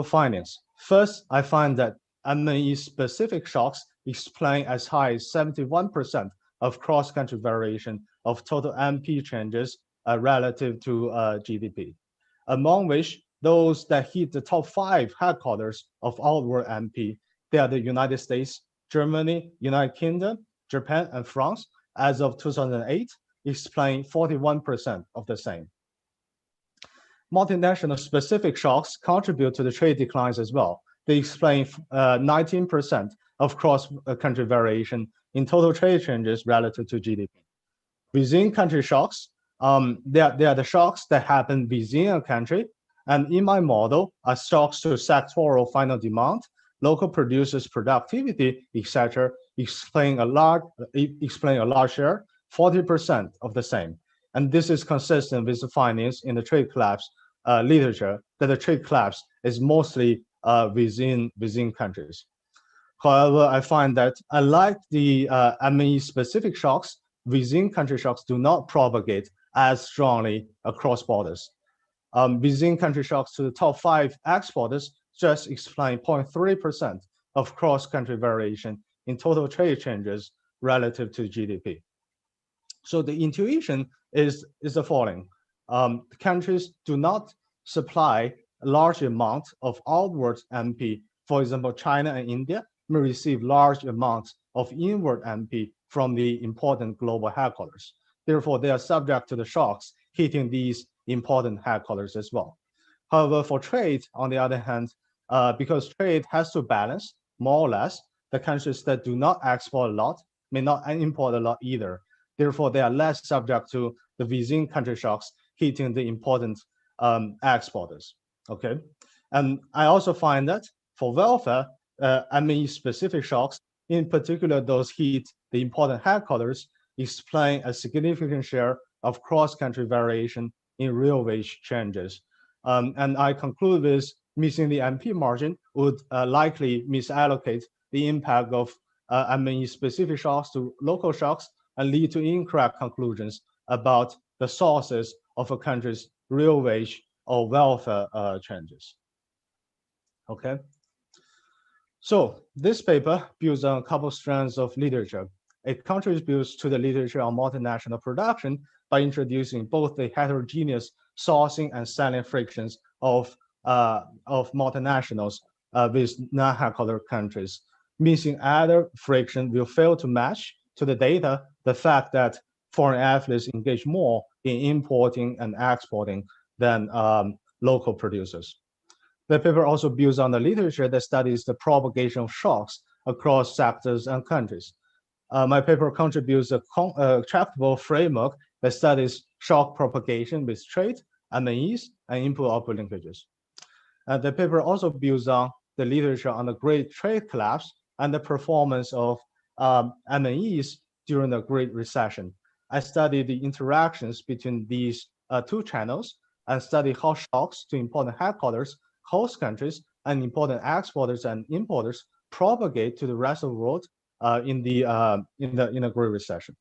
findings. First, I find that MNE-specific shocks explain as high as 71% of cross-country variation of total MP changes relative to GDP, among which those that hit the top 5 headquarters of outward MP, they are the United States, Germany, United Kingdom, Japan, and France, as of 2008, explain 41% of the same. Multinational specific shocks contribute to the trade declines as well. They explain 19% of cross-country variation in total trade changes relative to GDP. Within country shocks, they are the shocks that happen within a country. And in my model, are shocks to sectoral final demand, local producers' productivity, etc., explain a large share, 40% of the same. And this is consistent with the findings in the trade collapse literature, that the trade collapse is mostly within countries. However, I find that unlike the ME-specific shocks, within country shocks do not propagate as strongly across borders. Within country shocks to the top 5 exporters just explain 0.3% of cross-country variation in total trade changes relative to GDP. So the intuition is the following. Countries do not supply a large amount of outward MP. For example, China and India may receive large amounts of inward MP from the important global headquarters. Therefore, they are subject to the shocks hitting these important headquarters as well. However, for trade, on the other hand, because trade has to balance, more or less, the countries that do not export a lot may not import a lot either. Therefore, they are less subject to the within country shocks hitting the important exporters. Okay, and I also find that for welfare, ME-specific shocks, in particular those hit the important headquarters, explain a significant share of cross-country variation in real wage changes. And I conclude with missing the MP margin would likely misallocate the impact of ME-specific shocks to local shocks and lead to incorrect conclusions about the sources of a country's real wage or welfare changes. Okay. So this paper builds on a couple strands of literature. It contributes to the literature on multinational production by introducing both the heterogeneous sourcing and selling frictions of multinationals with non-headquarter countries. Missing other friction will fail to match to the data the fact that foreign athletes engage more in importing and exporting than local producers. The paper also builds on the literature that studies the propagation of shocks across sectors and countries. My paper contributes a tractable framework that studies shock propagation with trade, MNEs, and input-output linkages. The paper also builds on the literature on the Great Trade Collapse and the performance of MNEs during the Great Recession. I studied the interactions between these two channels and study how shocks to important headquarters, host countries, and important exporters and importers propagate to the rest of the world in the Great Recession.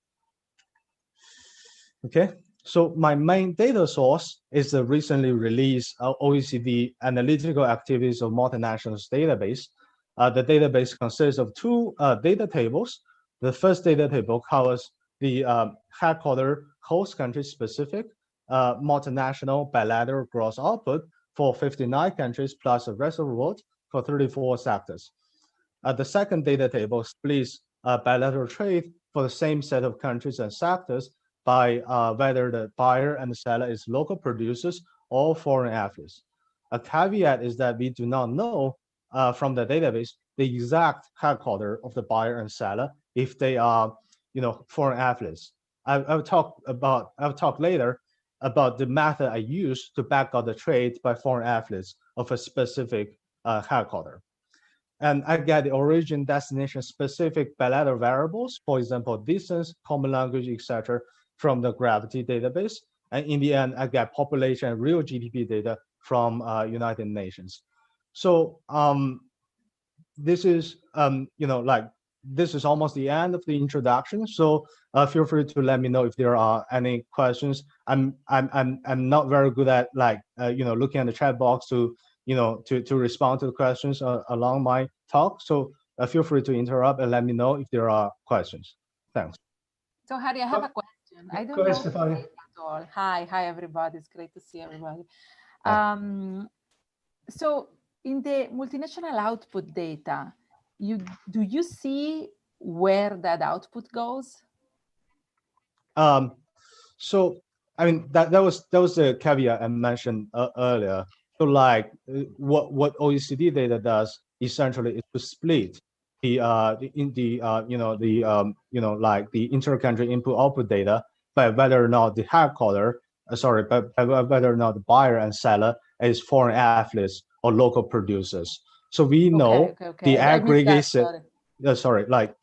Okay, so my main data source is the recently released OECD Analytical Activities of Multinationals database. The database consists of two data tables. The first data table covers the headquarter host country specific multinational bilateral gross output for 59 countries plus the rest of the world for 34 sectors. The second data table splits bilateral trade for the same set of countries and sectors by whether the buyer and the seller is local producers or foreign athletes. A caveat is that we do not know from the database the exact headquarter of the buyer and seller if they are, foreign athletes. I'll talk later about the method I use to back out the trade by foreign athletes of a specific headquarter. And I get the origin destination specific bilateral variables, for example, distance, common language, etc., from the Gravity database. And in the end, I get population and real GDP data from United Nations. So this is, this is almost the end of the introduction. So feel free to let me know if there are any questions. I'm not very good at looking at the chat box to to respond to the questions along my talk. So feel free to interrupt and let me know if there are questions. Thanks. So Harry, I have a question. I don't Go ahead, know Stefania. at all. Hi, everybody. It's great to see everybody. Hi. So in the multinational output data, do you see where that output goes? So I mean that was the caveat I mentioned earlier. So like what OECD data does essentially is to split like the inter-country input output data by whether or not the headquarter by whether or not the buyer and seller is foreign athletes or local producers. So we know Okay. the I missed that. aggregate Sorry. like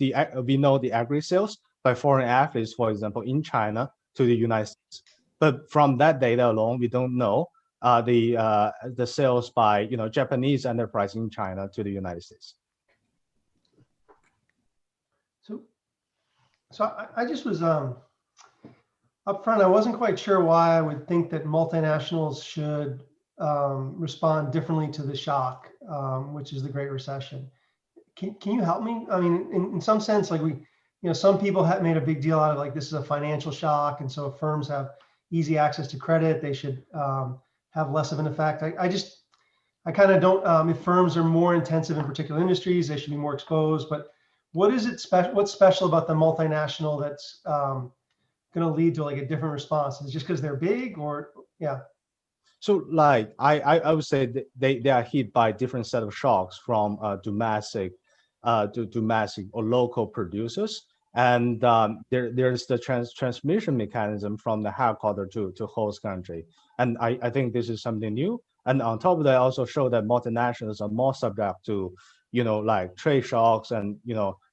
we know the aggregate sales by foreign athletes, for example, in China to the United States. But from that data alone, we don't know the sales by Japanese enterprise in China to the United States. So I just was up front. I wasn't quite sure why I would think that multinationals should respond differently to the shock, which is the Great Recession. Can you help me? I mean, in some sense, like some people have made a big deal out of like this is a financial shock, and so if firms have easy access to credit, they should have less of an effect. I kind of don't. If firms are more intensive in particular industries, they should be more exposed. But what is it special? What's special about the multinational that's going to lead to like a different response? Is it just because they're big, or yeah? So like I would say that they are hit by different set of shocks from domestic to domestic or local producers. And there's the transmission mechanism from the headquarter to host country. And I think this is something new. And on top of that, also show that multinationals are more subject to, like trade shocks and,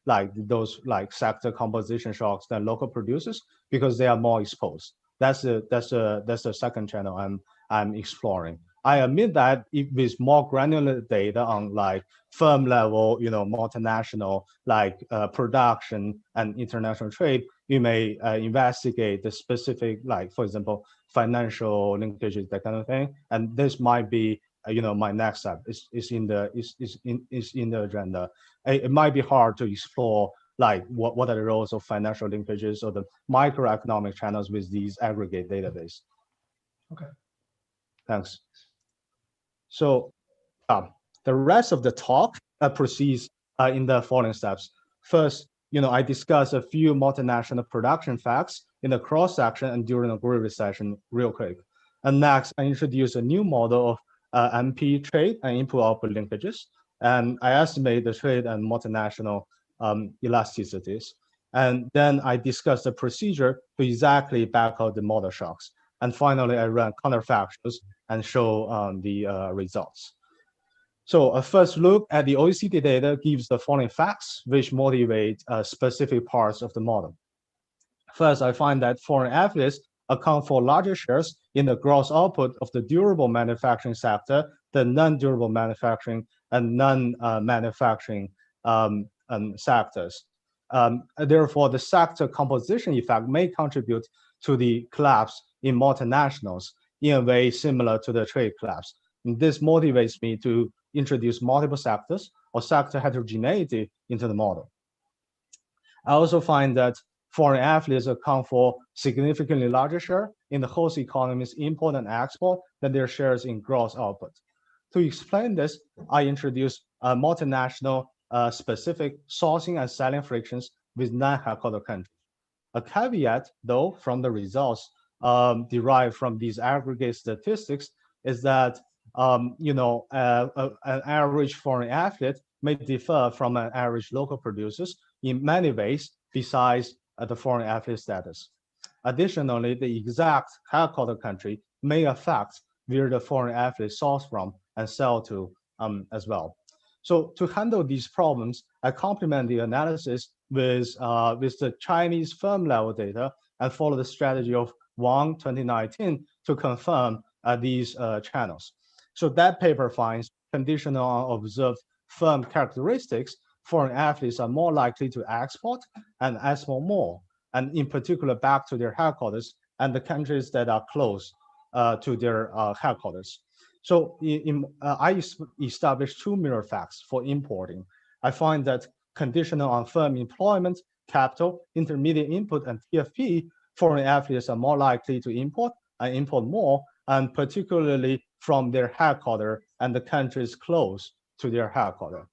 like those like sector composition shocks than local producers because they are more exposed. That's the second channel I'm exploring. I admit that with more granular data on like firm level, multinational like production and international trade, we may investigate the specific, like for example, financial linkages, that kind of thing. And this might be, my next step is in the agenda. It might be hard to explore like what are the roles of financial linkages or the microeconomic channels with these aggregate database. Okay. Thanks. So the rest of the talk proceeds in the following steps. First, I discuss a few multinational production facts in the cross-section and during the Great Recession real quick. And next, I introduce a new model of MP trade and input-output linkages. And I estimate the trade and multinational elasticities. And then I discuss the procedure to exactly back out the model shocks. And finally, I run counterfactuals and show the results. So a first look at the OECD data gives the following facts, which motivate specific parts of the model. First, I find that foreign athletes account for larger shares in the gross output of the durable manufacturing sector than non-durable manufacturing and non-manufacturing sectors. Therefore, the sector composition effect may contribute to the collapse in multinationals in a way similar to the trade collapse. And this motivates me to introduce multiple sectors or sector heterogeneity into the model. I also find that foreign athletes account for significantly larger share in the host economy's import and export than their shares in gross output. To explain this, I introduce multinational specific sourcing and selling frictions with non-headquarter countries. A caveat, though, from the results derived from these aggregate statistics is that an average foreign athlete may differ from an average local producers in many ways besides the foreign athlete status. Additionally, the exact headquarter country may affect where the foreign athlete source from and sell to as well. So to handle these problems, I complement the analysis with the Chinese firm level data and follow the strategy of Wang 2019 to confirm these channels. So that paper finds conditional on observed firm characteristics, foreign athletes are more likely to export and export more, and in particular back to their headquarters and the countries that are close to their headquarters. So I established two mirror facts for importing. I find that conditional on firm employment, capital, intermediate input, and TFP, foreign athletes are more likely to import and import more, and particularly from their headquarters and the countries close to their headquarters.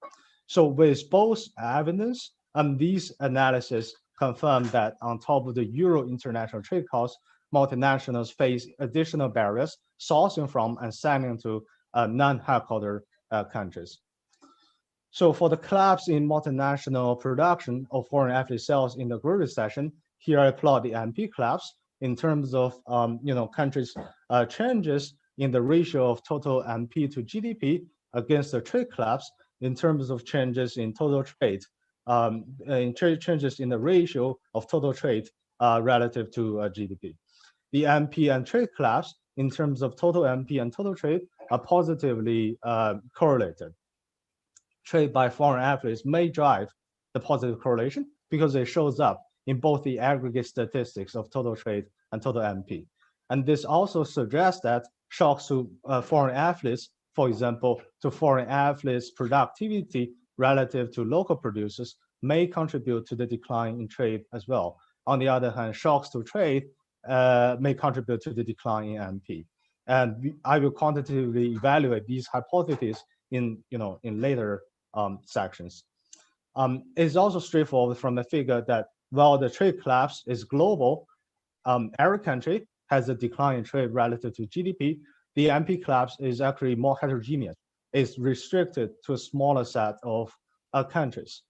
So with both evidence and these analysis confirm that on top of the Euro international trade costs, multinationals face additional barriers sourcing from and selling to non-headquarter countries. So for the collapse in multinational production of foreign athlete sales in the Great Recession, here I plot the MP collapse in terms of countries' changes in the ratio of total MP to GDP against the trade collapse in terms of changes in total trade, changes in the ratio of total trade relative to GDP. The MP and trade collapse in terms of total MP and total trade are positively correlated. Trade by foreign athletes may drive the positive correlation because it shows up in both the aggregate statistics of total trade and total MP. And this also suggests that shocks to foreign athletes, for example, to foreign athletes' productivity relative to local producers, may contribute to the decline in trade as well. On the other hand, shocks to trade may contribute to the decline in MP. And I will quantitatively evaluate these hypotheses in later sections. It's also straightforward from the figure that while the trade collapse is global, every country has a decline in trade relative to GDP. The MP collapse is actually more heterogeneous. It's restricted to a smaller set of countries.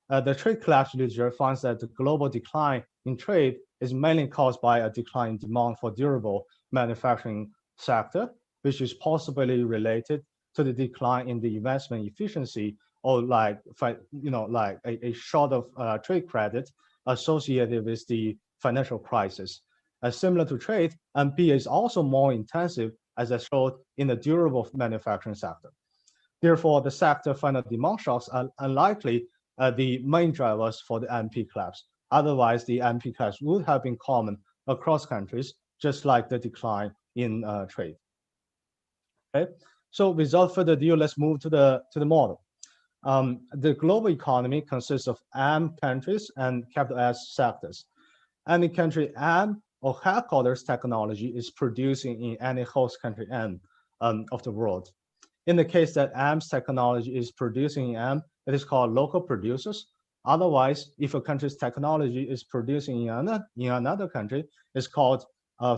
The trade collapse literature finds that the global decline in trade is mainly caused by a decline in demand for durable manufacturing sector, which is possibly related to the decline in the investment efficiency or like a short of trade credit associated with the financial crisis. Similar to trade, MP is also more intensive as I showed in the durable manufacturing sector. Therefore, the sector final demand shocks are unlikely the main drivers for the MP collapse. Otherwise, the MP collapse would have been common across countries, just like the decline in trade. Okay, so without further ado, let's move to the model. The global economy consists of M countries and capital S sectors. Any country M or headquarters technology is producing in any host country N of the world. In the case that M's technology is producing in M, it is called local producers. Otherwise, if a country's technology is producing in another country, it's called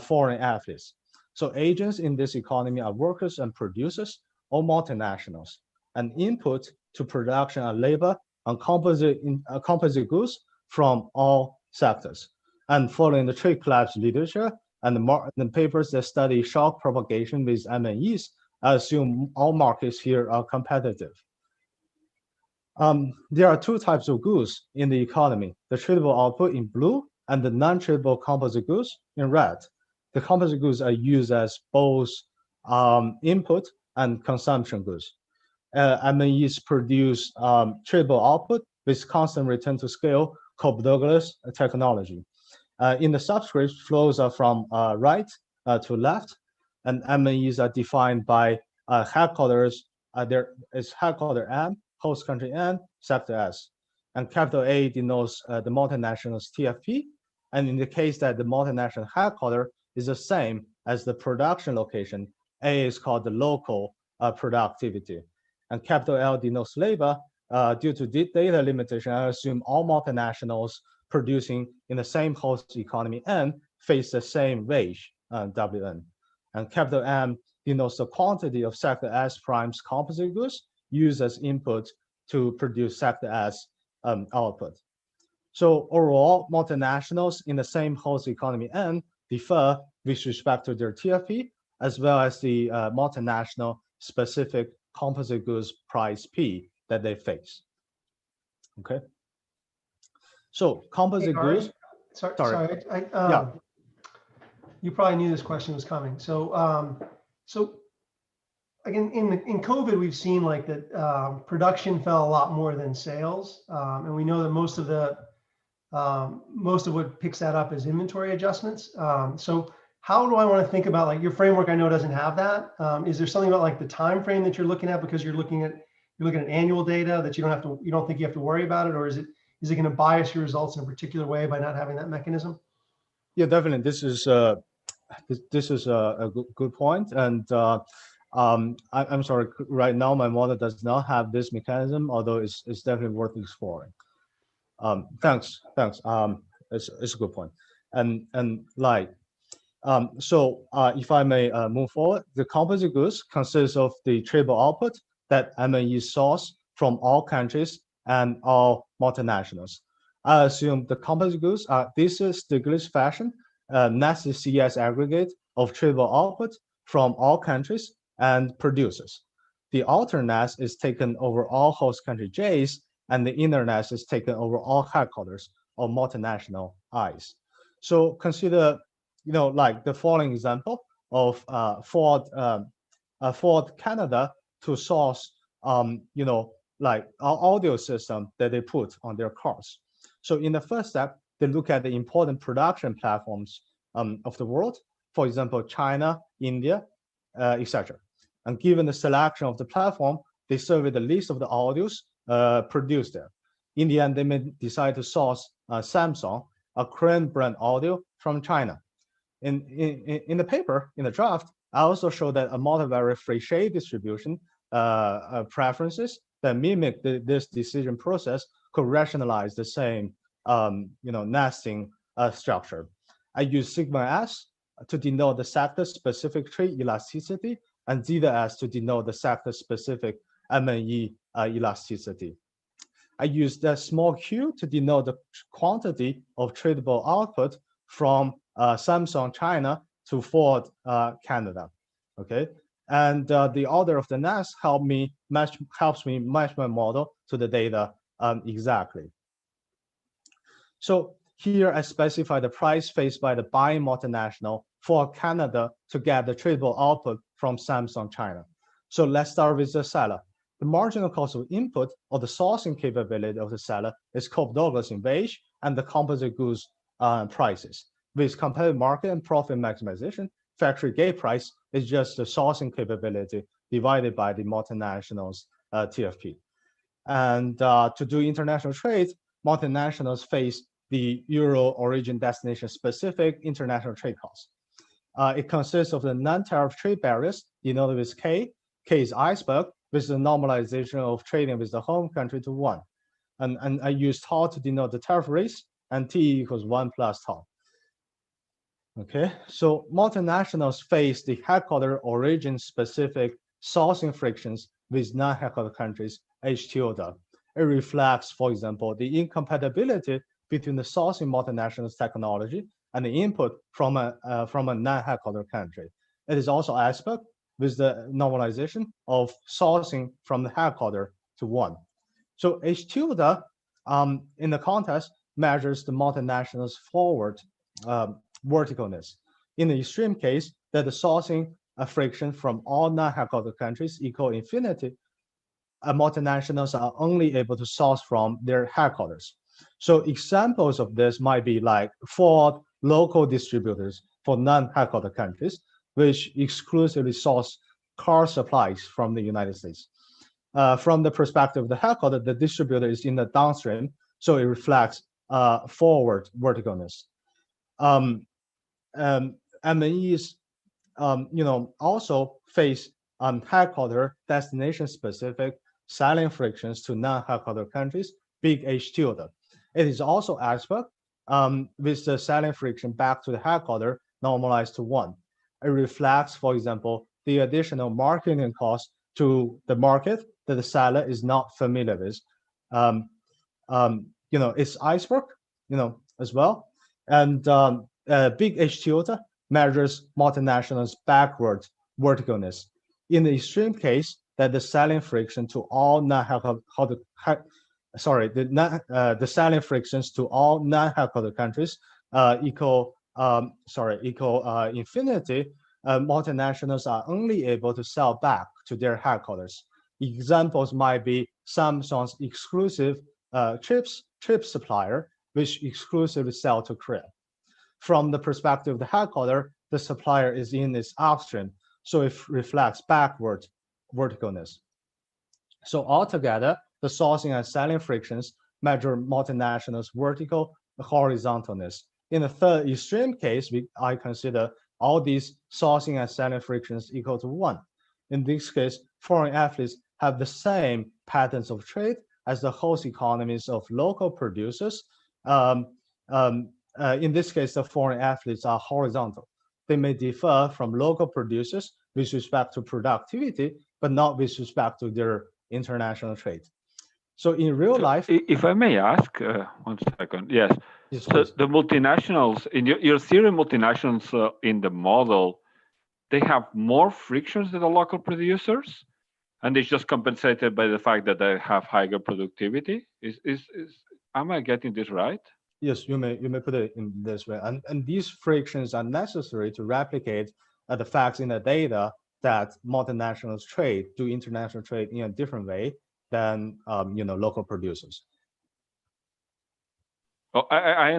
foreign athletes. So agents in this economy are workers and producers or multinationals. And input to production are labor and composite goods from all sectors. And following the trade collapse literature and the papers that study shock propagation with M&Es, I assume all markets here are competitive. There are two types of goods in the economy, the tradable output in blue and the non-tradable composite goods in red. The composite goods are used as both input and consumption goods. M&Es produce tradable output with constant return to scale Cobb-Douglas technology. In the subscript, flows are from right to left, and M&Es are defined by headquarters. There is headquarter M, host country N, sector S. And capital A denotes the multinational's TFP. And in the case that the multinational headquarter is the same as the production location, A is called the local productivity. And capital L denotes labor. Due to data limitation, I assume all multinationals producing in the same host economy N face the same wage, WN. And capital M denotes the quantity of sector S prime's composite goods used as input to produce sector S output. So overall, multinationals in the same host economy N differ with respect to their TFP, as well as the multinational specific composite goods price P that they face. Okay. So composite goods. Sorry. You probably knew this question was coming. So, again, in COVID, we've seen like that production fell a lot more than sales, and we know that most of what picks that up is inventory adjustments. So, how do I want to think about, like, your framework? I know doesn't have that. Is there something about like the time frame that you're looking at, because you're looking at annual data that you don't think you have to worry about it, or is it going to bias your results in a particular way by not having that mechanism? Yeah, definitely. This is a good point, and I'm sorry. Right now, my model does not have this mechanism, although it's definitely worth exploring. Thanks. It's a good point, and like. If I may move forward, the composite goods consists of the tradable output that MNE source from all countries and all multinationals. I assume the composite goods are this Stiglitz fashion, nested CS aggregate of tradable output from all countries and producers. The outer nest is taken over all host country J's, and the inner nest is taken over all headquarters of multinational I's. So consider, like the following example of Ford Canada to source, like our audio system that they put on their cars. So in the first step, they look at the important production platforms of the world, for example, China, India, etc. And given the selection of the platform, they survey the list of the audios produced there. In the end, they may decide to source Samsung, a Korean brand audio from China. In the paper, in the draft, I also show that a multivariate free shade distribution preferences that mimic this decision process could rationalize the same nesting structure. I use sigma S to denote the sector-specific trade elasticity and zeta S to denote the sector-specific MNE elasticity. I use that small q to denote the quantity of tradable output from Samsung China to Ford Canada. Okay, and the order of the nest helps me match my model to the data exactly. So here I specify the price faced by the buying multinational for Canada to get the tradable output from Samsung China. So let's start with the seller. The marginal cost of input or the sourcing capability of the seller is Cobb-Douglas in beige, and the composite goods prices. With competitive market and profit maximization, factory gate price is just the sourcing capability divided by the multinationals TFP. And to do international trade, multinationals face the Euro origin destination specific international trade costs. It consists of the non-tariff trade barriers denoted with K. K is iceberg, with the normalization of trading with the home country to 1. And I use tau to denote the tariff rates, and T equals 1 plus tau. Okay, so multinationals face the headquarter origin specific sourcing frictions with non-headquarter countries, H tilde. It reflects, for example, the incompatibility between the sourcing multinationals technology and the input from a non-headquarter country. It is also aspect with the normalization of sourcing from the headquarter to 1. So H tilde in the context measures the multinationals forward verticalness. In the extreme case, that the sourcing friction from all non-headquarter countries equal infinity, multinationals are only able to source from their headquarters. So examples of this might be like Ford local distributors for non-headquarter countries, which exclusively source car supplies from the United States. From the perspective of the headquarter, the distributor is in the downstream, so it reflects forward verticalness. MNEs, also face headquarter destination-specific selling frictions to non-headquarter countries, big H tilde. It is also aspect with the selling friction back to the headquarter normalized to 1. It reflects, for example, the additional marketing cost to the market that the seller is not familiar with. It's iceberg, as well. And big H tilde measures multinationals backward verticalness. In the extreme case, that the selling friction to all the selling frictions to all non-headquarter countries equal infinity. Multinationals are only able to sell back to their headquarters. Examples might be Samsung's exclusive chip supplier, which exclusively sell to Korea. From the perspective of the headquarter, the supplier is in its upstream, so it reflects backward verticalness. So altogether, the sourcing and selling frictions measure multinationals' vertical horizontalness. In the third extreme case, I consider all these sourcing and selling frictions equal to 1. In this case, foreign athletes have the same patterns of trade as the host economies of local producers. In this case, the foreign athletes are horizontal. They may differ from local producers with respect to productivity, but not with respect to their international trade. So in real life, if I may ask, 1 second, yes. yes, So the multinationals in your theory, multinationals in the model, they have more frictions than the local producers, and it's just compensated by the fact that they have higher productivity. Am I getting this right? Yes, you may put it in this way, and these frictions are necessary to replicate the facts in the data that multinationals do international trade in a different way than local producers. Oh, I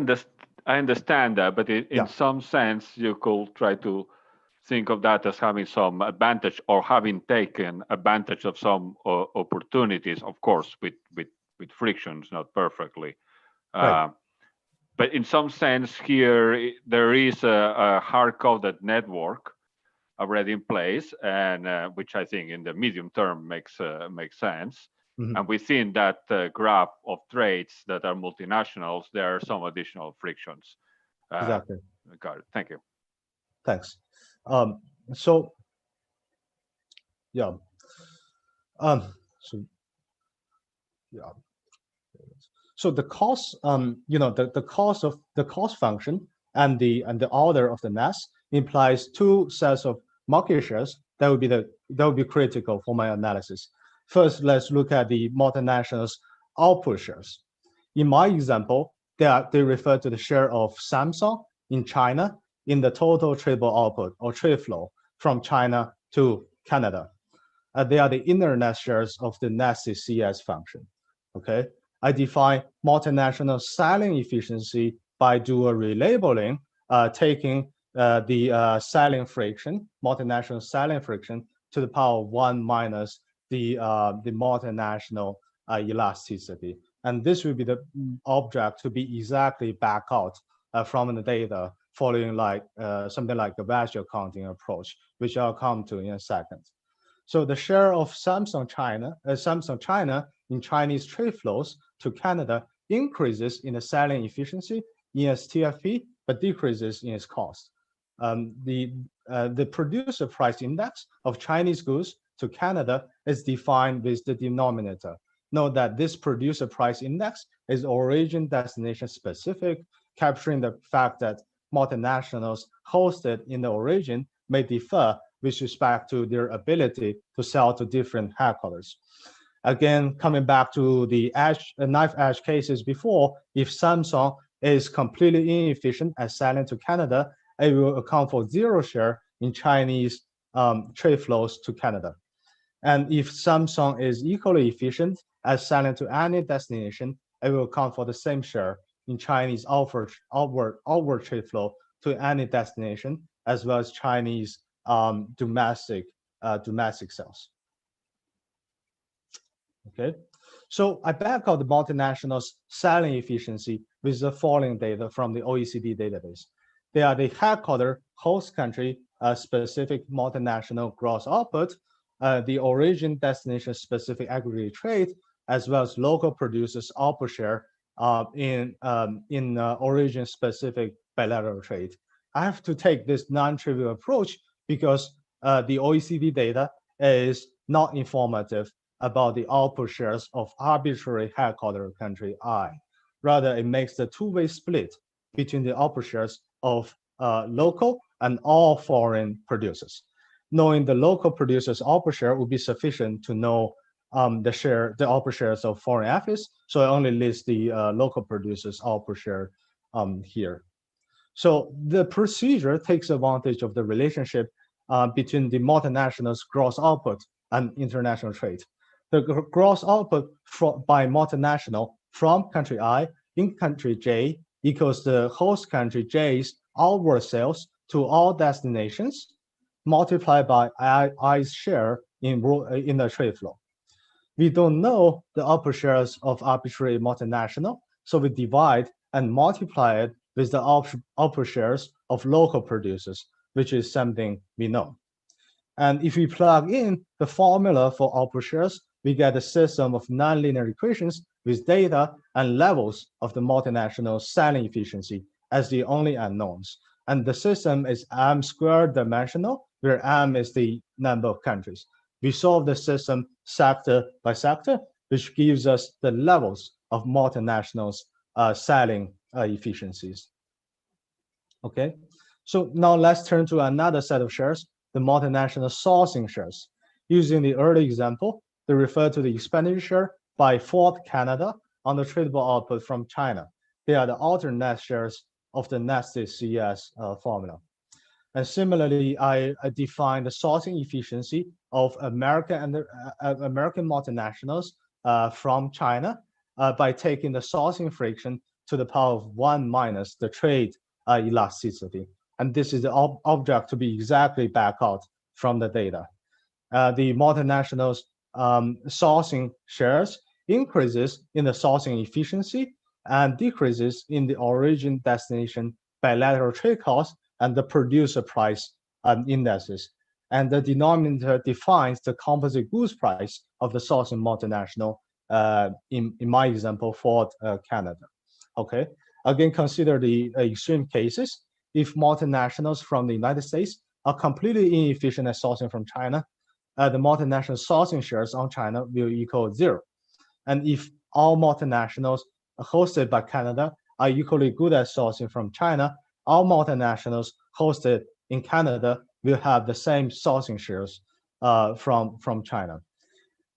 understand that, but in some sense, you could try to think of that as having some advantage or having taken advantage of some opportunities, of course, with frictions, not perfectly. Right. But in some sense here, there is a hard-coded network already in place, and which I think in the medium term makes sense. Mm-hmm. And within that graph of trades that are multinationals, there are some additional frictions. Exactly. Got it. Thank you. Thanks. So yeah. So the cost, the cost function and the order of the mass implies two sets of market shares that would be critical for my analysis. First, let's look at the multinationals' output shares. In my example, they refer to the share of Samsung in China in the total tradable output or trade flow from China to Canada. They are the internet shares of the nested CS function. Okay, I define multinational selling efficiency by dual relabeling, taking the selling friction, multinational selling friction, to the power of 1 minus the multinational elasticity. And this will be the object to be exactly back out from the data following something like the value accounting approach, which I'll come to in a second. So the share of Samsung China in Chinese trade flows to Canada increases in the selling efficiency in its TFP, but decreases in its cost. The producer price index of Chinese goods to Canada is defined with the denominator. Note that this producer price index is origin destination specific, capturing the fact that multinationals hosted in the origin may differ with respect to their ability to sell to different headquarters. Again, coming back to the knife edge cases before, if Samsung is completely inefficient at selling to Canada, it will account for 0 share in Chinese trade flows to Canada. And if Samsung is equally efficient at selling to any destination, it will account for the same share in Chinese outward trade flow to any destination, as well as Chinese domestic sales. Okay, so I back out the multinationals' selling efficiency with the following data from the OECD database. They are the headquarter host country specific multinational gross output, the origin destination specific aggregate trade, as well as local producers' output share in origin specific bilateral trade. I have to take this non-trivial approach because the OECD data is not informative about the output shares of arbitrary headquarter country I. Rather, it makes the two-way split between the output shares of local and all foreign producers. Knowing the local producers' output share would be sufficient to know the output shares of foreign athletes. So I only list the local producers' output share here. So the procedure takes advantage of the relationship between the multinationals' gross output and international trade. The gross output by multinational from country I in country J equals the host country J's outward sales to all destinations multiplied by I's share in the trade flow. We don't know the upper shares of arbitrary multinational, so we divide and multiply it with the upper shares of local producers, which is something we know. And if we plug in the formula for upper shares, we get a system of nonlinear equations with data and levels of the multinational selling efficiency as the only unknowns. And the system is M squared dimensional, where M is the number of countries. We solve the system sector by sector, which gives us the levels of multinationals selling efficiencies. Okay, so now let's turn to another set of shares, the multinational sourcing shares. Using the early example, they refer to the expenditure by Ford Canada on the tradable output from China. They are the alternate shares of the nested CS formula. And similarly, I define the sourcing efficiency of American multinationals from China by taking the sourcing friction to the power of 1 minus the trade elasticity. And this is the object to be exactly back out from the data. The multinationals sourcing shares increases in the sourcing efficiency and decreases in the origin destination bilateral trade cost and the producer price indices. And the denominator defines the composite goods price of the sourcing multinational, in my example, Ford Canada. Okay, again, consider the extreme cases. If multinationals from the United States are completely inefficient at sourcing from China, the multinational sourcing shares on China will equal 0. And if all multinationals hosted by Canada are equally good at sourcing from China, all multinationals hosted in Canada will have the same sourcing shares from China.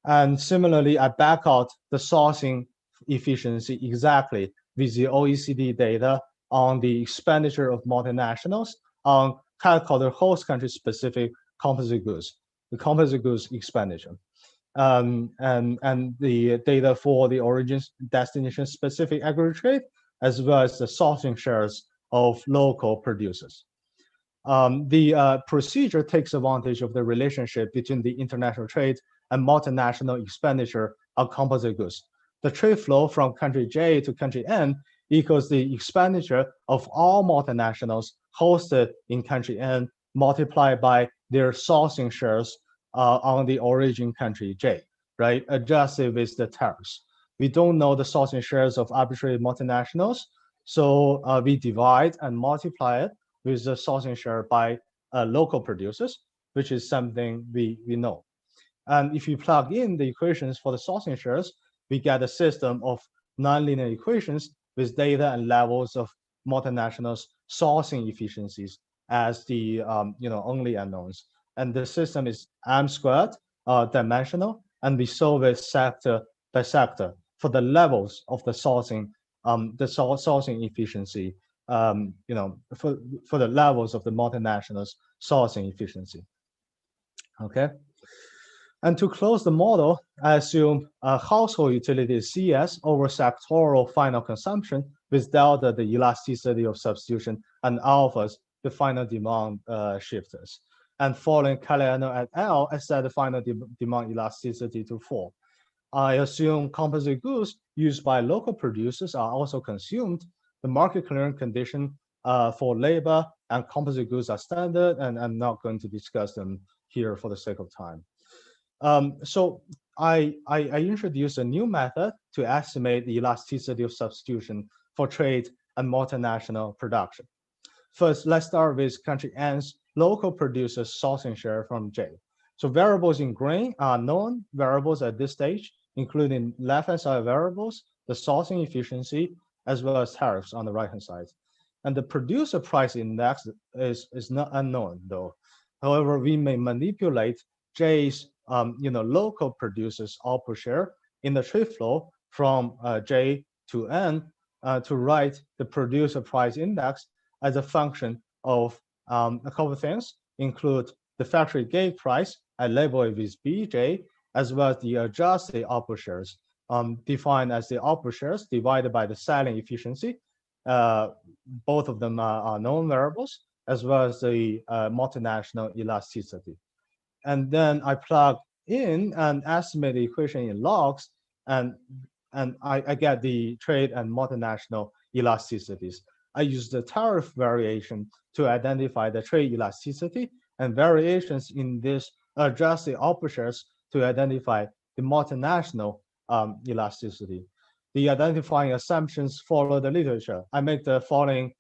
And similarly, I back out the sourcing efficiency exactly with the OECD data on the expenditure of multinationals on calculated host country specific composite goods, the composite goods expenditure. And the data for the origin destination specific aggregate trade, as well as the sourcing shares of local producers. The procedure takes advantage of the relationship between the international trade and multinational expenditure of composite goods. The trade flow from country J to country N equals the expenditure of all multinationals hosted in country N multiplied by their sourcing shares on the origin country J, right? Adjusted with the tariffs. We don't know the sourcing shares of arbitrary multinationals, so we divide and multiply it with the sourcing share by local producers, which is something we know. And if you plug in the equations for the sourcing shares, we get a system of nonlinear equations with data and levels of multinationals sourcing efficiencies as the only unknowns. And the system is M squared dimensional, and we solve it sector by sector for the levels of the sourcing efficiency, for the levels of the multinationals sourcing efficiency. Okay. And to close the model, I assume household utility is CS over sectoral final consumption with delta the elasticity of substitution and alphas the final demand shifters. And following Caliano et al., I set the final demand elasticity to 4. I assume composite goods used by local producers are also consumed. The market clearing condition for labor and composite goods are standard, and I'm not going to discuss them here for the sake of time. So I introduced a new method to estimate the elasticity of substitution for trade and multinational production. First, let's start with country N's local producers sourcing share from J. So variables in green are known variables at this stage, including left-hand side variables, the sourcing efficiency, as well as tariffs on the right-hand side. And the producer price index is not unknown though. However, we may manipulate J's local producers output share in the trade flow from J to N to write the producer price index as a function of a couple of things, include the factory gate price, I label it with BJ, as well as the adjusted output shares, defined as the output shares divided by the selling efficiency. Both of them are known variables, as well as the multinational elasticity. And then I plug in an estimated equation in logs, and I get the trade and multinational elasticities. I use the tariff variation to identify the trade elasticity and variations in this adjusted operations to identify the multinational elasticity. The identifying assumptions follow the literature. I make the following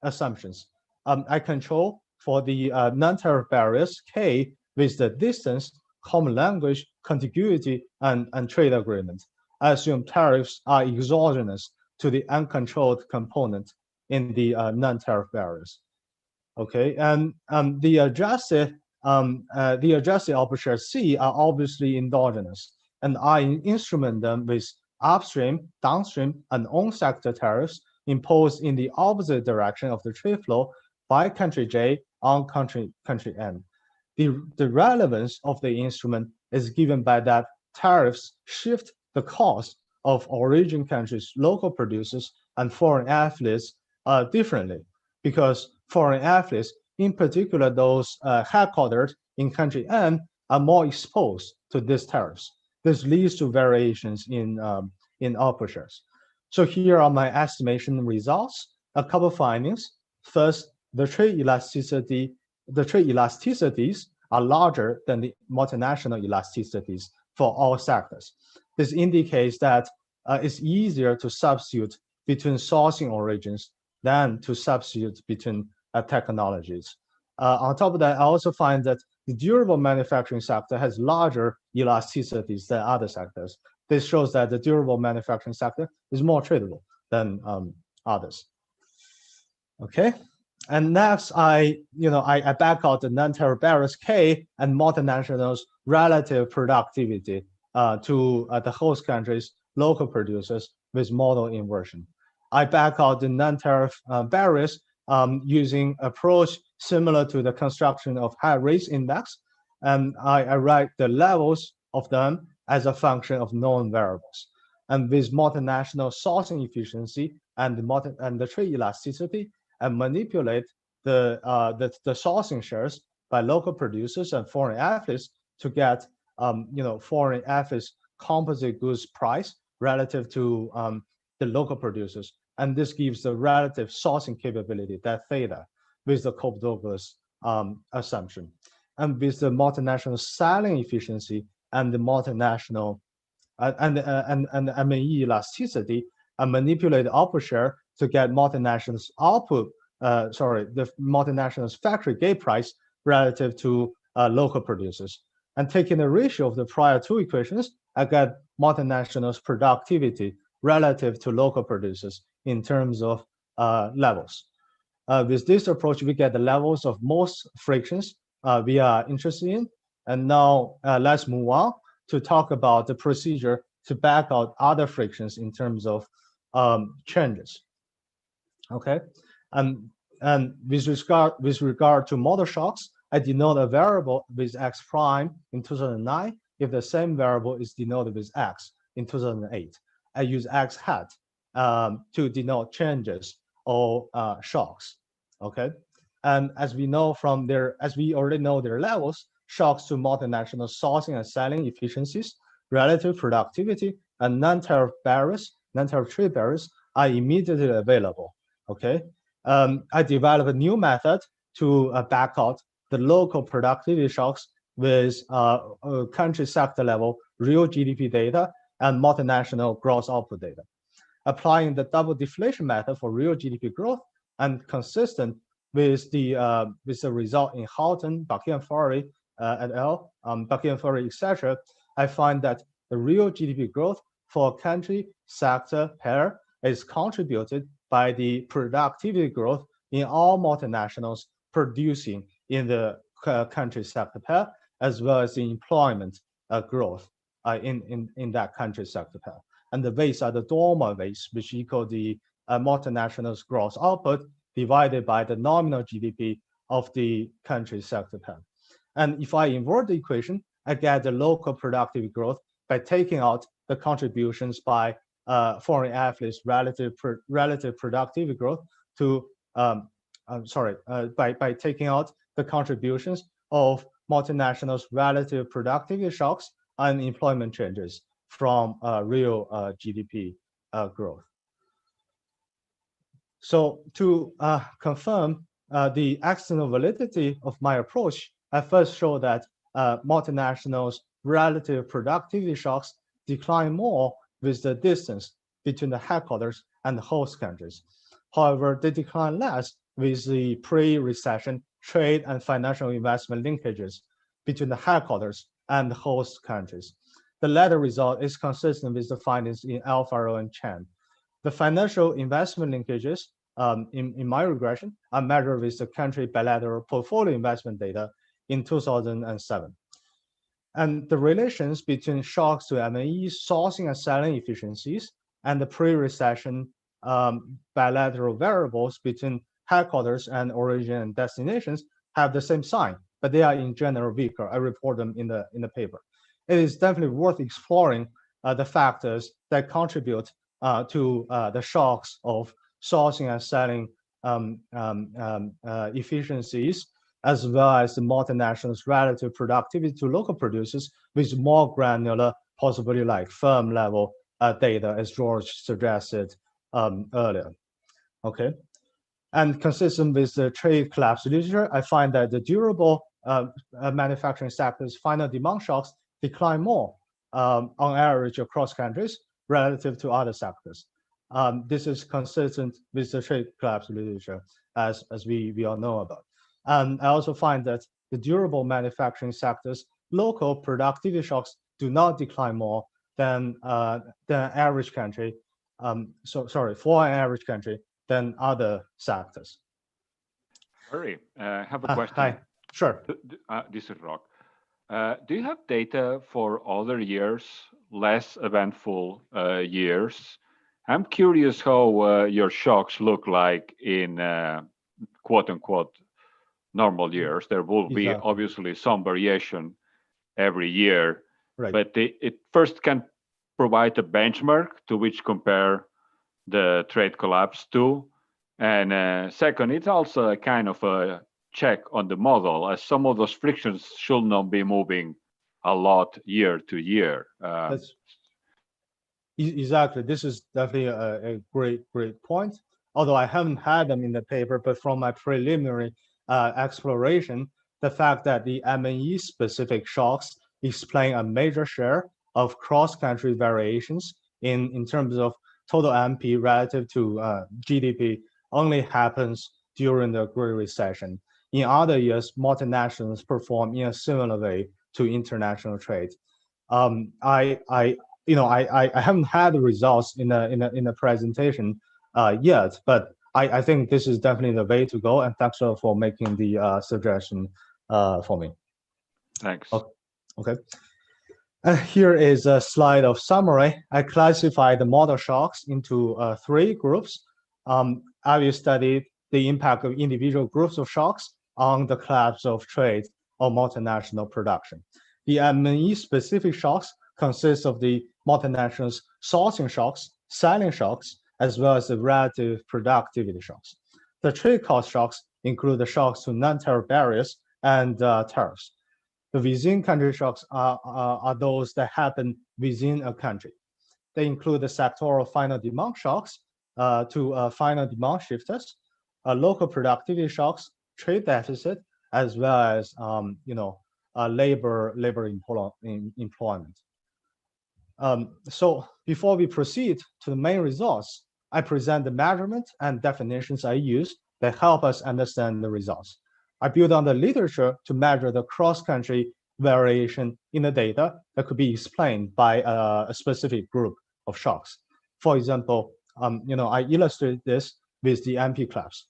assumptions. I control for the non-tariff barriers, K, with the distance, common language, contiguity, and trade agreement. I assume tariffs are exogenous to the uncontrolled component in the non-tariff barriers. Okay, and the adjusted operators C are obviously endogenous, and I instrument them with upstream, downstream, and on-sector tariffs imposed in the opposite direction of the trade flow by country J on country N. The relevance of the instrument is given by that tariffs shift the cost of origin countries' local producers and foreign affiliates differently, because foreign affiliates, in particular those headquartered in country N, are more exposed to these tariffs. This leads to variations in operators. So here are my estimation results. A couple findings. First, the trade elasticities are larger than the multinational elasticities for all sectors. This indicates that it's easier to substitute between sourcing origins than to substitute between technologies. On top of that, I also find that the durable manufacturing sector has larger elasticities than other sectors. This shows that the durable manufacturing sector is more tradable than others. Okay, and next I back out the non-tariff barriers K and multinationals' relative productivity to the host country's local producers with model inversion. I back out the non-tariff barriers using approach similar to the construction of high-risk index, and I write the levels of them as a function of known variables. And with multinational sourcing efficiency and the trade elasticity, and manipulate the sourcing shares by local producers and foreign affiliates to get foreign affiliates composite goods price relative to the local producers. And this gives the relative sourcing capability, that theta, with the Cope-Douglas assumption. And with the multinational selling efficiency and the multinational and the MAE elasticity, and manipulate the output share to get multinationals output, the multinationals factory gate price relative to local producers. And taking the ratio of the prior two equations, I get multinationals productivity relative to local producers in terms of levels. With this approach, we get the levels of most frictions we are interested in. And now let's move on to talk about the procedure to back out other frictions in terms of changes. Okay, and with regard to model shocks, I denote a variable with x prime in 2009 if the same variable is denoted with x in 2008. I use x hat to denote changes or shocks. Okay, and as we already know their levels, shocks to multinational sourcing and selling efficiencies, relative productivity, and non-tariff barriers, non-tariff trade barriers are immediately available. Okay, I developed a new method to back out the local productivity shocks with country sector level real GDP data and multinational gross output data. Applying the double deflation method for real GDP growth and consistent with the result in Houghton, Bakian-Fari et al., Bakian-Fari, etc., I find that the real GDP growth for a country sector pair is contributed by the productivity growth in all multinationals producing in the country sector pair, as well as the employment growth in that country sector pair. And the weights are the Dormer weights, which equal the multinationals gross output divided by the nominal GDP of the country sector pair. And if I invert the equation, I get the local productivity growth by taking out the contributions by foreign affiliates relative productivity growth to by taking out the contributions of multinationals' relative productivity shocks and employment changes from real GDP growth. So to confirm the external validity of my approach, I first show that multinationals' relative productivity shocks decline more with the distance between the headquarters and the host countries. However, they decline less with the pre-recession trade and financial investment linkages between the headquarters and the host countries. The latter result is consistent with the findings in Alfaro and Chen. The financial investment linkages in my regression are measured with the country bilateral portfolio investment data in 2007. And the relations between shocks to M&E sourcing and selling efficiencies and the pre-recession bilateral variables between headquarters and origin and destinations have the same sign, but they are in general weaker. I report them in the paper. It is definitely worth exploring the factors that contribute to the shocks of sourcing and selling efficiencies, as well as the multinationals' relative productivity to local producers with more granular, possibly like firm level data, as George suggested earlier. Okay, and consistent with the trade collapse literature, I find that the durable manufacturing sector's final demand shocks decline more on average across countries relative to other sectors. This is consistent with the trade collapse literature, as we all know about. And I also find that the durable manufacturing sector's local productivity shocks do not decline more than the average country. For an average country than other sectors. Harry, I have a question. Hi, sure. This is Rock. Do you have data for other years, less eventful years? I'm curious how your shocks look like in quote unquote normal years. There will be obviously some variation every year, right. But it first can provide a benchmark to which compare the trade collapse to. And second, it's also a kind of a check on the model, as some of those frictions should not be moving a lot year to year. Exactly. This is definitely a great point. Although I haven't had them in the paper, but from my preliminary exploration, the fact that the M&E specific shocks explain a major share of cross-country variations in terms of total MP relative to GDP only happens during the Great Recession. In other years, multinationals perform in a similar way to international trade. I haven't had the results in the presentation yet, but I think this is definitely the way to go. And thanks for making the suggestion for me. Thanks. Okay. Here is a slide of summary. I classified the model shocks into 3 groups. I will study the impact of individual groups of shocks on the collapse of trade or multinational production. The M&E specific shocks consist of the multinationals' sourcing shocks, selling shocks, as well as the relative productivity shocks. The trade cost shocks include the shocks to non-tariff barriers and tariffs. The within country shocks are those that happen within a country. They include the sectoral final demand shocks to final demand shifters, local productivity shocks, trade deficit, as well as labor employment. So before we proceed to the main results, I present the measurement and definitions I use that help us understand the results. I build on the literature to measure the cross-country variation in the data that could be explained by a specific group of shocks. For example, I illustrate this with the MP collapse.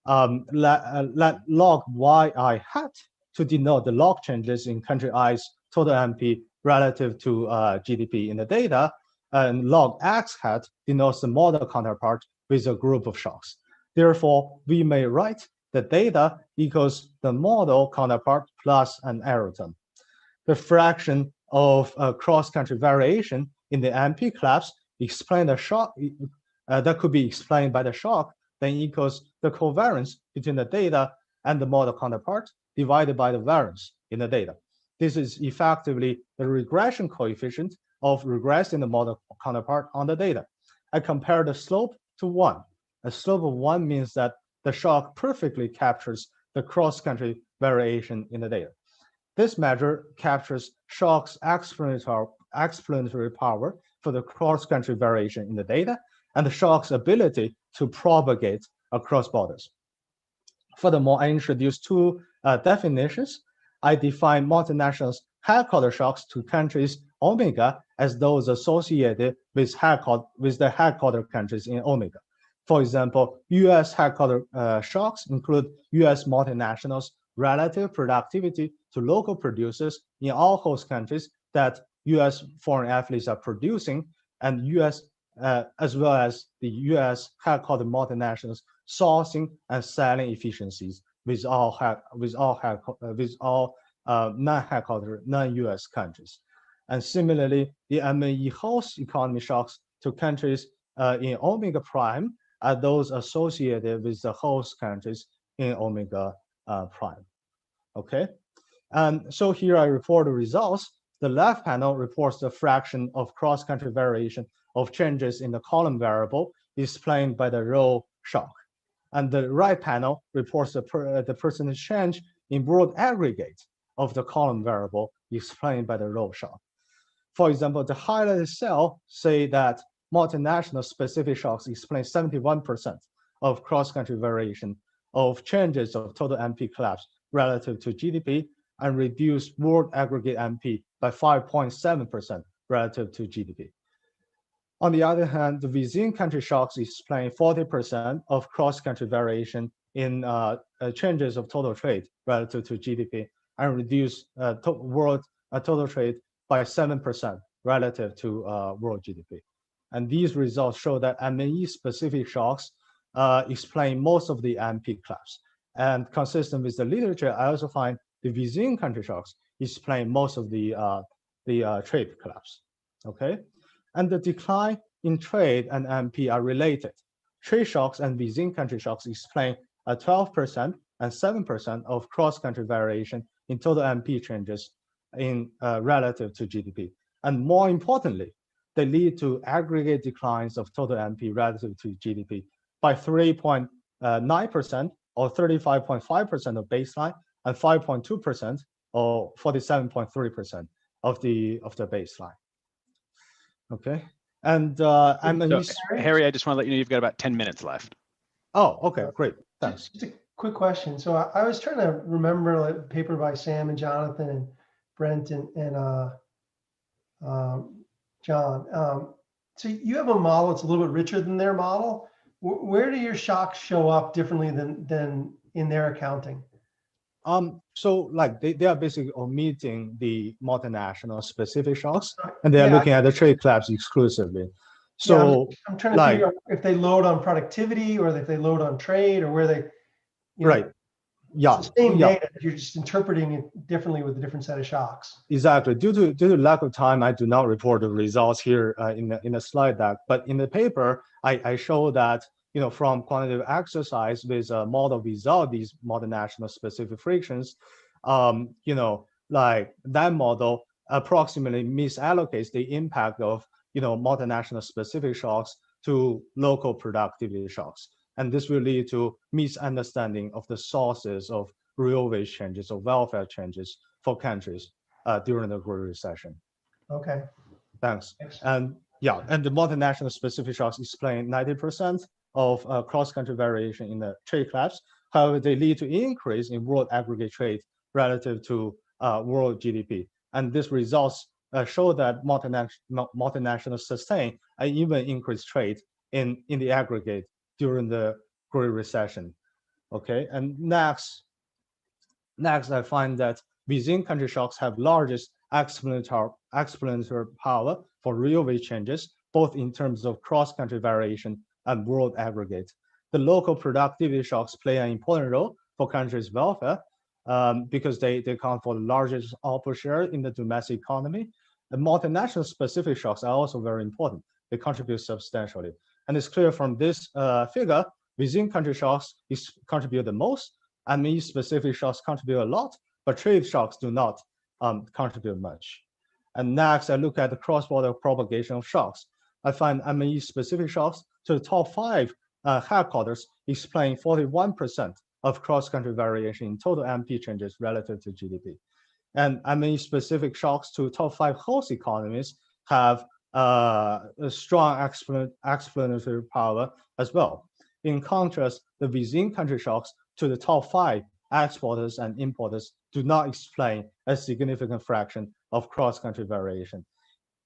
Let log yi hat to denote the log changes in country I's total MP relative to GDP in the data, and log x hat denotes the model counterpart with a group of shocks. Therefore, we may write the data equals the model counterpart plus an error term. The fraction of cross-country variation in the MP collapse explain the shock that could be explained by the shock then equals the covariance between the data and the model counterpart divided by the variance in the data. This is effectively the regression coefficient of regressing the model counterpart on the data. I compare the slope to 1. A slope of 1 means that the shock perfectly captures the cross-country variation in the data. This measure captures shock's explanatory power for the cross-country variation in the data and the shock's ability to propagate across borders. Furthermore, I introduced two definitions. I define multinationals' headquarter shocks to countries omega as those associated with the headquarter countries in omega. For example, U.S. headquarter shocks include U.S. multinationals' relative productivity to local producers in all host countries that U.S. foreign athletes are producing, and U.S. As well as the U.S. headquarter multinationals sourcing and selling efficiencies with all non-headquarter, non-U.S. countries. And similarly, the ME host economy shocks to countries in omega prime are those associated with the host countries in omega prime. Okay, and so here I report the results. The left panel reports the fraction of cross-country variation of changes in the column variable explained by the rho shock. And the right panel reports the percentage change in world aggregate of the column variable explained by the rho shock. For example, the highlighted cell say that multinational specific shocks explain 71% of cross-country variation of changes of total MP collapse relative to GDP and reduce world aggregate MP by 5.7% relative to GDP. On the other hand, the within country shocks explain 40% of cross-country variation in changes of total trade relative to GDP and reduce world total trade by 7% relative to world GDP. And these results show that ME-specific shocks explain most of the MP collapse. And consistent with the literature, I also find the within country shocks explain most of the trade collapse. Okay, and the decline in trade and MP are related. Trade shocks and within country shocks explain 12% and 7% of cross-country variation in total MP changes in relative to GDP. And more importantly, they lead to aggregate declines of total MP relative to GDP by 3.9% or 35.5% of baseline and 5.2% or 47.3% of the baseline. Okay, and Harry, I just want to let you know you've got about 10 minutes left. Oh, okay, great, thanks. Just a quick question. So I was trying to remember a paper by Sam and Jonathan and Brent and John. So you have a model that's a little bit richer than their model. Where do your shocks show up differently than in their accounting? So like they are basically omitting the multinational specific shocks, and they are looking at the trade collapse exclusively. So yeah, I'm trying to figure out if they load on productivity or if they load on trade or where they, right. Yeah, it's the same data. You're just interpreting it differently with a different set of shocks. Exactly. Due to lack of time, I do not report the results here in the slide deck. But in the paper, I show that from quantitative exercise with a model without these multinational specific frictions, like that model approximately misallocates the impact of multinational specific shocks to local productivity shocks. And this will lead to misunderstanding of the sources of real wage changes or welfare changes for countries during the Great Recession. Okay. Thanks. And the multinational specific shocks explain 90% of cross-country variation in the trade collapse. However, they lead to increase in world aggregate trade relative to world GDP. And these results show that multinationals sustain and even increase trade in the aggregate during the Great Recession. Okay, and next I find that within country shocks have largest explanatory power for real wage changes, both in terms of cross-country variation and world aggregate. The local productivity shocks play an important role for countries' welfare because they account for the largest output share in the domestic economy. The multinational specific shocks are also very important. They contribute substantially. And it's clear from this figure within country shocks contribute the most, ME-specific shocks contribute a lot, but trade shocks do not contribute much. And next, I look at the cross-border propagation of shocks. I find ME-specific shocks to the top 5 headquarters explain 41% of cross-country variation in total MP changes relative to GDP. And ME-specific shocks to top 5 host economies have a strong explanatory power as well. In contrast, the within country shocks to the top 5 exporters and importers do not explain a significant fraction of cross-country variation.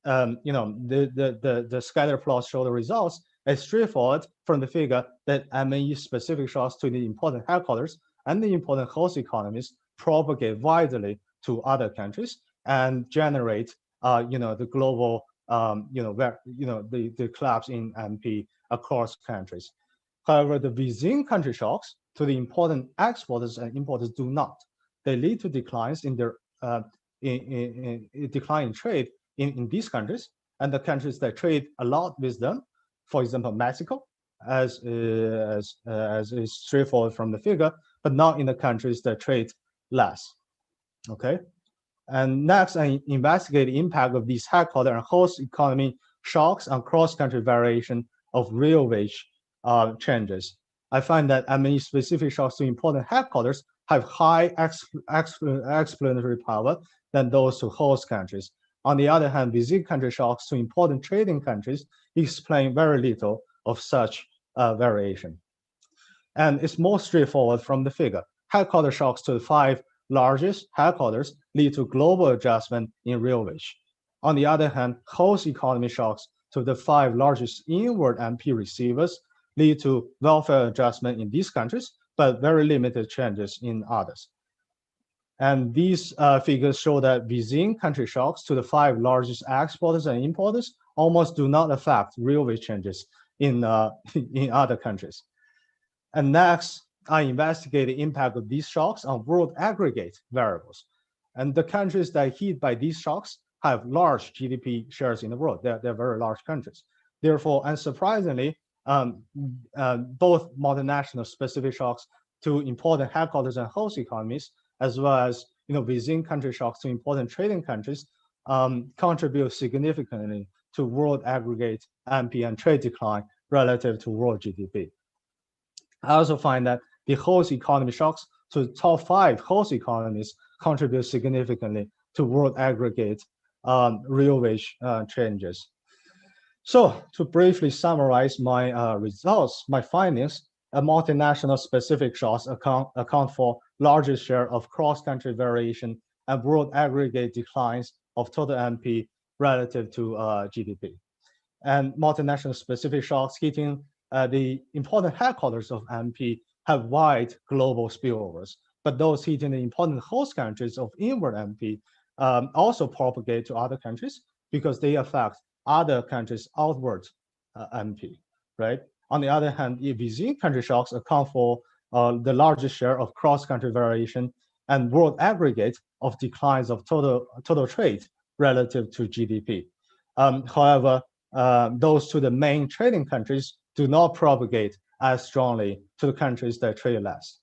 The scatter plots show the results. It's straightforward from the figure that ME-specific shocks to the important headquarters and the important host economies propagate widely to other countries and generate, the global, the collapse in MP across countries. However, the within country shocks to the important exporters and importers do not. They lead to declines in their decline in trade in these countries, and the countries that trade a lot with them, for example, Mexico, as is straightforward from the figure, but not in the countries that trade less. Okay, and next, I investigate the impact of these headquarter and host economy shocks on cross-country variation of real wage changes. I find that ME-specific shocks to important headquarters have high explanatory power than those to host countries. On the other hand, within country shocks to important trading countries explain very little of such variation. And it's more straightforward from the figure. Headquarter shocks to the 5 largest headquarters lead to global adjustment in real wage. On the other hand, host economy shocks to the 5 largest inward MP receivers lead to welfare adjustment in these countries, but very limited changes in others. And these figures show that within country shocks to the 5 largest exporters and importers almost do not affect real wage changes in other countries. And next, I investigate the impact of these shocks on world aggregate variables. And the countries that hit by these shocks have large GDP shares in the world. They're very large countries. Therefore, unsurprisingly, both multinational specific shocks to important headquarters and host economies, as well as within country shocks to important trading countries, contribute significantly to world aggregate MP and trade decline relative to world GDP. I also find that the host economy shocks to the top 5 host economies contribute significantly to world aggregate real wage changes. So to briefly summarize my results, my findings, multinational specific shocks account for largest share of cross-country variation and world aggregate declines of total MP relative to GDP. And multinational specific shocks hitting the important headquarters of MP have wide global spillovers, but those hitting the important host countries of inward MP also propagate to other countries because they affect other countries' outward MP, right? On the other hand, within country shocks account for the largest share of cross-country variation and world aggregate of declines of total trade relative to GDP. However, those to the main trading countries do not propagate as strongly to the countries that trade less.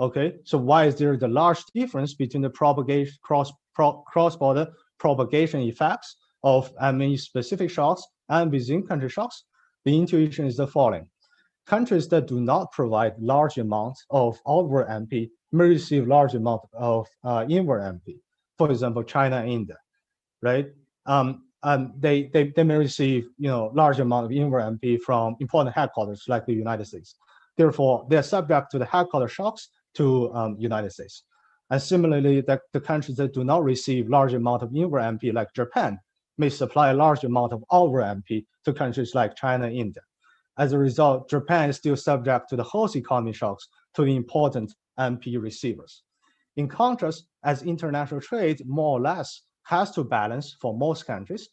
Okay, so why is there the large difference between the propagation cross-border propagation effects of ME-specific shocks and within country shocks? The intuition is the following. Countries that do not provide large amounts of outward MP may receive large amount of inward MP. For example, China and India, right? They may receive large amount of inward MP from important headquarters like the United States. Therefore, they are subject to the headquarter shocks to United States. And similarly, the countries that do not receive large amount of inward MP like Japan may supply a large amount of outward MP to countries like China and India. As a result, Japan is still subject to the host economy shocks to the important MP receivers. In contrast, as international trade more or less has to balance for most countries,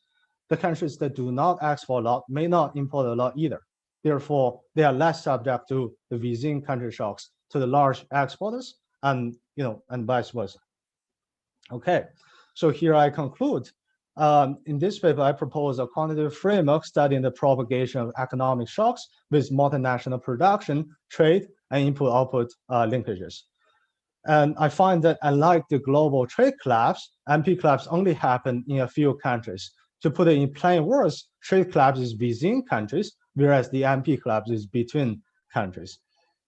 the countries that do not export a lot may not import a lot either. Therefore, they are less subject to the within country shocks to the large exporters and vice versa. Okay, so here I conclude In this paper, I propose a quantitative framework studying the propagation of economic shocks with multinational production, trade, and input-output linkages. And I find that unlike the global trade collapse, MP collapse only happen in a few countries. To put it in plain words, trade collapse is within countries, whereas the MP collapse is between countries.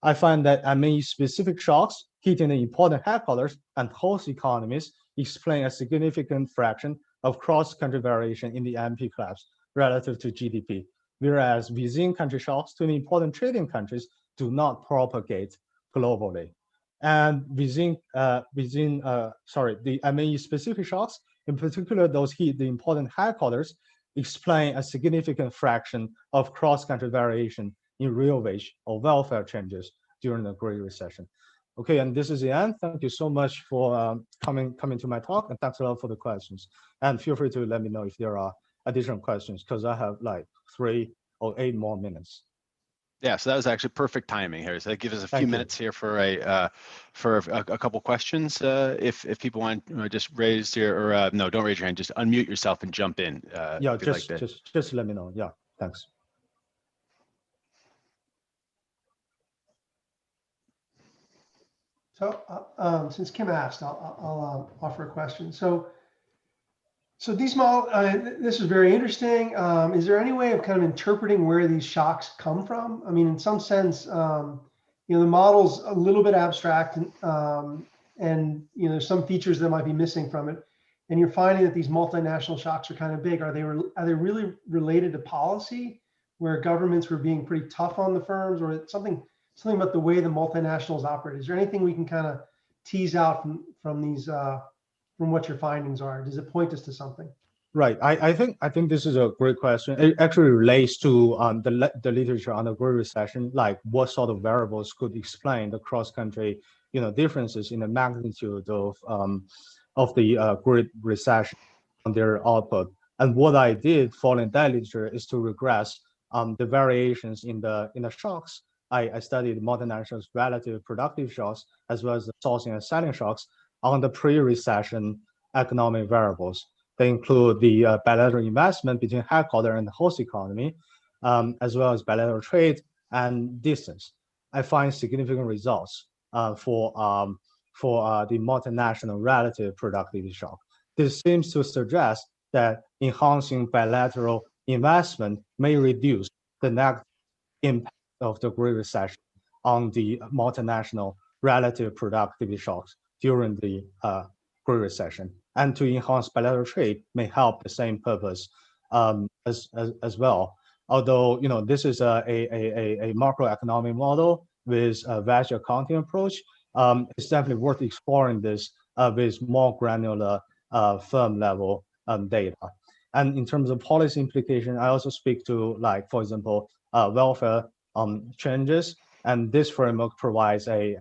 I find that ME-specific shocks hitting the important headquarters and host economies explain a significant fraction of cross-country variation in the MP collapse relative to GDP, whereas within-country shocks to the important trading countries do not propagate globally. And the ME-specific shocks, in particular those hit the important headquarters, explain a significant fraction of cross-country variation in real wage or welfare changes during the Great Recession. Okay, and this is the end. Thank you so much for coming to my talk, and thanks a lot for the questions. And feel free to let me know if there are additional questions, because I have like 3 or 8 more minutes. Yeah, so that was actually perfect timing here. So that gives us a few minutes here for a couple questions. If people want to just raise your, or no, don't raise your hand, just unmute yourself and jump in. Yeah, just let me know. Yeah, thanks. So since Kim asked, I'll offer a question. So these models, this is very interesting. Is there any way of kind of interpreting where these shocks come from? I mean, in some sense, the model's a little bit abstract, and there's some features that might be missing from it. And you're finding that these multinational shocks are kind of big. Are they really related to policy, where governments were being pretty tough on the firms, or something about the way the multinationals operate? Is there anything we can kind of tease out from these? From what your findings are? Does it point us to something? Right. I think this is a great question. It actually relates to the literature on the Great Recession, like what sort of variables could explain the cross-country differences in the magnitude of the Great Recession on their output. And what I did following that literature is to regress the variations in the shocks. I studied multinationals' relative productive shocks as well as the sourcing and selling shocks on the pre-recession economic variables. They include the bilateral investment between headquarters and the host economy, as well as bilateral trade and distance. I find significant results for the multinational relative productivity shock. This seems to suggest that enhancing bilateral investment may reduce the negative impact of the Great Recession on the multinational relative productivity shocks during the Great Recession, and to enhance bilateral trade may help the same purpose as well. Although this is a macroeconomic model with a value accounting approach, it's definitely worth exploring this with more granular firm level data. And in terms of policy implication, I also speak to, like, for example, welfare changes. And this framework provides a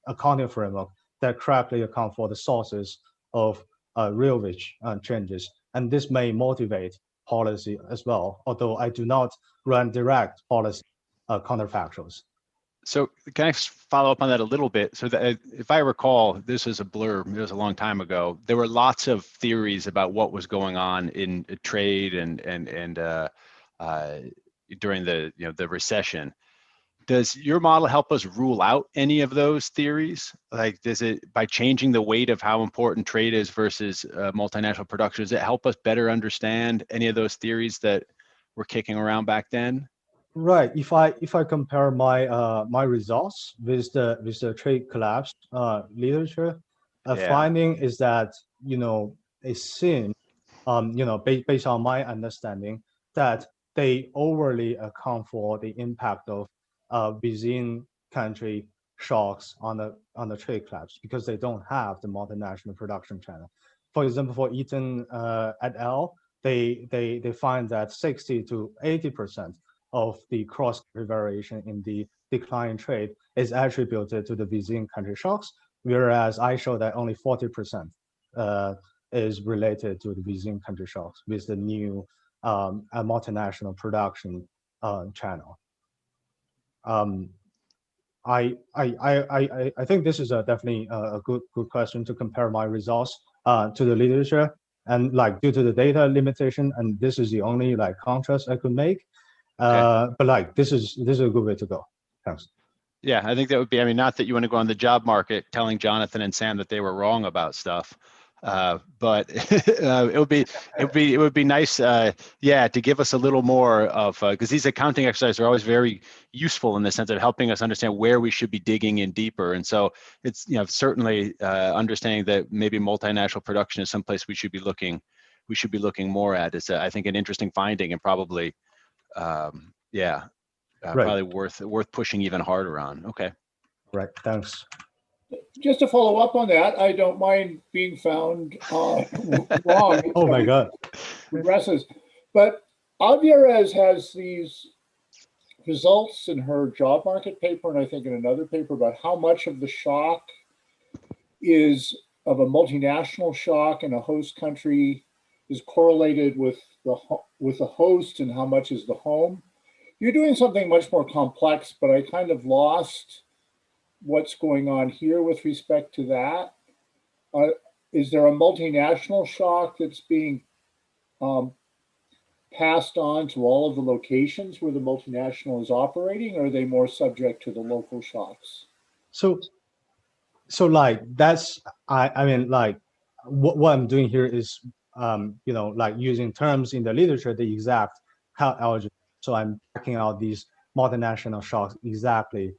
accounting framework that correctly account for the sources of real wage changes. And this may motivate policy as well, although I do not run direct policy counterfactuals. So can I follow up on that a little bit? So that, if I recall, this is a blur, it was a long time ago, there were lots of theories about what was going on in trade and during the recession. Does your model help us rule out any of those theories? Like, does it, by changing the weight of how important trade is versus multinational production, does it help us better understand any of those theories that were kicking around back then? Right. If I compare my results with the trade collapse literature, finding is that it seems based on my understanding that they overly account for the impact of within country shocks on the trade collapse because they don't have the multinational production channel. For example, for Eaton et al., they find that 60 to 80% of the cross-country variation in the decline in trade is attributed to the within country shocks, whereas I show that only 40% is related to the within country shocks with the new multinational production channel. I think this is definitely a good question to compare my results to the literature. and like due to the data limitation, and this is the only like contrast I could make. Okay. But like this is a good way to go. Thanks. Yeah, I think that would be, I mean, not that you want to go on the job market telling Jonathan and Sam that they were wrong about stuff, but it would be nice, yeah, to give us a little more of, because these accounting exercises are always very useful in the sense of helping us understand where we should be digging in deeper. And so it's, you know, certainly understanding that maybe multinational production is someplace we should be looking more at is, I think, an interesting finding, and probably, yeah. Right. Probably worth pushing even harder on. Okay. Right. Thanks. Just to follow up on that, I don't mind being found wrong. Oh my God. Progresses, but Alvarez has these results in her job market paper, and I think in another paper, about how much of the shock is of a multinational shock in a host country is correlated with the host, and how much is the home. You're doing something much more complex, but I kind of lost what's going on here with respect to that. Is there a multinational shock that's being passed on to all of the locations where the multinational is operating, or are they more subject to the local shocks? So like that's, I mean, like what I'm doing here is, you know, like using terms in the literature, the exact algebra. So I'm backing out these multinational shocks exactly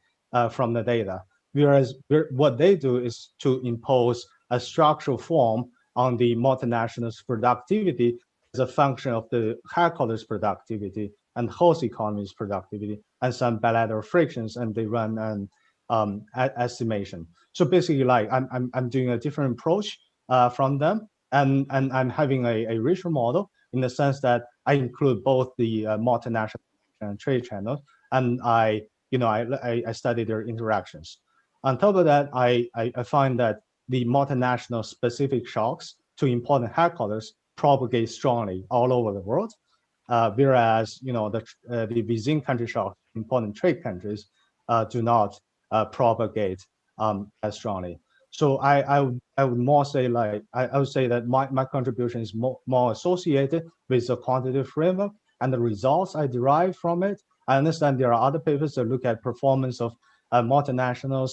from the data. Whereas what they do is to impose a structural form on the multinational's productivity as a function of the headquarters productivity and host economy's productivity and some bilateral frictions, and they run an estimation. So basically, like I'm doing a different approach from them, and I'm having a richer model in the sense that I include both the multinational and trade channels, and I study their interactions. On top of that, I find that the multinational specific shocks to important headquarters propagate strongly all over the world, whereas the within country shocks, important trade countries, do not propagate as strongly. So I would more say, like I would say that my contribution is more associated with the quantitative framework and the results I derive from it. I understand there are other papers that look at performance of multinationals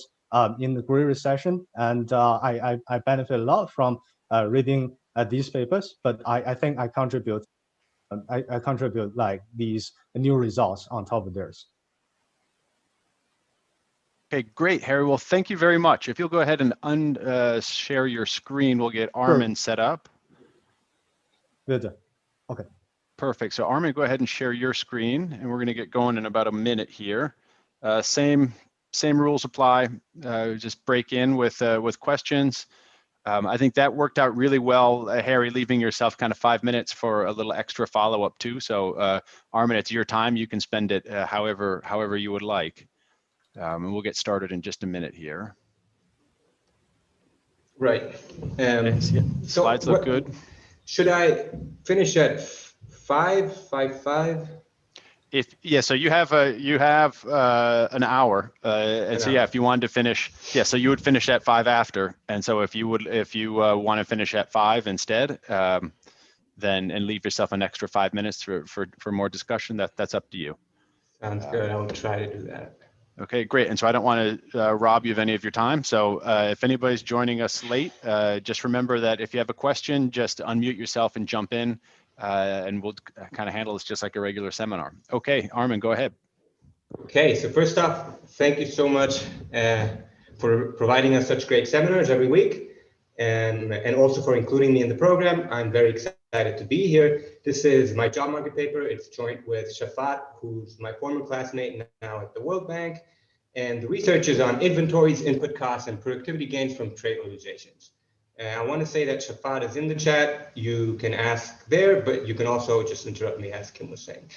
in the Great Recession, and I benefit a lot from reading these papers. But I think I contribute like these new results on top of theirs. Okay, great, Harry. Well, thank you very much. If you'll go ahead and share your screen, we'll get Armin set up. Good. Okay. Perfect. So Armin, go ahead and share your screen, and we're going to get going in about a minute here. Same rules apply. Just break in with questions. I think that worked out really well, Harry, leaving yourself kind of 5 minutes for a little extra follow-up too. So Armin, it's your time. You can spend it however you would like. And we'll get started in just a minute here. Right. Slides look good. Should I finish at 5:55? So you have an hour, and so yeah, if you wanted to finish, so you would finish at 5 after, and so if you want to finish at 5 instead, then and leave yourself an extra 5 minutes for more discussion, that's up to you. Sounds good. I'll try to do that. Okay, great. And so I don't want to rob you of any of your time. So if anybody's joining us late, just remember that if you have a question, just unmute yourself and jump in, and we'll kind of handle this just like a regular seminar. Okay, Armin, go ahead. Okay, so first off, thank you so much for providing us such great seminars every week, and also for including me in the program. I'm very excited to be here. This is my job market paper. It's joint with Shafat, who's my former classmate now at the World Bank. And the research is on inventories, input costs, and productivity gains from trade organizations. And I want to say that Shafat is in the chat. You can ask there, but you can also just interrupt me as Kim was saying.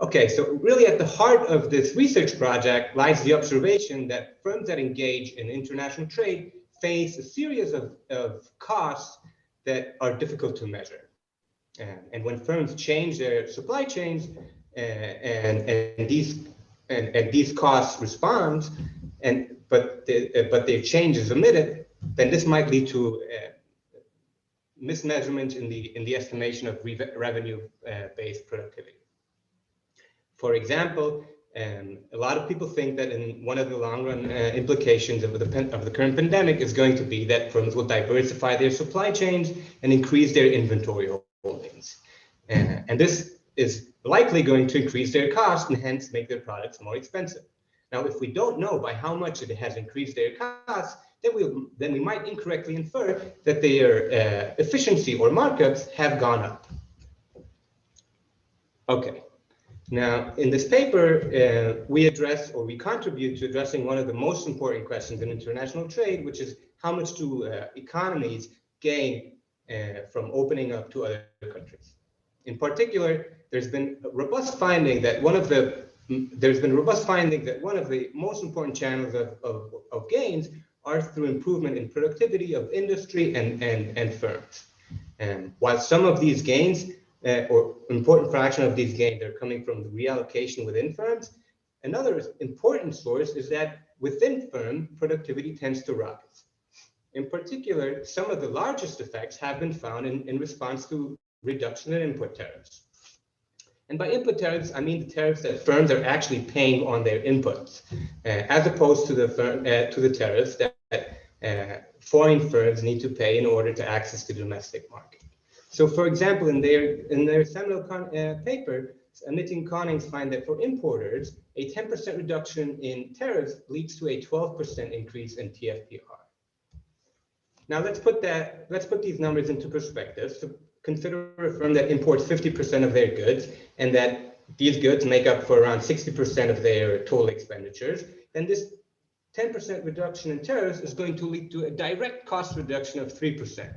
Okay, so really at the heart of this research project lies the observation that firms that engage in international trade face a series of costs that are difficult to measure. And when firms change their supply chains and these costs respond, but their change is omitted, then this might lead to mismeasurements in the estimation of revenue-based productivity. For example, a lot of people think that in one of the long-run implications of the current pandemic is going to be that firms will diversify their supply chains and increase their inventory holdings. And this is likely going to increase their cost and hence make their products more expensive. Now, if we don't know by how much it has increased their costs, then we might incorrectly infer that their efficiency or markups have gone up. Okay. Now, in this paper, we contribute to addressing one of the most important questions in international trade, which is how much do economies gain from opening up to other countries. In particular, there's been robust finding that one of the most important channels of gains are through improvement in productivity of industry and firms. While some of these gains or important fraction of these gains are coming from the reallocation within firms, another important source is that within firm, productivity tends to rise. In particular, some of the largest effects have been found in response to reduction in input tariffs. And by input tariffs, I mean the tariffs that firms are actually paying on their inputs, as opposed to the tariffs that foreign firms need to pay in order to access the domestic market. So, for example, in their seminal paper, Amit Connings find that for importers, a 10% reduction in tariffs leads to a 12% increase in TFPR. Now, let's put these numbers into perspective. So consider a firm that imports 50% of their goods, and that these goods make up for around 60% of their total expenditures. Then this 10% reduction in tariffs is going to lead to a direct cost reduction of 3%.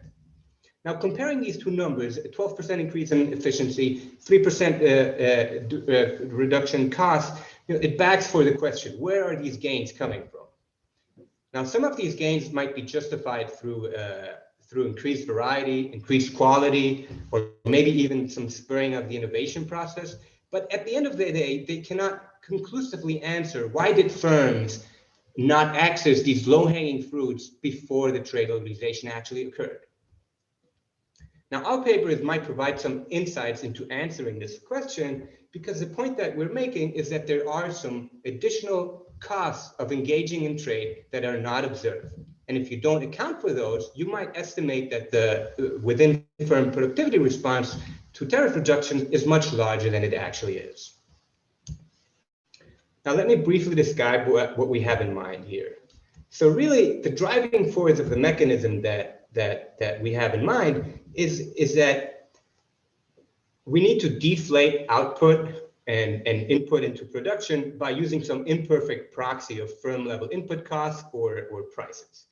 Now, comparing these two numbers, a 12% increase in efficiency, 3% reduction in cost, it begs for the question, where are these gains coming from? Now, some of these gains might be justified through increased variety, increased quality, or maybe even some spurring of the innovation process. But at the end of the day, they cannot conclusively answer why did firms not access these low-hanging fruits before the trade organization actually occurred. Now, our papers might provide some insights into answering this question, because the point that we're making is that there are some additional costs of engaging in trade that are not observed. And if you don't account for those, you might estimate that the within firm productivity response to tariff reduction is much larger than it actually is. Now, let me briefly describe what we have in mind here. So really, the driving force of the mechanism that we have in mind is that we need to deflate output and input into production by using some imperfect proxy of firm level input costs or prices,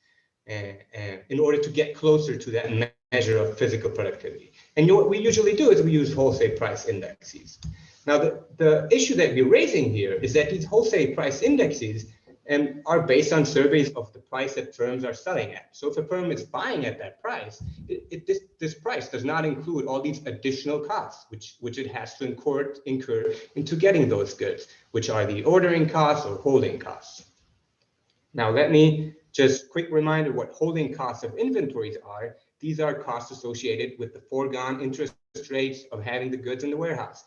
in order to get closer to that measure of physical productivity. And what we usually do is we use wholesale price indexes. Now, the issue that we're raising here is that these wholesale price indexes are based on surveys of the price that firms are selling at. So if a firm is buying at that price, this price does not include all these additional costs, which it has to incur into getting those goods, which are the ordering costs or holding costs. Now, let me just quick reminder what holding costs of inventories are. These are costs associated with the foregone interest rates of having the goods in the warehouse,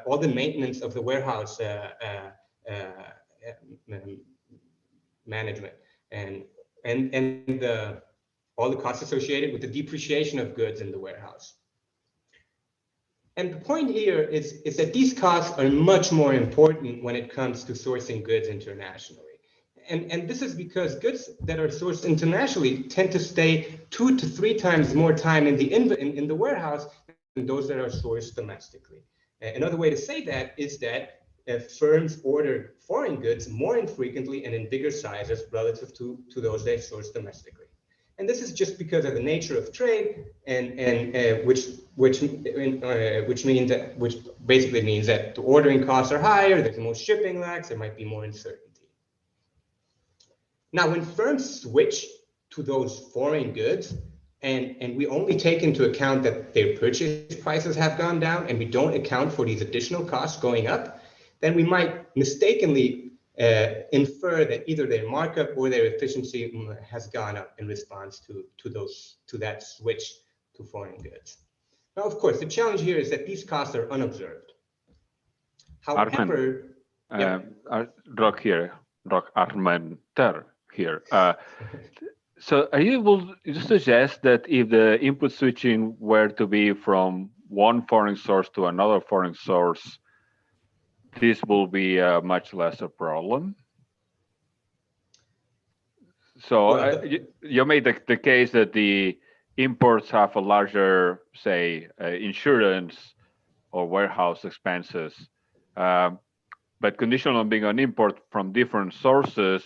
all the maintenance of the warehouse management, and all the costs associated with the depreciation of goods in the warehouse. And the point here is that these costs are much more important when it comes to sourcing goods internationally. And this is because goods that are sourced internationally tend to stay 2 to 3 times more time in the warehouse than those that are sourced domestically. Another way to say that is that firms order foreign goods more infrequently and in bigger sizes relative to those they source domestically. And this is just because of the nature of trade, which basically means that the ordering costs are higher, there's more shipping lags, there might be more uncertainty. Now, when firms switch to those foreign goods, and we only take into account that their purchase prices have gone down, and we don't account for these additional costs going up, then we might mistakenly infer that either their markup or their efficiency has gone up in response to that switch foreign goods. Now, of course, the challenge here is that these costs are unobserved. However, Rock Armenter here. So are you able to suggest that if the input switching were to be from one foreign source to another foreign source, this will be a much lesser problem? So well, you made the case that the imports have a larger, say, insurance or warehouse expenses, but conditional on being an import from different sources,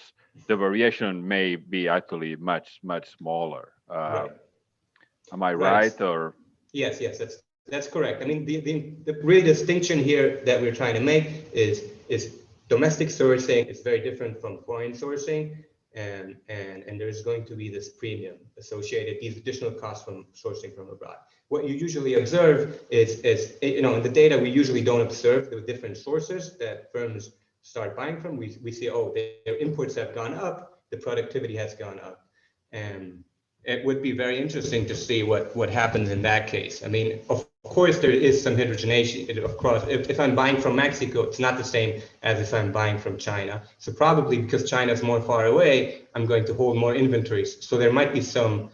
the variation may be actually much smaller. right. Am I right? Or yes, that's correct. I mean, the real distinction here that we're trying to make is domestic sourcing is very different from foreign sourcing, and there's going to be this premium associated, these additional costs from sourcing from abroad. What you usually observe is in the data, we usually don't observe the different sources that firms start buying from. We see, oh, their imports have gone up, the productivity has gone up, and it would be very interesting to see what happens in that case. I mean, of course, there is some heterogeneity. Of course, if I'm buying from Mexico, it's not the same as if I'm buying from China. So probably because China is more far away, I'm going to hold more inventories. So there might be some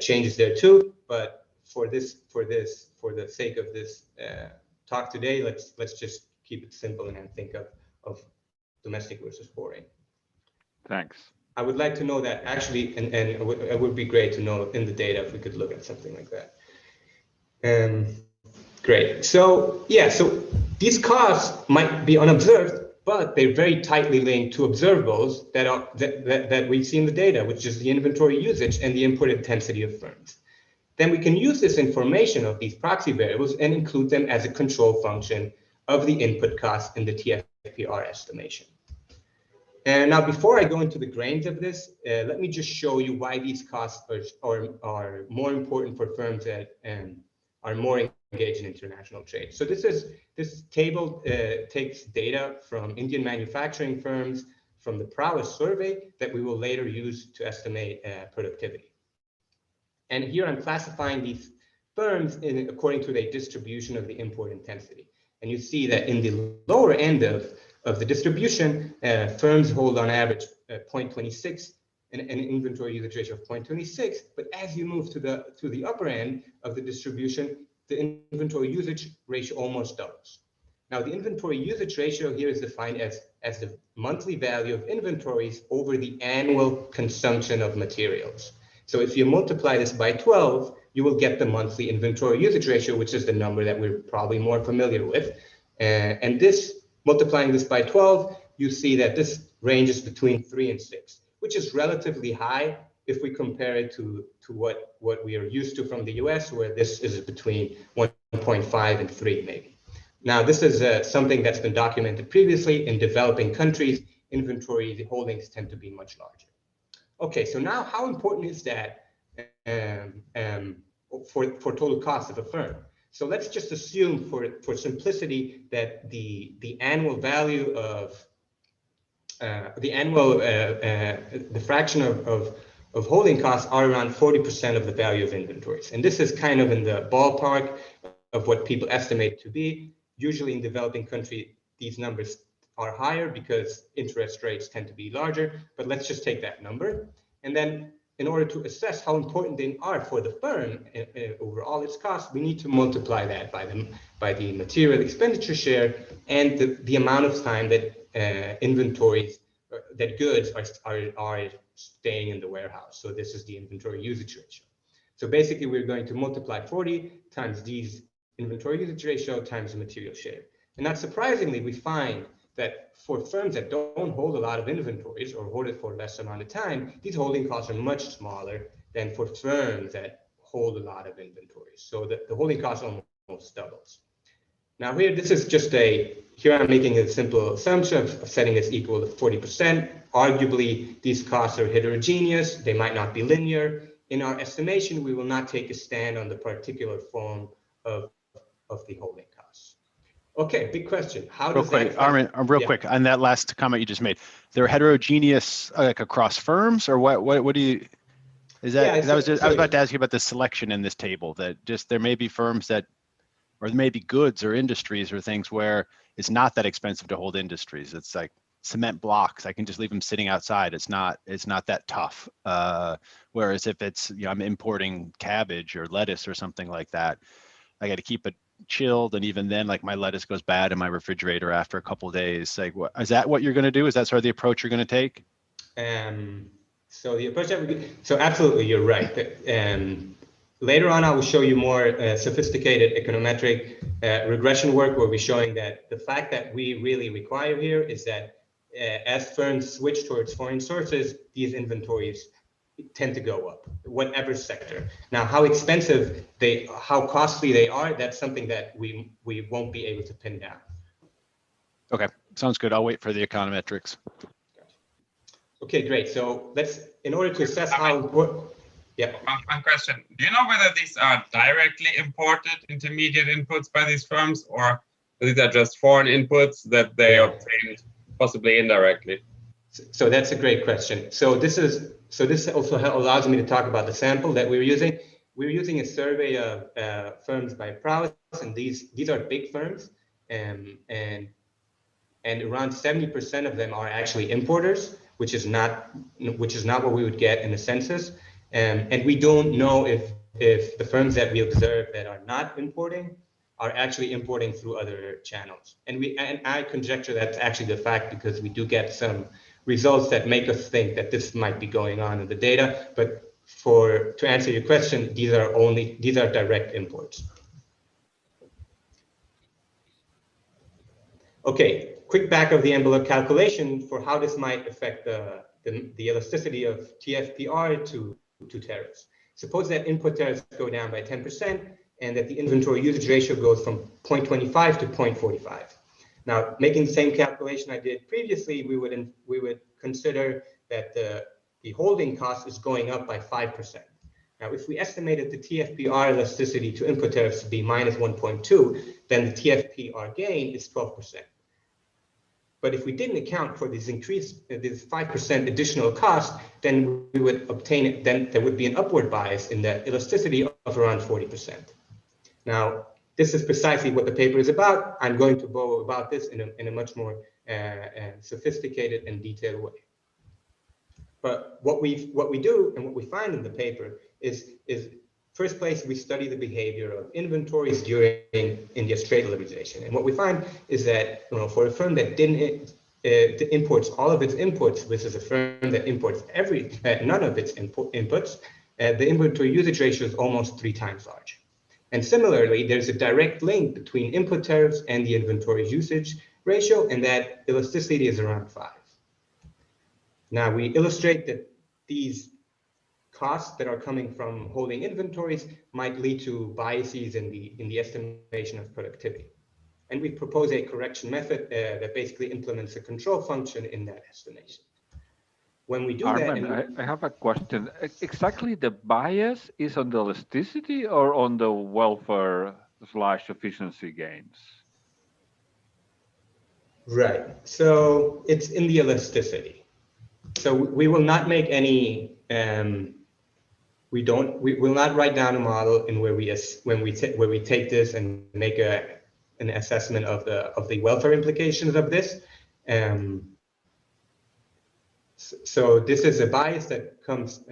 changes there too. But for the sake of this talk today, let's just keep it simple and think of domestic versus foreign. Thanks. I would like to know that actually, and it would be great to know in the data if we could look at something like that. Great. So yeah, so these costs might be unobserved, but they're very tightly linked to observables that we see in the data, which is the inventory usage and the input intensity of firms. Then we can use this information of these proxy variables and include them as a control function of the input cost in the TFPR estimation. And now, before I go into the grains of this, let me just show you why these costs are more important for firms that are more engaged in international trade. So this table takes data from Indian manufacturing firms from the Prowess survey that we will later use to estimate productivity. And here I'm classifying these firms according to their distribution of the import intensity. And you see that in the lower end of the distribution, firms hold on average 0.26 and an inventory usage ratio of 0.26. But as you move to the upper end of the distribution, the inventory usage ratio almost doubles. Now, the inventory usage ratio here is defined as the monthly value of inventories over the annual consumption of materials. So if you multiply this by 12, you will get the monthly inventory usage ratio, which is the number that we're probably more familiar with. And multiplying this by 12, you see that this ranges between 3 and 6, which is relatively high if we compare it to what we are used to from the US, where this is between 1.5 and 3 maybe. Now, this is something that's been documented previously. In developing countries, inventory holdings tend to be much larger. Okay, so now how important is that for total cost of a firm? So let's just assume for simplicity that the annual value of the fraction of holding costs are around 40% of the value of inventories. And this is kind of in the ballpark of what people estimate to be. Usually in developing countries, these numbers are higher because interest rates tend to be larger, but let's just take that number. And then in order to assess how important they are for the firm over all its costs, we need to multiply that by the material expenditure share and the amount of time that inventories, that goods are staying in the warehouse. So this is the inventory usage ratio. So basically, we're going to multiply 40 times these inventory usage ratio times the material share. And not surprisingly, we find that for firms that don't hold a lot of inventories or hold it for less amount of time, these holding costs are much smaller than for firms that hold a lot of inventories. So the holding cost almost doubles. Now here, here I'm making a simple assumption of setting this equal to 40%. Arguably, these costs are heterogeneous. They might not be linear. In our estimation, we will not take a stand on the particular form of the holding costs. Okay, big question. How does that affect? Armin, real quick on that last comment you just made. They're heterogeneous, like across firms, or what do you? Is that, Yeah, because I was so- about to ask you about the selection in this table, that just there may be firms that, or there may be goods or industries or things where it's not that expensive to hold industries. It's like cement blocks. I can just leave them sitting outside. It's not that tough. Whereas if it's, I'm importing cabbage or lettuce or something like that, I got to keep it chilled. And even then, like my lettuce goes bad in my refrigerator after a couple of days. Like, what is that what you're going to do? Is that sort of the approach you're going to take? So the approach that so absolutely, you're right. Later on, I will show you more sophisticated econometric regression work where we're showing that the fact that we really require here is that as firms switch towards foreign sources, these inventories tend to go up, whatever sector. Now, how expensive how costly they are, that's something that we won't be able to pin down. Okay, sounds good. I'll wait for the econometrics. Okay, great. So in order to assess how important, yeah. One question. Do you know whether these are directly imported intermediate inputs by these firms, or these are just foreign inputs that they obtained possibly indirectly? So that's a great question. So this also allows me to talk about the sample that we're using. We're using a survey of firms by prowess, and these are big firms, and around 70% of them are actually importers, which is not what we would get in the census. And we don't know if the firms that we observe that are not importing are actually importing through other channels. And I conjecture that's actually the fact, because we do get some results that make us think that this might be going on in the data. But to answer your question, these are direct imports. Okay, quick back of the envelope calculation for how this might affect the elasticity of TFPR to tariffs. Suppose that input tariffs go down by 10% and that the inventory usage ratio goes from 0.25 to 0.45. Now, making the same calculation I did previously, we would consider that the holding cost is going up by 5%. Now, if we estimated the TFPR elasticity to input tariffs to be minus 1.2, then the TFPR gain is 12%. But if we didn't account for this 5% additional cost, then we would obtain it. Then there would be an upward bias in that elasticity of around 40%. Now, this is precisely what the paper is about. I'm going to go about this in a much more sophisticated and detailed way. But what we do and what we find in the paper is first place, we study the behavior of inventories during India's trade liberalization. And what we find is that for a firm that imports all of its inputs versus a firm that imports none of its inputs, the inventory usage ratio is almost 3 times larger. And similarly, there's a direct link between input tariffs and the inventory usage ratio, and that elasticity is around 5. Now, we illustrate that these costs that are coming from holding inventories might lead to biases in the estimation of productivity. And we propose a correction method that basically implements a control function in that estimation. When we do Armin, I have a question. Exactly, the bias is on the elasticity or on the welfare/efficiency gains? Right. So it's in the elasticity. So we will not make any. We will not write down a model in where we take this and make an assessment of the welfare implications of this. So this is a bias that comes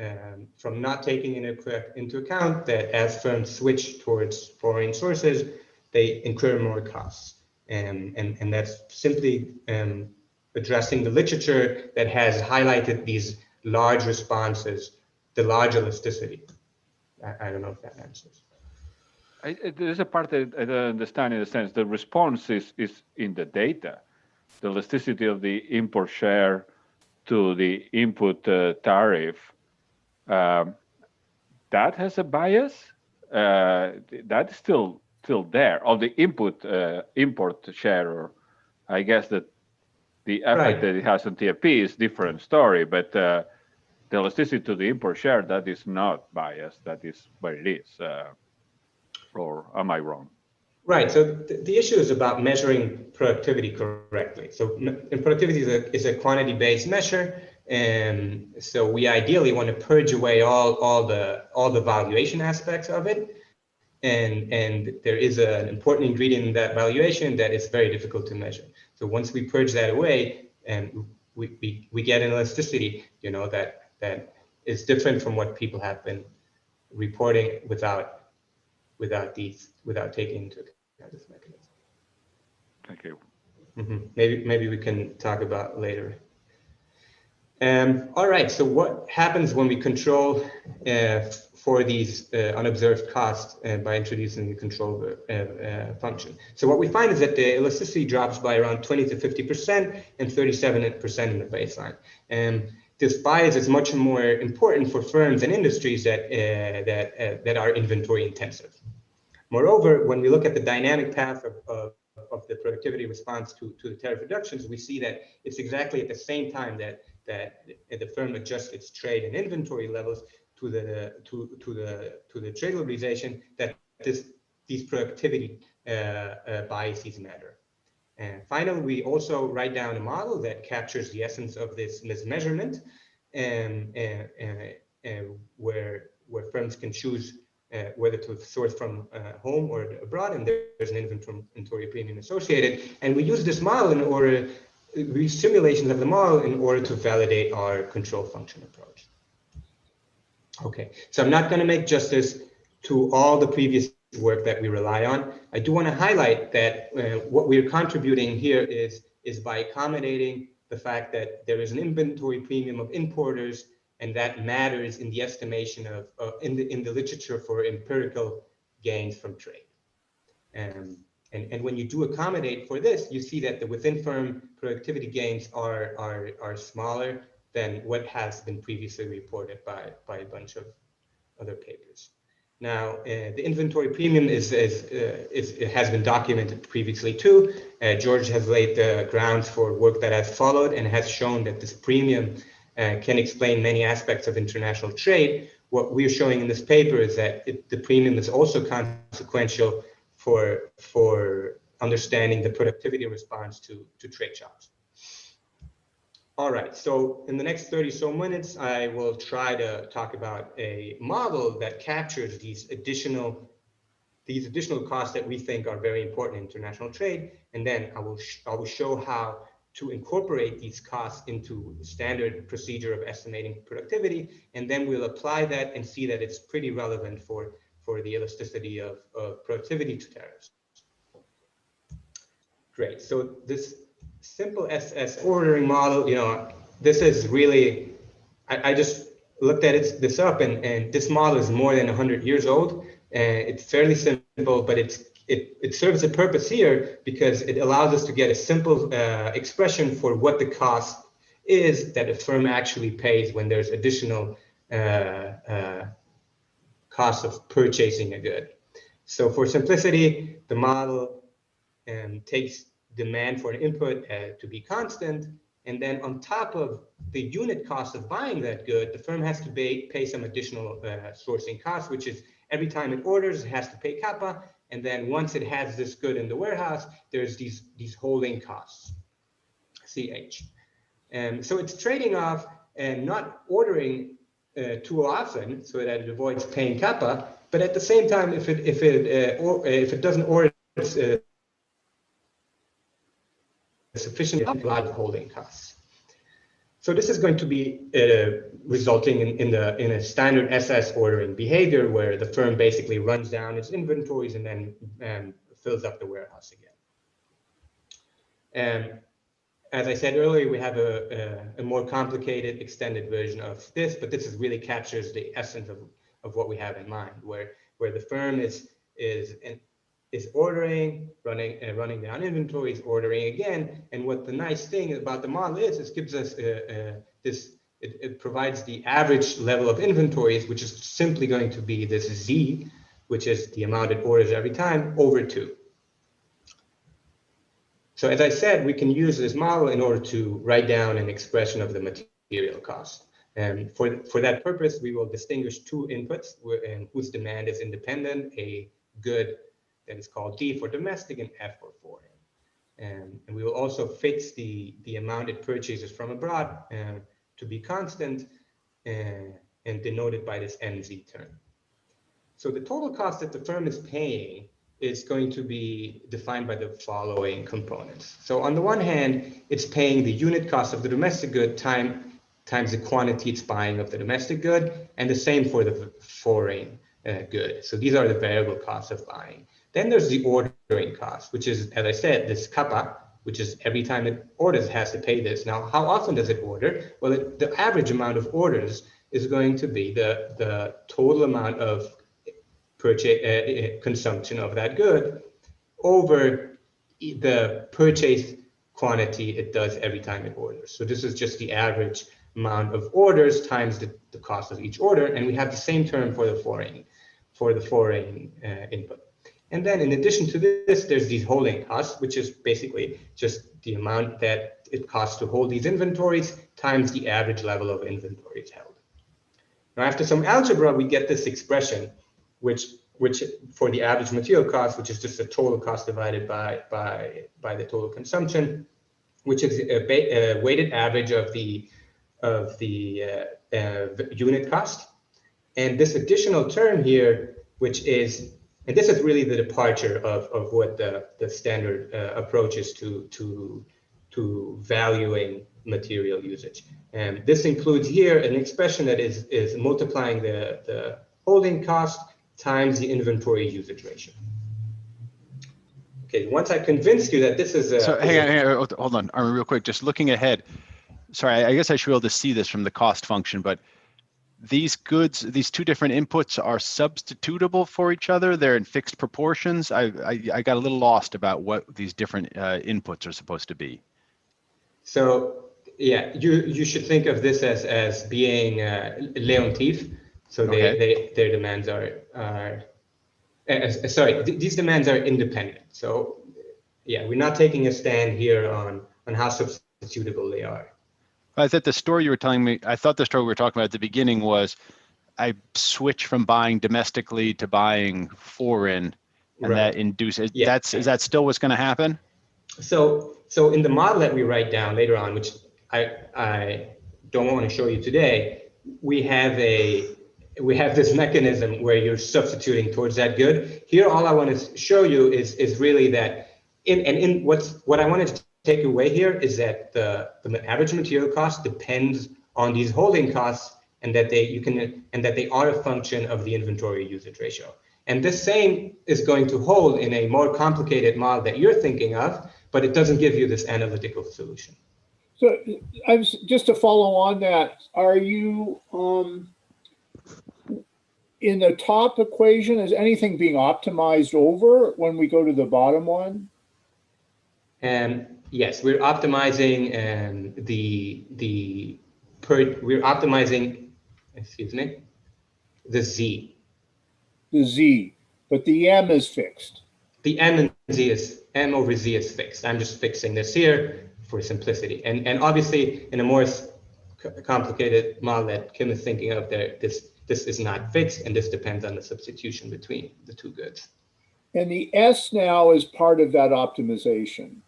from not taking into account that as firms switch towards foreign sources, they incur more costs. And that's simply addressing the literature that has highlighted these large responses, the large elasticity. I don't know if that answers. There's a part that I don't understand, in the sense the response is in the data. The elasticity of the import share to the input tariff, that has a bias. That's still there. Of the import share, or I guess that the effect that it has on TFP is different story, but the elasticity to the import share, that is not biased. That is what it is. Or am I wrong? Right. So the issue is about measuring productivity correctly. So productivity is a quantity-based measure, And so we ideally want to purge away all the valuation aspects of it. And there is an important ingredient in that valuation that is very difficult to measure. So once we purge that away, and we get an elasticity, you know, that is different from what people have been reporting without taking into account this mechanism. Thank you. Maybe we can talk about later. All right, so what happens when we control for these unobserved costs by introducing the control function? So what we find is that the elasticity drops by around 20 to 50% and 37% in the baseline. This bias is much more important for firms and industries that are inventory intensive. Moreover, when we look at the dynamic path of the productivity response to the tariff reductions, we see that it's exactly at the same time that the firm adjusts its trade and inventory levels to the trade liberalization that these productivity biases matter. And finally, we also write down a model that captures the essence of this mismeasurement, where firms can choose whether to source from home or abroad, and there's an inventory premium associated. And we use this model in order, simulations of the model in order to validate our control function approach. Okay, so I'm not going to make justice to all the previous work that we rely on. I do want to highlight that what we're contributing here is by accommodating the fact that there is an inventory premium of importers, and that matters in the estimation of in the literature for empirical gains from trade. And when you do accommodate for this, you see that the within firm productivity gains are smaller than what has been previously reported by a bunch of other papers. Now, the inventory premium has been documented previously too. George has laid the grounds for work that has followed and has shown that this premium can explain many aspects of international trade. What we're showing in this paper is that the premium is also consequential for understanding the productivity response to trade shocks. All right, so in the next 30 so minutes, I will try to talk about a model that captures these additional costs that we think are very important in international trade, and then I will show how to incorporate these costs into standard procedure of estimating productivity, and then we'll apply that and see that it's pretty relevant for the elasticity of productivity to tariffs. Great, so this simple SS ordering model, you know, this is really, I just looked at this up, and this model is more than 100 years old, and it's fairly simple, but it serves a purpose here because it allows us to get a simple expression for what the cost is that a firm actually pays when there's additional cost of purchasing a good. So for simplicity, the model takes demand for an input to be constant, and then on top of the unit cost of buying that good, the firm has to pay some additional sourcing costs, which is every time it orders, it has to pay kappa, and then once it has this good in the warehouse, there's these holding costs, CH. So it's trading off and not ordering too often so that it avoids paying kappa, but at the same time, if it doesn't order sufficient a lot of holding costs. So this is going to be resulting in a standard SS ordering behavior where the firm basically runs down its inventories and then fills up the warehouse again. As I said earlier, we have a more complicated extended version of this, but this really captures the essence of what we have in mind, where the firm is ordering, running down inventories, ordering again. And what the nice thing about the model is it gives us it provides the average level of inventories, which is simply going to be this Z, which is the amount it orders every time, over 2. So as I said, we can use this model in order to write down an expression of the material cost. And for that purpose, we will distinguish 2 inputs whose demand is independent, a good that is called D for domestic and F for foreign. And we will also fix the amount it purchases from abroad to be constant and denoted by this NZ term. So the total cost that the firm is paying is going to be defined by the following components. So on the one hand, it's paying the unit cost of the domestic good times the quantity it's buying of the domestic good, and the same for the foreign good. So these are the variable costs of buying. Then there's the ordering cost, which is, as I said, this kappa, which is every time it orders, it has to pay this. Now, how often does it order? Well, the average amount of orders is going to be the total amount of purchase consumption of that good over the purchase quantity it does every time it orders. So this is just the average amount of orders times the cost of each order, and we have the same term for the foreign input. And then in addition to this, there's these holding costs, which is basically just the amount that it costs to hold these inventories times the average level of inventories held. Now, after some algebra, we get this expression, which for the average material cost, which is just the total cost divided by the total consumption, which is a weighted average of the unit cost. And this additional term here, which is, and this is really the departure of what the standard approach is to valuing material usage. And this includes here an expression that is multiplying the holding cost times the inventory usage ratio. Okay, once I convinced you that this is a... So hang on, hold on, Armin, real quick, just looking ahead. Sorry, I guess I should be able to see this from the cost function, but these goods, these two different inputs are substitutable for each other. They're in fixed proportions. I got a little lost about what these different inputs are supposed to be. So yeah, you should think of this as being Leontief. So their demands are sorry, these demands are independent. So yeah, we're not taking a stand here on how substitutable they are. I thought the story you were telling me, I thought the story we were talking about at the beginning was I switch from buying domestically to buying foreign, and that induces, is that still what's going to happen? So in the model that we write down later on, which I don't want to show you today, we have this mechanism where you're substituting towards that good. Here, all I want to show you is really that what I wanted to take away here is that the average material cost depends on these holding costs, and that they are a function of the inventory usage ratio. And this same is going to hold in a more complicated model that you're thinking of, but it doesn't give you this analytical solution. So just to follow on that, are you in the top equation, is anything being optimized over when we go to the bottom one? Yes, we're optimizing we're optimizing, excuse me, the Z. The Z, but the M is fixed. The M over Z is fixed. I'm just fixing this here for simplicity. And obviously in a more complicated model that Kim is thinking of, this is not fixed, and this depends on the substitution between the two goods. And the S now is part of that optimization.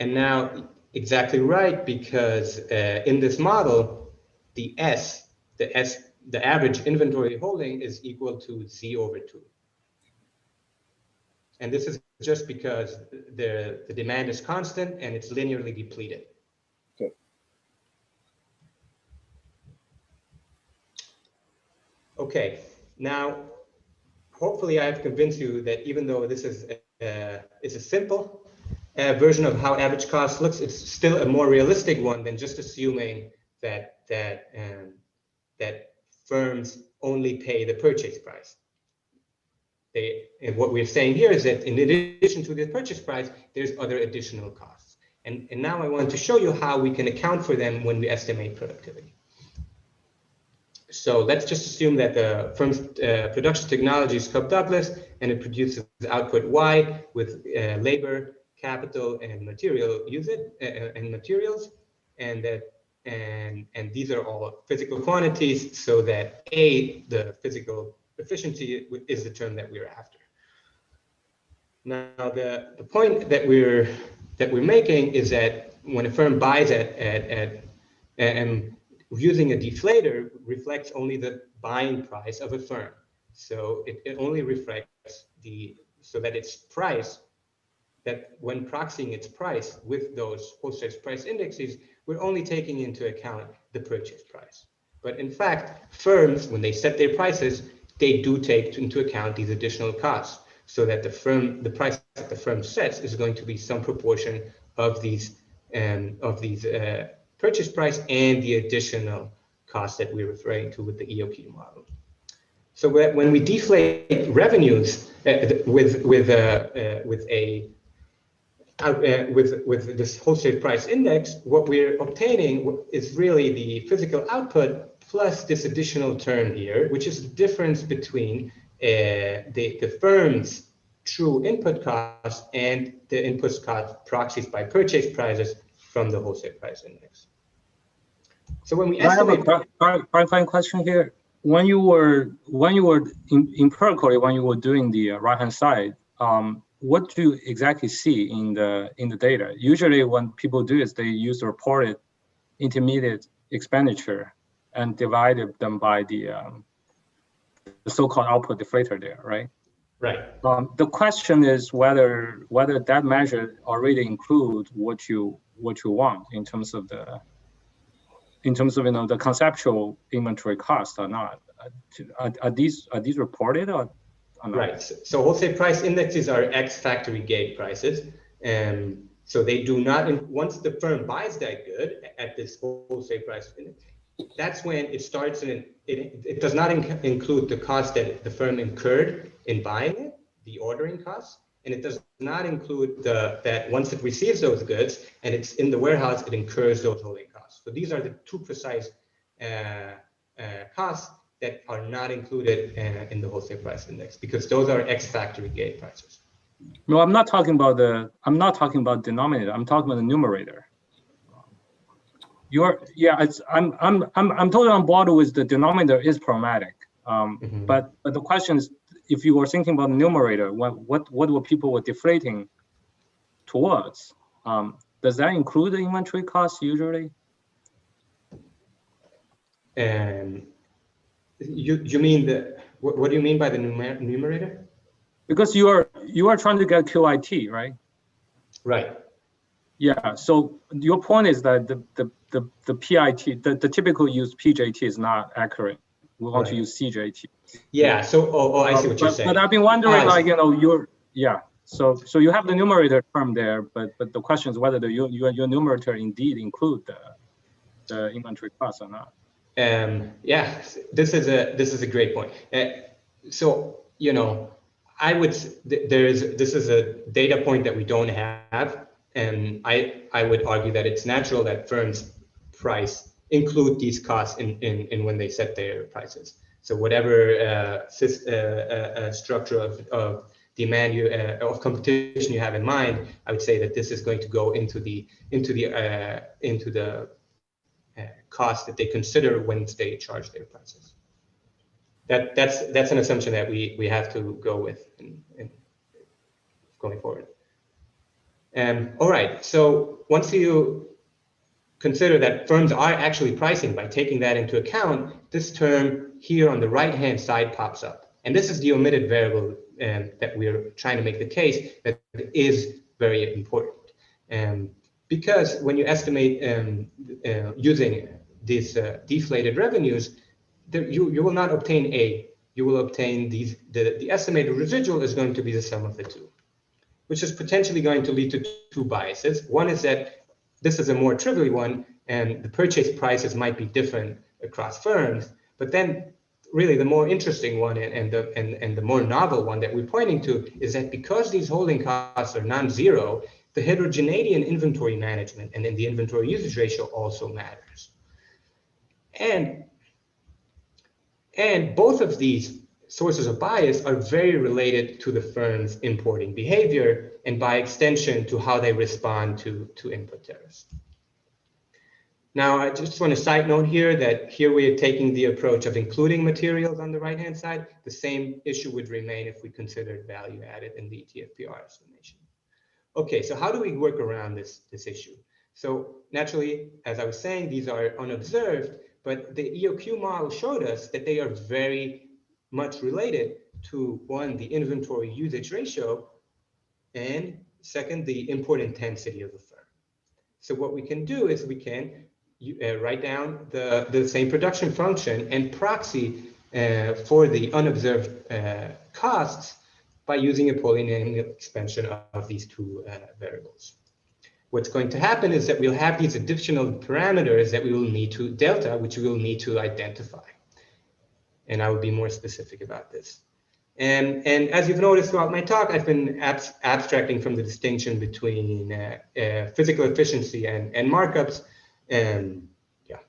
And now, exactly right, because in this model, the average inventory holding is equal to Z over 2. And this is just because the demand is constant and it's linearly depleted. Okay. Okay, now, hopefully I've convinced you that even though this is a simple version of how average cost looks, it's still a more realistic one than just assuming that firms only pay the purchase price. And what we're saying here is that in addition to the purchase price, there's other additional costs. And now I want to show you how we can account for them when we estimate productivity. So let's just assume that the firm's production technology is Cobb-Douglas, and it produces output Y with labor, capital, and material usage and materials, and these are all physical quantities, so that A, the physical efficiency, is the term that we're after. Now, the point that we're making is that when a firm buys and using a deflator reflects only the buying price of a firm. So it only reflects so that its price, that when proxying its price with those wholesale price indexes, we're only taking into account the purchase price. But in fact, firms, when they set their prices, they do take into account these additional costs, so that the price that the firm sets is going to be some proportion of these purchase price and the additional costs that we're referring to with the EOQ model. So when we deflate revenues with this wholesale price index, what we're obtaining is really the physical output plus this additional term here, which is the difference between the firm's true input costs and the input cost proxies by purchase prices from the wholesale price index. So when we estimate, I have a clarifying question here. When you were empirically, when you were doing the right-hand side, what do you exactly see in the data? Usually, when people do this, they use the reported intermediate expenditure and divided them by the so-called output deflator there, right? Right. The question is whether that measure already include what you want in terms of the the conceptual inventory cost or not. Are these reported or not? Right. So wholesale price indexes are ex-factory gate prices, and so they do not. Once the firm buys that good at this wholesale price index, that's when it starts. It does not include the cost that the firm incurred in buying it, the ordering costs, and it does not include that once it receives those goods and it's in the warehouse, it incurs those holding costs. So these are the two precise costs that are not included in the wholesale price index, because those are ex-factory gate prices. No, I'm not talking about denominator. I'm talking about the numerator. I'm totally on board with the denominator is problematic. But the question is, if you were thinking about the numerator, what were people were deflating towards? Does that include the inventory costs usually? And you mean what do you mean by the numerator? Because you are trying to get QIT, right? Right. Yeah. So your point is that the PIT, the typical use PJT is not accurate. We want to use CJT. Yeah. So I see what you're saying. But I've been wondering, So you have the numerator term there, but the question is whether your numerator indeed include the inventory cost or not. Yeah, this is a great point. So I would this is a data point that we don't have, and I would argue that it's natural that firms price include these costs in when they set their prices. So whatever structure of demand of competition you have in mind, I would say that this is going to go into the cost that they consider when they charge their prices. That's an assumption that we have to go with in going forward. All right, so once you consider that firms are actually pricing by taking that into account, this term here on the right-hand side pops up. And this is the omitted variable that we're trying to make the case that is very important. Because when you estimate using these deflated revenues, you will not obtain A. You will obtain the estimated residual is going to be the sum of the two, which is potentially going to lead to two biases. One is that this is a more trivial one, and the purchase prices might be different across firms. But then, really, the more interesting one and the more novel one that we're pointing to is that because these holding costs are non-zero, the heterogeneity in inventory management and in the inventory usage ratio also matters. And both of these sources of bias are very related to the firm's importing behavior and by extension to how they respond to input tariffs. Now, I just want to side note here that here we are taking the approach of including materials on the right-hand side. The same issue would remain if we considered value added in the TFPR estimation. Okay, so how do we work around this issue? So naturally, as I was saying, these are unobserved, But the EOQ model showed us that they are very much related to, one, the inventory usage ratio, and second, the import intensity of the firm. So what we can do is we can write down the same production function and proxy for the unobserved costs by using a polynomial expansion of these two variables. What's going to happen is that we'll have these additional parameters that we will need to delta, which we will need to identify. And I will be more specific about this. And as you've noticed throughout my talk, I've been abstracting from the distinction between physical efficiency and markups. And yeah.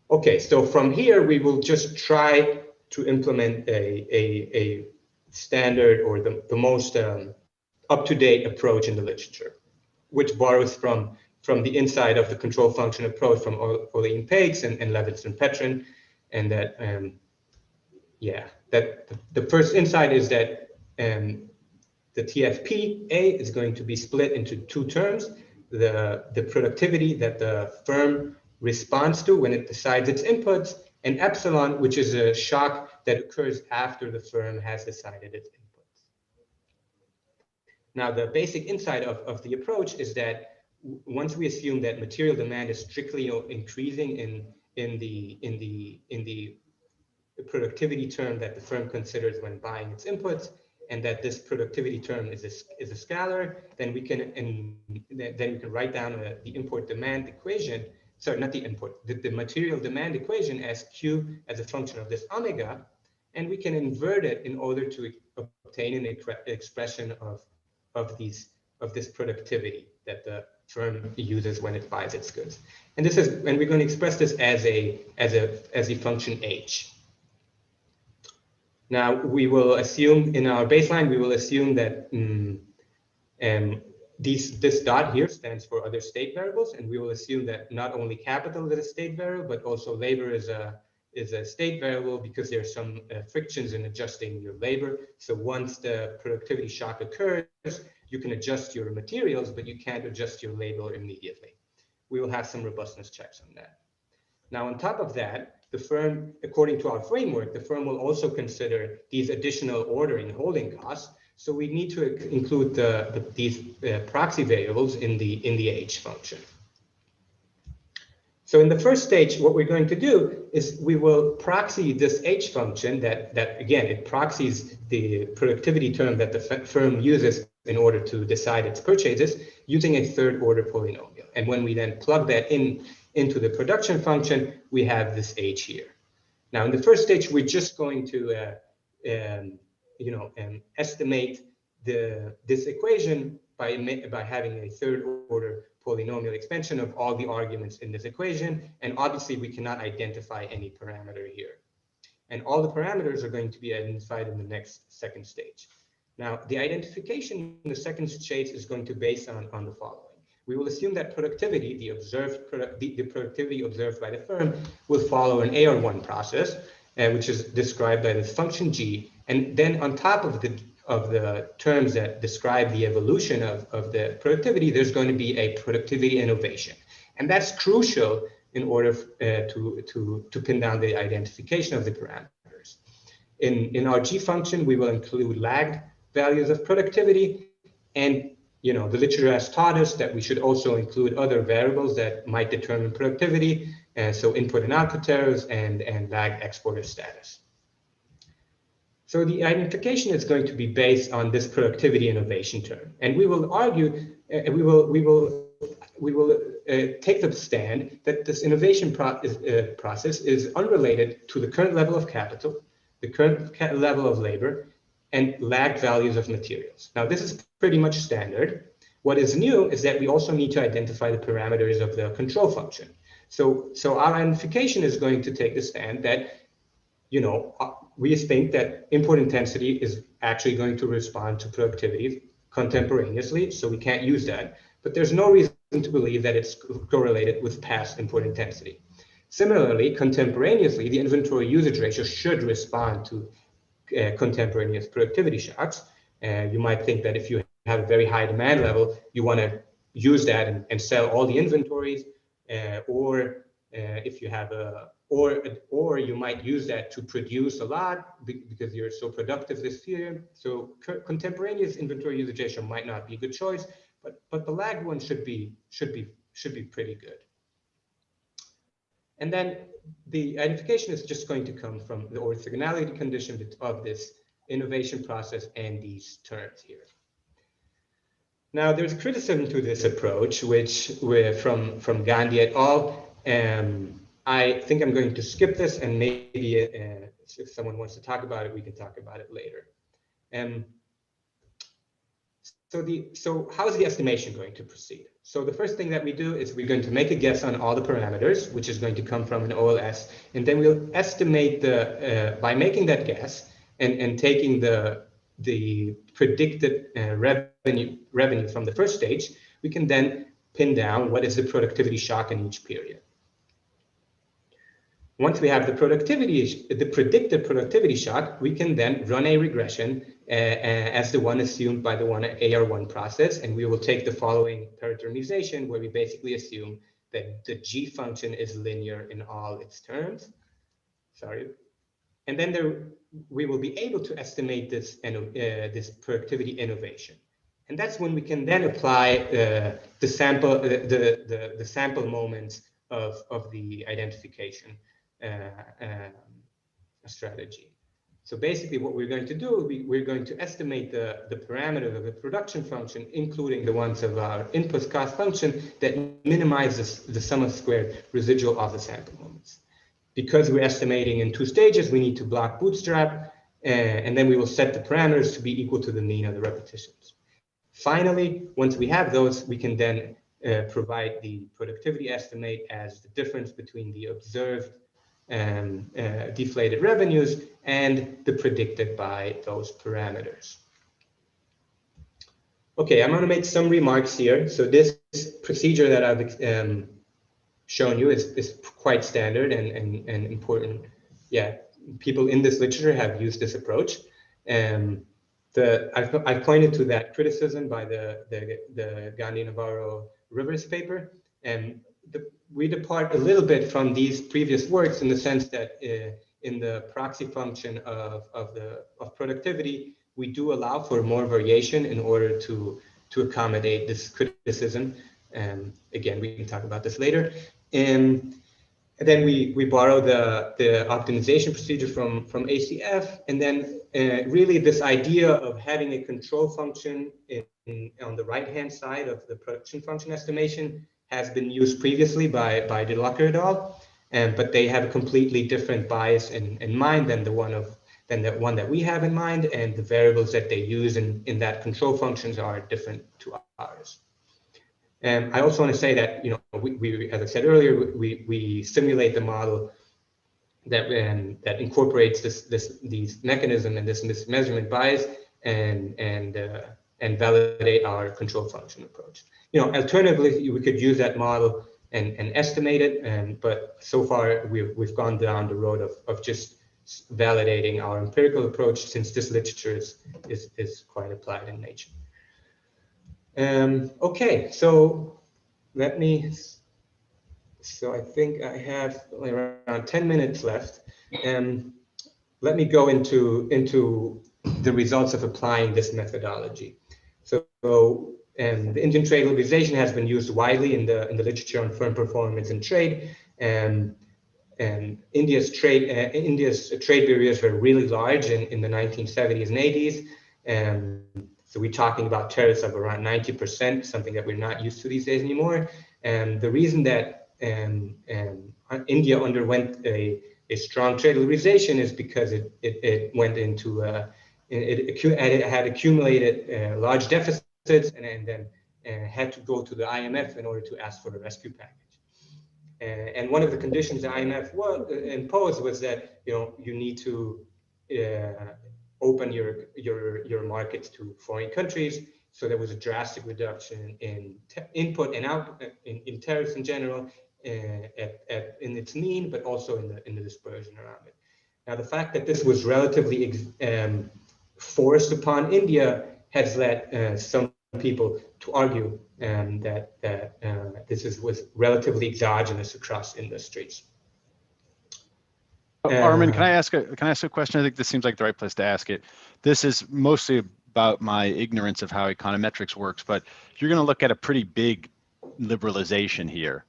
Okay, so from here, we will just try to implement a standard or the most up-to-date approach in the literature, which borrows from the inside of the control function approach from Olean Paix and Levitz and Petrin. And that, yeah, that the first insight is that the TFP-A is going to be split into two terms, the productivity that the firm responds to when it decides its inputs, and epsilon, which is a shock that occurs after the firm has decided its inputs. Now, the basic insight of the approach is that once we assume that material demand is strictly increasing in the productivity term that the firm considers when buying its inputs, and that this productivity term is a scalar, then we can write down the import demand equation. Sorry, not the import, the material demand equation as Q as a function of this omega, and we can invert it in order to obtain an expression of this productivity that the firm uses when it buys its goods. And we're going to express this as a function h. Now we will assume in our baseline, we will assume that this dot here stands for other state variables, and we will assume that not only capital is a state variable, but also labor is a state variable, because there's some frictions in adjusting your labor. So once the productivity shock occurs, you can adjust your materials, but you can't adjust your labor immediately. We will have some robustness checks on that. Now, on top of that, the firm, according to our framework, the firm will also consider these additional ordering and holding costs. So we need to include these proxy variables in the H function. So in the first stage, what we're going to do is we will proxy this H function that again, it proxies the productivity term that the firm uses in order to decide its purchases using a third order polynomial. And when we then plug that into the production function, we have this H here. Now, in the first stage, we're just going to estimate this equation by having a third order polynomial expansion of all the arguments in this equation. And obviously, we cannot identify any parameter here. And all the parameters are going to be identified in the second stage. Now, the identification in the second stage is going to be based on the following. We will assume that productivity, the productivity observed by the firm, will follow an AR1 process, which is described by this function G. And then on top of the terms that describe the evolution of the productivity, there's going to be a productivity innovation. And that's crucial in order to pin down the identification of the parameters. In our G function, we will include lagged values of productivity, and the literature has taught us that we should also include other variables that might determine productivity, so input and output errors and lagged exporter status. So the identification is going to be based on this productivity innovation term, and we will argue, we will take the stand that this innovation process is unrelated to the current level of capital, the current level of labor, and lagged values of materials. Now, this is pretty much standard. What is new is that we also need to identify the parameters of the control function. So our identification is going to take the stand that, we think that import intensity is actually going to respond to productivity contemporaneously, so we can't use that. But there's no reason to believe that it's correlated with past import intensity. Similarly, contemporaneously, the inventory usage ratio should respond to contemporaneous productivity shocks. You might think that if you have a very high demand level, you want to use that and sell all the inventories, or if you have a, or you might use that to produce a lot because you're so productive this year. So contemporaneous inventory utilization might not be a good choice, but the lagged one should be pretty good. And then the identification is just going to come from the orthogonality condition of this innovation process and these terms here. Now, there's criticism to this approach, which from Gandhi et al. I think I'm going to skip this, and maybe if someone wants to talk about it, we can talk about it later. So how is the estimation going to proceed? So the first thing that we do is we're going to make a guess on all the parameters, which is going to come from an OLS, and then we'll estimate by making that guess and taking the predicted revenue from the first stage, we can then pin down what is the productivity shock in each period. Once we have the predicted productivity shock, we can then run a regression as the one assumed by the AR1 process, and we will take the following parameterization where we basically assume that the G function is linear in all its terms. And then we will be able to estimate this productivity innovation. And that's when we can then apply the sample moments of the identification strategy. So basically what we're going to do, we're going to estimate the parameters of the production function, including the ones of our input cost function that minimizes the sum of squared residual of the sample moments. Because we're estimating in 2 stages, we need to block bootstrap, and then we will set the parameters to be equal to the mean of the repetitions. Finally, once we have those, we can then provide the productivity estimate as the difference between the observed deflated revenues and the predicted by those parameters. Okay, I'm going to make some remarks here. So this procedure that I've shown you is quite standard and important. Yeah, people in this literature have used this approach. I've pointed to that criticism by the Gandhi-Navarro-Rivers paper, and we depart a little bit from these previous works in the sense that in the proxy function of productivity, we do allow for more variation in order to accommodate this criticism. Again, we can talk about this later. And then we borrow the optimization procedure from ACF, and then really this idea of having a control function on the right-hand side of the production function estimation has been used previously by De Lucker et al. But they have a completely different bias in mind than the one that we have in mind, and the variables that they use in that control functions are different to ours. And I also want to say that, you know, we as I said earlier, we simulate the model that incorporates these mechanism and this mismeasurement bias and validate our control function approach. You know, alternatively, we could use that model and estimate it, but so far we've gone down the road of just validating our empirical approach, since this literature is quite applied in nature. Okay, so I think I have only around 10 minutes left. Let me go into the results of applying this methodology. So the Indian trade liberalization has been used widely in the literature on firm performance and trade. And India's trade barriers were really large in the 1970s and 80s. So we're talking about tariffs of around 90%, something that we're not used to these days anymore. And the reason that India underwent a strong trade liberalization is because it went into it had accumulated large deficits and then had to go to the IMF in order to ask for a rescue package. And one of the conditions the IMF imposed was that, you know, you need to open your markets to foreign countries. So there was a drastic reduction in input and output in tariffs in general, in its mean, but also in the dispersion around it. Now, the fact that this was relatively forced upon India has led some people to argue that this was relatively exogenous across industries. Armin, can I ask a question? I think this seems like the right place to ask it. This is mostly about my ignorance of how econometrics works, but you're going to look at a pretty big liberalization here.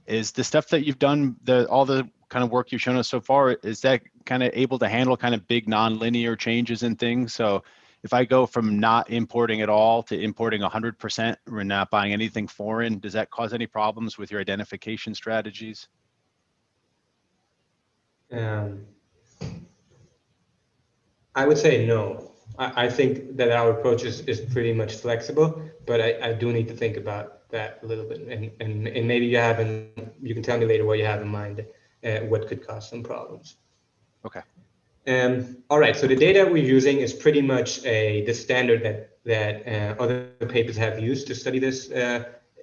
Is the stuff that you've done, all the kind of work you've shown us so far, is that kind of able to handle kind of big nonlinear changes in things? So if I go from not importing at all to importing 100% or not buying anything foreign, does that cause any problems with your identification strategies? I would say no. I think that our approach is pretty much flexible, but I do need to think about that a little bit. And maybe you can tell me later what you have in mind, what could cause some problems. Okay. All right, so the data we're using is pretty much the standard that other papers have used to study this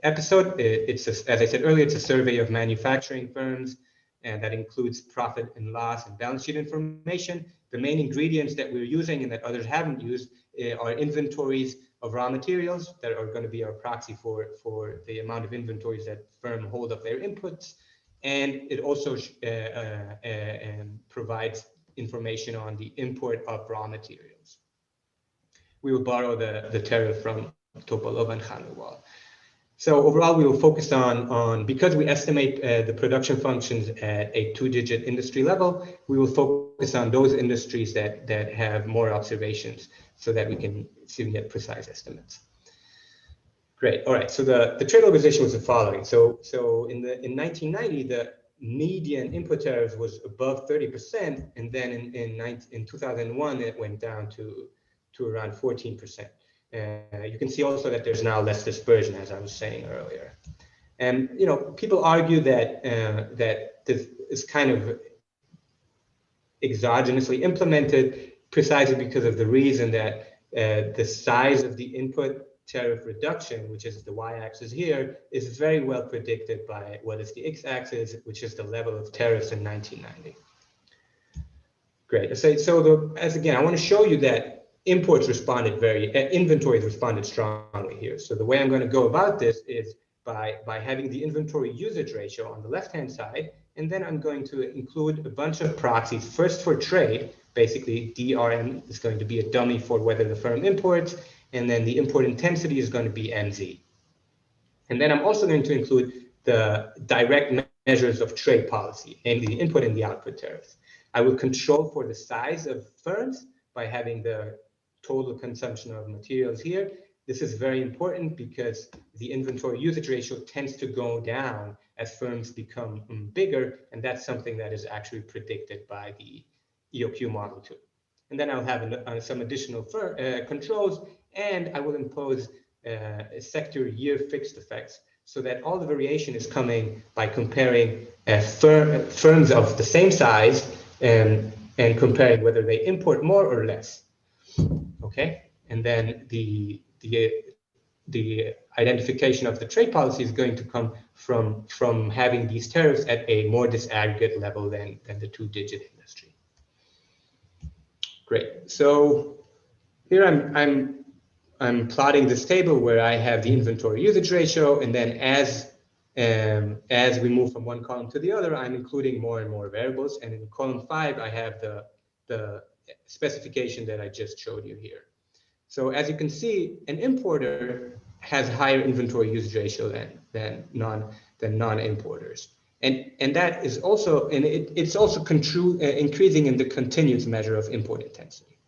episode. As I said earlier, it's a survey of manufacturing firms, and that includes profit and loss and balance sheet information. The main ingredients that we're using and that others haven't used are inventories of raw materials that are going to be our proxy for the amount of inventories that firm hold of their inputs. And it also provides information on the import of raw materials. We will borrow the tariff from Topalova and Khanewal. So overall, we will focus on because we estimate the production functions at a 2-digit industry level, we will focus on those industries that have more observations so that we can get precise estimates. Great. All right. So the trade organization was the following. So in 1990, the median input tariff was above 30%, and then in 2001 it went down to around 14%. You can see also that there's now less dispersion, as I was saying earlier. And people argue that this is kind of exogenously implemented precisely because of the reason that the size of the input tariff reduction, which is the y-axis here, is very well predicted by what is the x-axis, which is the level of tariffs in 1990. Great. So again, I want to show you that inventories responded strongly here. So the way I'm going to go about this is by having the inventory usage ratio on the left-hand side, and then I'm going to include a bunch of proxies, first for trade. Basically, DRM is going to be a dummy for whether the firm imports, and then the import intensity is going to be MZ. And then I'm also going to include the direct measures of trade policy, namely the input and the output tariffs. I will control for the size of firms by having the total consumption of materials here. This is very important because the inventory usage ratio tends to go down as firms become bigger, and that's something that is actually predicted by the EOQ model too. And then I'll have some additional controls, and I will impose sector year fixed effects so that all the variation is coming by comparing firms of the same size and comparing whether they import more or less. Okay, and then the identification of the trade policy is going to come from having these tariffs at a more disaggregate level than the 2-digit industry. Great. So here I'm plotting this table where I have the inventory usage ratio, and then as we move from one column to the other, I'm including more and more variables. And in column 5, I have the specification that I just showed you here. So as you can see, an importer has higher inventory usage ratio than non-importers. And that is also, and it's also increasing in the continuous measure of import intensity.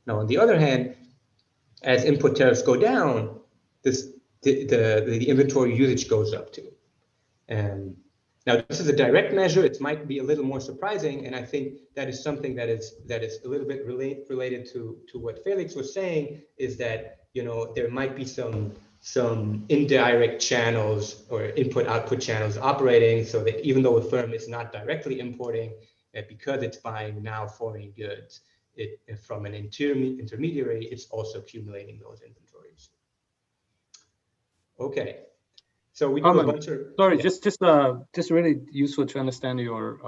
Now, on the other hand, as input tariffs go down, the inventory usage goes up too. Now, this is a direct measure. It might be a little more surprising, and I think that is something that is a little bit related to what Felix was saying, is that there might be some indirect channels or input-output channels operating, so that even though a firm is not directly importing, because it's buying now foreign goods from an intermediary, it's also accumulating those inventories. Okay. So we do a bunch of... Sorry, yeah. just really useful to understand your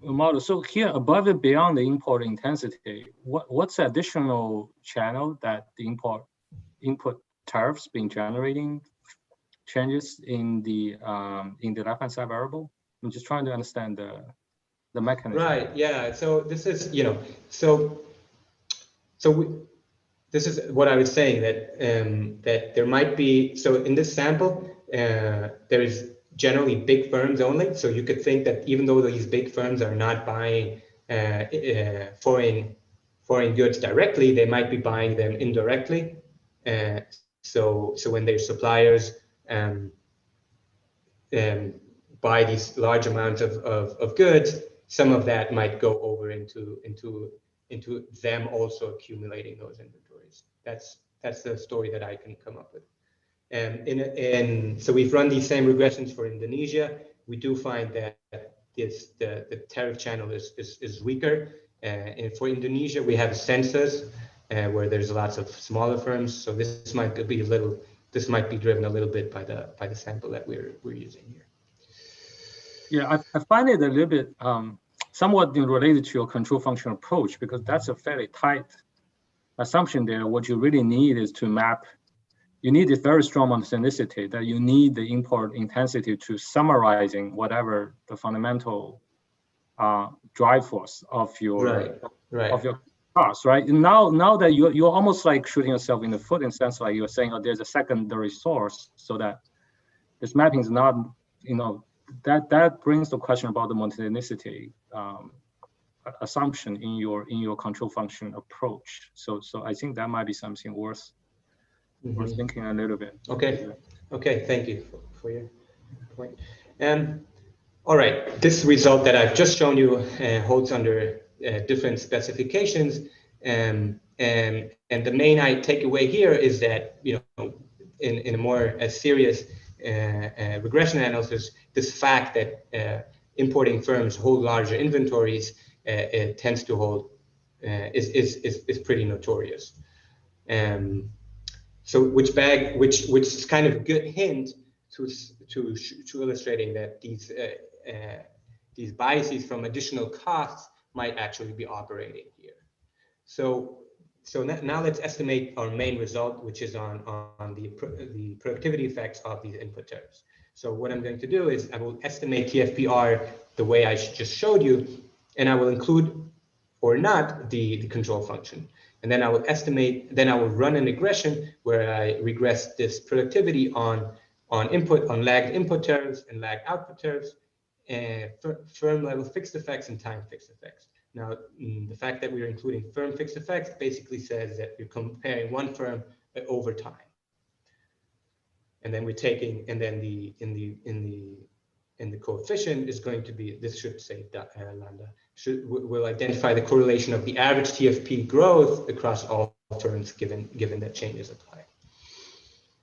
model. So here, above and beyond the import intensity, what's the additional channel that the input tariffs been generating changes in the left-hand side variable? I'm just trying to understand the mechanism. Right. Yeah. So this is, this is what I was saying, that there might be, so in this sample, there is generally big firms only. So you could think that even though these big firms are not buying foreign goods directly, they might be buying them indirectly. So when their suppliers buy these large amounts of goods, some of that might go over into them also accumulating those inventories. That's the story that I can come up with. And so we've run these same regressions for Indonesia. We do find that the tariff channel is weaker. And for Indonesia, we have a census where there's lots of smaller firms. So this might be driven a little bit by the sample that we're using here. Yeah, I find it a little bit somewhat related to your control function approach, because that's a fairly tight assumption there. What you really need is to map. You need a very strong monotonicity, that you need the import intensity to summarizing whatever the fundamental drive force of your of your cost, right? And now that you're almost like shooting yourself in the foot, in a sense, like you're saying, oh, there's a secondary source, so that this mapping is not, that brings the question about the monotonicity assumption in your control function approach. So I think that might be something worth thinking a little bit. Okay, thank you for your point. All right, this result that I've just shown you holds under different specifications, and the main takeaway here is that in a more serious regression analysis, this fact that importing firms hold larger inventories tends to hold is pretty notorious. So which is kind of a good hint to illustrating that these biases from additional costs might actually be operating here. So now let's estimate our main result, which is on the productivity effects of these input tariffs. So what I'm going to do is I will estimate TFPR the way I just showed you, and I will include or not the control function. And then I will estimate, then I will run an regression where I regress this productivity on lagged input tariffs and lagged output tariffs, and firm level fixed effects and time fixed effects. Now, the fact that we're including firm fixed effects basically says that you're comparing one firm over time. And then we're taking, and then in the coefficient is going to be, this should say lambda, will identify the correlation of the average TFP growth across all firms given that changes apply.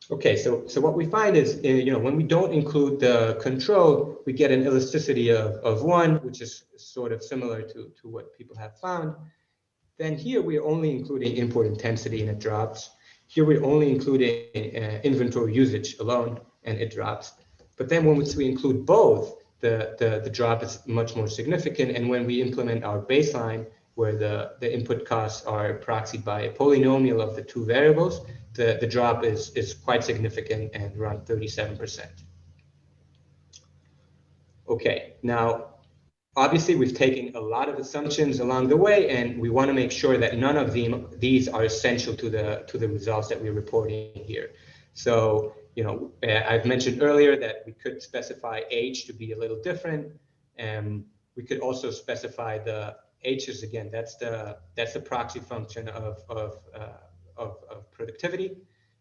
Okay, so what we find is, when we don't include the control, we get an elasticity of 1, which is sort of similar to what people have found. Then here we're only including import intensity and it drops. Here we're only including inventory usage alone and it drops. But then when we include both, the drop is much more significant. And when we implement our baseline, where the input costs are proxied by a polynomial of the two variables, the drop is quite significant and around 37%. Okay, now, obviously we've taken a lot of assumptions along the way, and we want to make sure that none of these are essential to the results that we're reporting here. So, I've mentioned earlier that we could specify age to be a little different, and we could also specify the H is, again, that's the proxy function of productivity.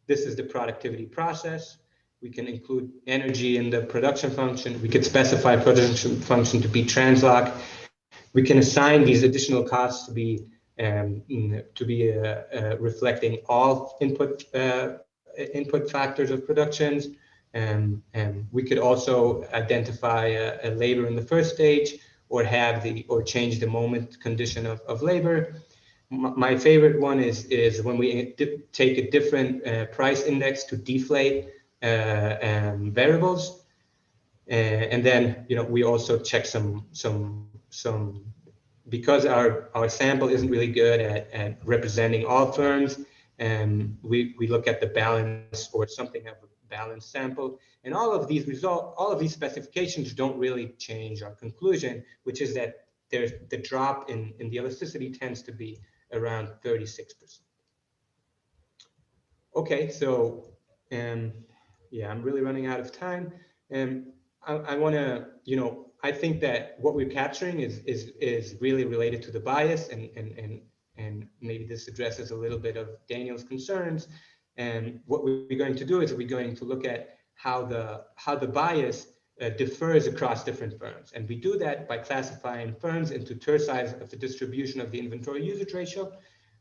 This is the productivity process. We can include energy in the production function. We could specify production function to be translog. We can assign these additional costs to be reflecting all input factors of productions. And we could also identify a labor in the first stage, or change the moment condition of labor. My favorite one is when we take a different price index to deflate variables, and then we also check some because our sample isn't really good at representing all firms. We look at the balance or something of a balanced sample. And all of these specifications don't really change our conclusion, which is that the drop in the elasticity tends to be around 36%. Okay, so yeah, I'm really running out of time. I want to, I think that what we're capturing is really related to the bias, and maybe this addresses a little bit of Daniel's concerns. And what we're going to do is we're going to look at how the bias differs across different firms, and we do that by classifying firms into terciles of the distribution of the inventory usage ratio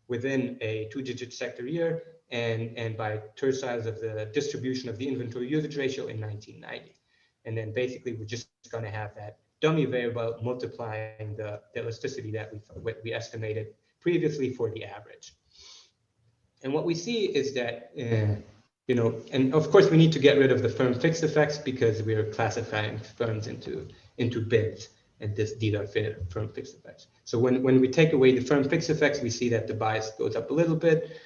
within a 2-digit sector year, and by terciles of the distribution of the inventory usage ratio in 1990. And then basically we're just going to have that dummy variable multiplying the elasticity that we estimated previously for the average. And what we see is that, and of course we need to get rid of the firm fixed effects because we are classifying firms into bids, and these are firm fixed effects. So when we take away the firm fixed effects, we see that the bias goes up a little bit,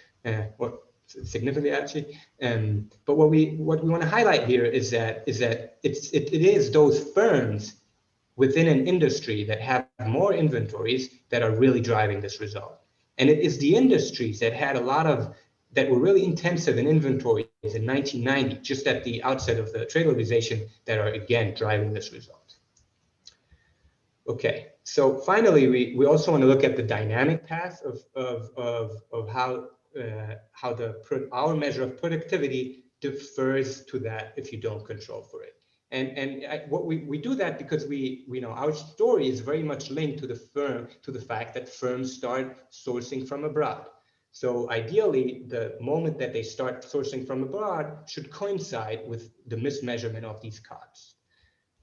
or significantly actually. But what we want to highlight here is that it is those firms within an industry that have more inventories that are really driving this result. And it is the industries that were really intensive in inventories in 1990, just at the outset of the trade organization, that are again driving this result. Okay, so finally, we also want to look at the dynamic path of how our measure of productivity differs to that if you don't control for it. What we do that because we know our story is very much linked to the fact that firms start sourcing from abroad. So ideally, the moment that they start sourcing from abroad should coincide with the mismeasurement of these costs.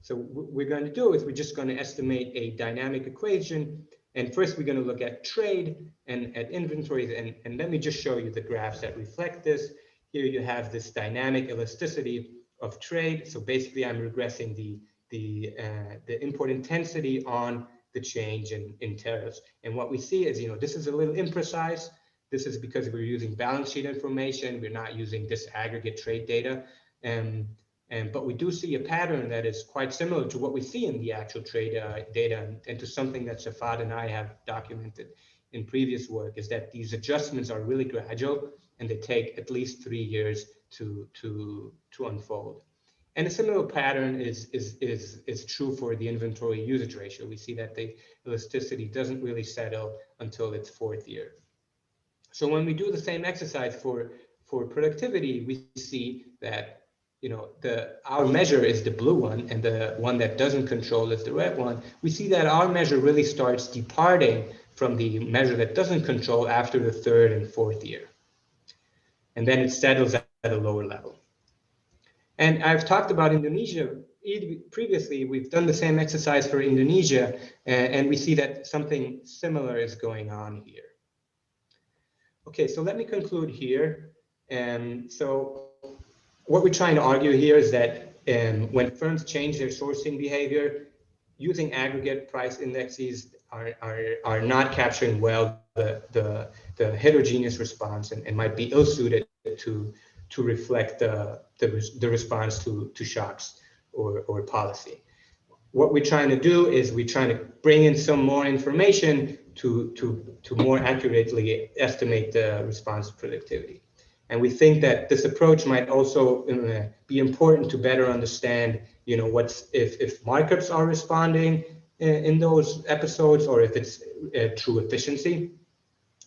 So what we're going to do is we're just going to estimate a dynamic equation. And first, we're going to look at trade and at inventories. And let me just show you the graphs that reflect this. Here you have this dynamic elasticity of trade. So basically, I'm regressing the import intensity on the change in tariffs. And what we see is, this is a little imprecise. This is because we're using balance sheet information. We're not using disaggregate trade data. But we do see a pattern that is quite similar to what we see in the actual trade data, and to something that Shafat and I have documented in previous work, is that these adjustments are really gradual and they take at least 3 years to unfold. And a similar pattern is true for the inventory usage ratio. We see that the elasticity doesn't really settle until its 4th year. So when we do the same exercise for productivity, we see that our measure is the blue one, and the one that doesn't control is the red one. We see that our measure really starts departing from the measure that doesn't control after the 3rd and 4th year. And then it settles at a lower level. And I've talked about Indonesia previously. We've done the same exercise for Indonesia, and we see that something similar is going on here. Okay, so let me conclude here. So what we're trying to argue here is that when firms change their sourcing behavior, using aggregate price indexes are not capturing well the heterogeneous response, and might be ill-suited to reflect the response to shocks or policy. What we're trying to do is we're trying to bring in some more information to more accurately estimate the response to productivity. And we think that this approach might also be important to better understand, if markups are responding in those episodes, or if it's true efficiency.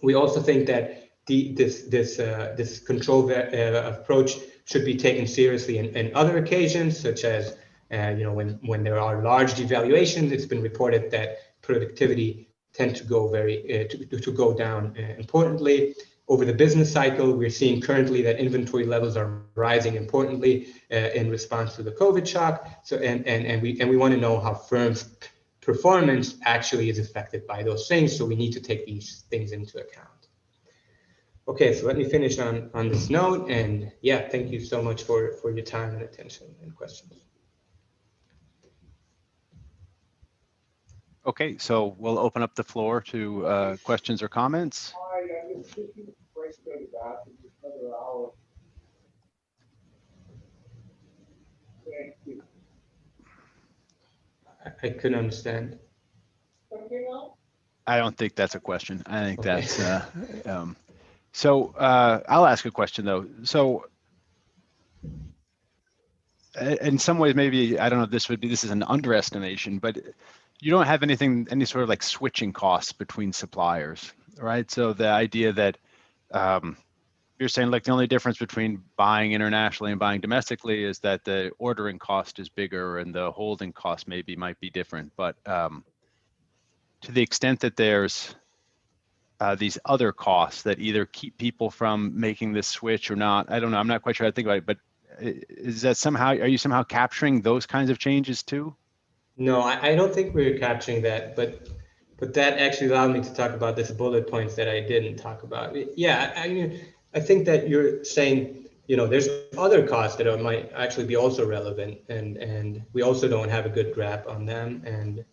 We also think that this control approach should be taken seriously in other occasions, such as when there are large devaluations. It's been reported that productivity tend to go to go down importantly. Over the business cycle, we're seeing currently that inventory levels are rising importantly in response to the COVID shock. So and we want to know how firms' performance actually is affected by those things. So we need to take these things into account. Okay, so let me finish on this note. And yeah, thank you so much for your time and attention and questions. Okay, so we'll open up the floor to questions or comments. go back in just another hour. Thank you. I couldn't understand. I don't think that's a question. I think Okay. that's so I'll ask a question though. So in some ways, maybe, I don't know if this is an underestimation, but you don't have any sort of like switching costs between suppliers, right? So the idea that you're saying like the only difference between buying internationally and buying domestically is that the ordering cost is bigger and the holding cost might be different. But to the extent that there's these other costs that either keep people from making this switch or not, I don't know, I'm not quite sure how to think about it, but is that are you somehow capturing those kinds of changes too? No, I don't think we're capturing that, but that actually allowed me to talk about this bullet points that I didn't talk about. Yeah, I mean, I think that you're saying, there's other costs that might actually be also relevant, and we also don't have a good grasp on them, and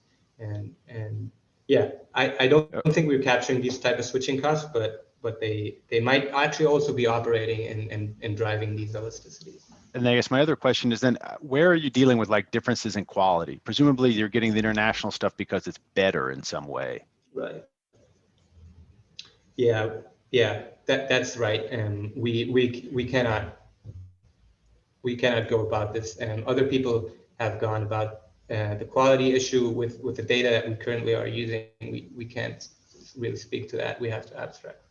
yeah, I don't think we're capturing these type of switching costs, but they might actually also be operating and driving these elasticities. And I guess my other question is then, where are you dealing with like differences in quality? Presumably you're getting the international stuff because it's better in some way. Right. Yeah, that's right. And we cannot go about this. And other people have gone about the quality issue with the data that we currently are using. We can't really speak to that. We have to abstract.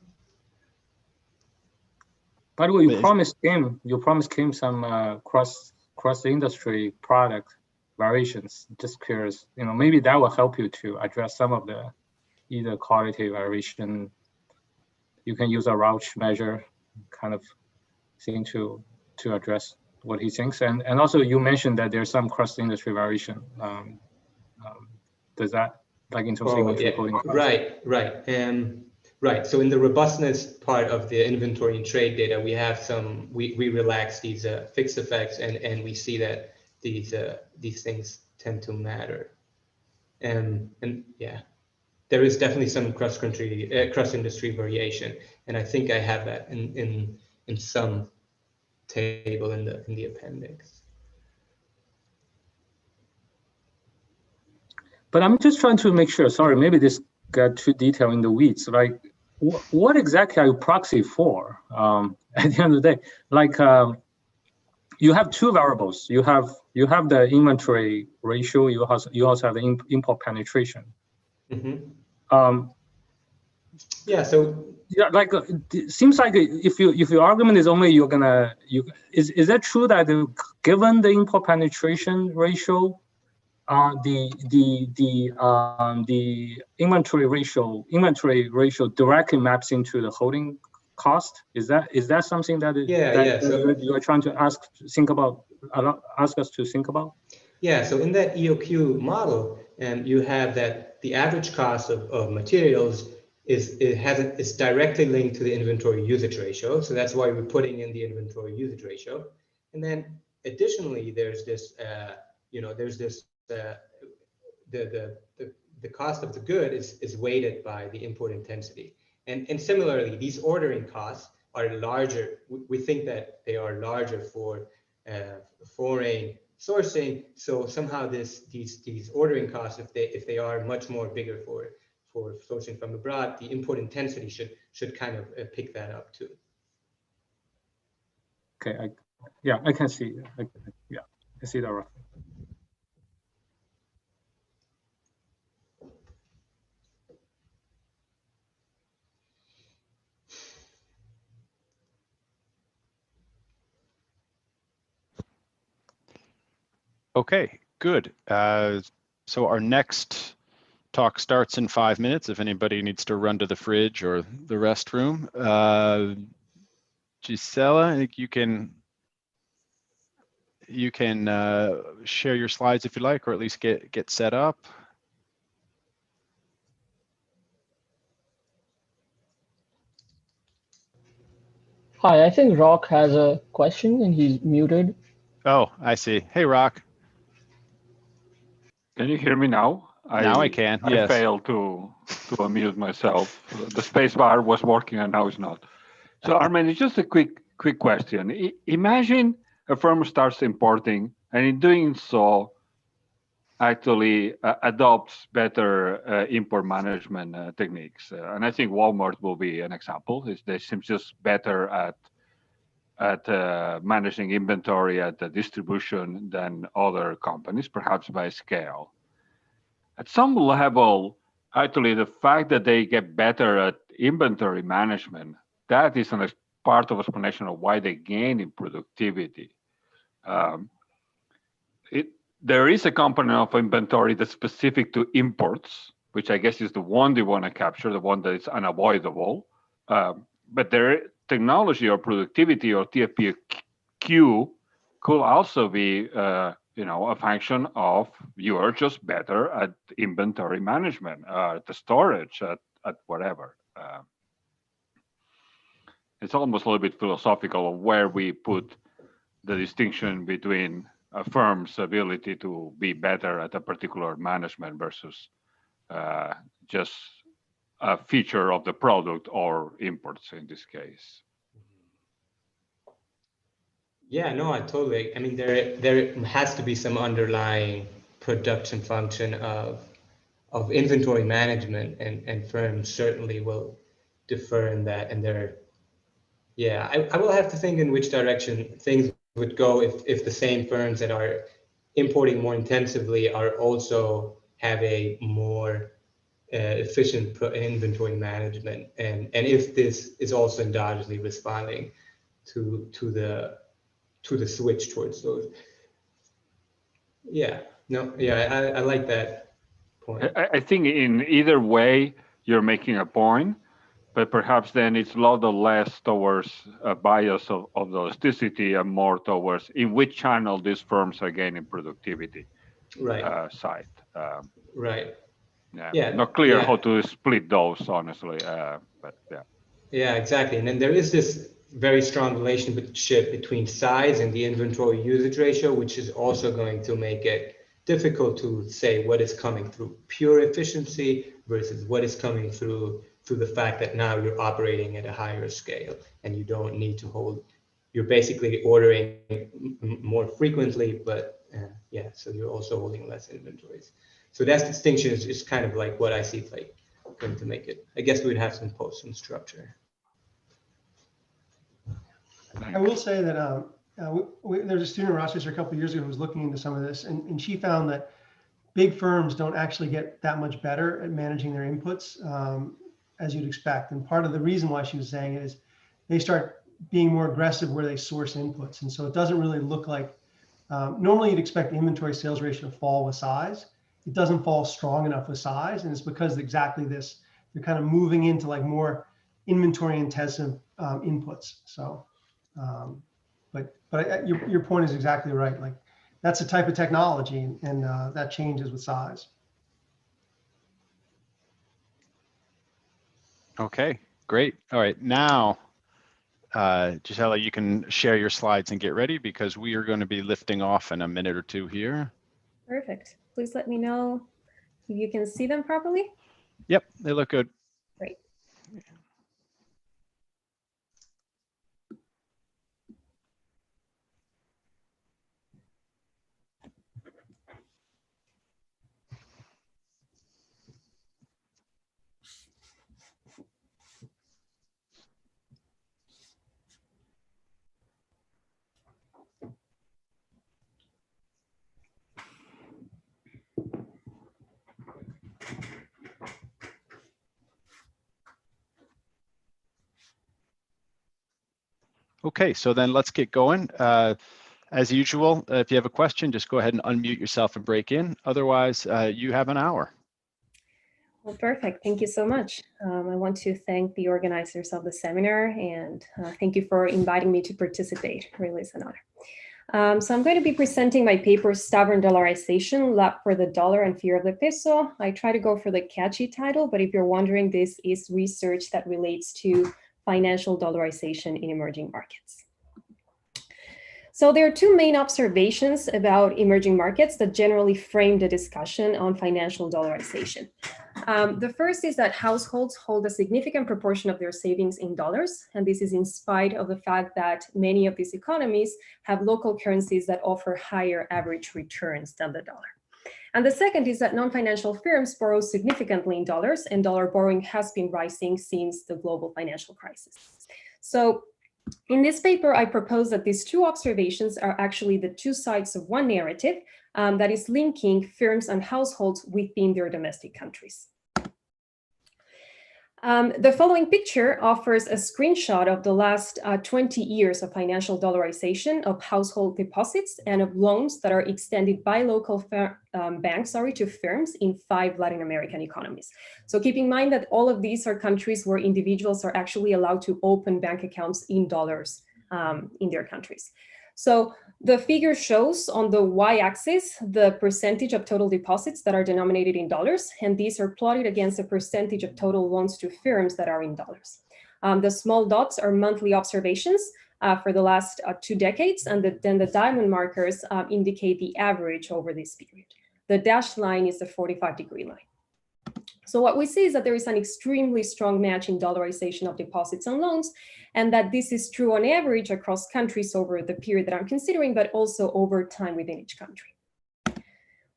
By the way, you promised Kim some cross industry product variations. Just curious, maybe that will help you to address some of the either quality variation. You can use a Rauch measure kind of thing to address what he thinks. And also you mentioned that there's some cross industry variation. Does that, like in terms of inventory holding costs? Right. Right. So in the robustness part of the inventory and trade data, we have we relax these fixed effects, and we see that these things tend to matter. And yeah, there is definitely some cross-industry variation, and I think I have that in some table in the appendix. But I'm just trying to make sure. Sorry, maybe this got too detailed in the weeds. Like, what exactly are you proxy for? At the end of the day, like you have two variables. You have the inventory ratio. You also have the import penetration. Mm-hmm. Yeah. So yeah, like it seems like if your argument is only is that true that given the import penetration ratio, the inventory ratio directly maps into the holding cost? Is that something that you are trying to ask us to think about? Yeah. So in that EOQ model, you have that the average cost of materials is directly linked to the inventory usage ratio. So that's why we're putting in the inventory usage ratio. And then additionally, there's this the cost of the good is weighted by the import intensity. And similarly, these ordering costs are larger. We think that they are larger for foreign sourcing. So somehow these ordering costs, if they are much more bigger for sourcing from abroad, the import intensity should kind of pick that up too. Okay, I can see. I see that roughly. Okay, good. So our next talk starts in 5 minutes. If anybody needs to run to the fridge or the restroom, Gisela, I think you can share your slides if you like, or at least get set up. Hi, I think Rock has a question and he's muted. Oh, I see. Hey, Rock. Can you hear me now? Now I can, yes. I failed to unmute myself. The space bar was working and now it's not. So Armin, it's just a quick question. Imagine a firm starts importing, and in doing so, actually adopts better import management techniques. And I think Walmart will be an example. They seem just better at managing inventory at the distribution than other companies, perhaps by scale. At some level, actually, the fact that they get better at inventory management, that is a part of explanation of why they gain in productivity. There is a component of inventory that's specific to imports, which I guess is the one they want to capture, the one that is unavoidable. But their technology or productivity or TFPQ could also be, a function of you are just better at inventory management, at the storage, at whatever. It's almost a little bit philosophical of where we put the distinction between a firm's ability to be better at a particular management versus just a feature of the product or imports in this case. Yeah, no, I mean, there has to be some underlying production function of inventory management, and firms certainly will defer in that. And I will have to think in which direction things would go if the same firms that are importing more intensively are also have a more efficient inventory management, and if this is also endogenously responding to the switch towards those. I like that point. I think in either way you're making a point, but perhaps then it's a lot less towards a bias of elasticity and more towards in which channel these firms are gaining productivity. Right. Side. Right. Yeah. Not clear how to split those, honestly. But yeah. Yeah, exactly. And then there is this very strong relationship between size and the inventory usage ratio, which is also going to make it difficult to say what is coming through pure efficiency versus what is coming through the fact that now you're operating at a higher scale and you don't need to hold, you're basically ordering more frequently, but so you're also holding less inventories. So that distinction is kind of like what I see like going to make it. I guess we'd have some posts and structure. I will say that there's a student in Rochester a couple of years ago who was looking into some of this, and she found that big firms don't actually get that much better at managing their inputs as you'd expect. And part of the reason why she was saying it is they start being more aggressive where they source inputs. And so it doesn't really look like, normally you'd expect the inventory sales ratio to fall with size. It doesn't fall strong enough with size. And it's because exactly this, they're kind of moving into like more inventory intensive inputs. So, but your point is exactly right. Like that's a type of technology, and that changes with size. Okay, great. All right, now, Gisela, you can share your slides and get ready because we are going to be lifting off in a minute or two here. Perfect. Please let me know if you can see them properly. Yep, they look good. Great. Okay, so then let's get going. As usual, if you have a question, just go ahead and unmute yourself and break in. Otherwise, you have an hour. Well, perfect. Thank you so much. I want to thank the organizers of the seminar, and thank you for inviting me to participate. Really, it's an honor. So I'm going to be presenting my paper, Stubborn Dollarization, Lab for the Dollar and Fear of the Peso. I try to go for the catchy title, but if you're wondering, this is research that relates to financial dollarization in emerging markets. So there are two main observations about emerging markets that generally frame the discussion on financial dollarization. The first is that households hold a significant proportion of their savings in dollars, and this is in spite of the fact that many of these economies have local currencies that offer higher average returns than the dollar. And the second is that non-financial firms borrow significantly in dollars, and dollar borrowing has been rising since the global financial crisis. So in this paper, I propose that these two observations are actually the two sides of one narrative that is linking firms and households within their domestic countries. The following picture offers a screenshot of the last 20 years of financial dollarization of household deposits and of loans that are extended by local banks to firms in 5 Latin American economies. So keep in mind that all of these are countries where individuals are actually allowed to open bank accounts in dollars in their countries. So the figure shows on the y-axis the percentage of total deposits that are denominated in dollars, and these are plotted against the percentage of total loans to firms that are in dollars. The small dots are monthly observations for the last 2 decades, and then the diamond markers indicate the average over this period. The dashed line is the 45-degree line. So what we see is that there is an extremely strong match in dollarization of deposits and loans, and that this is true on average across countries over the period that I'm considering, but also over time within each country.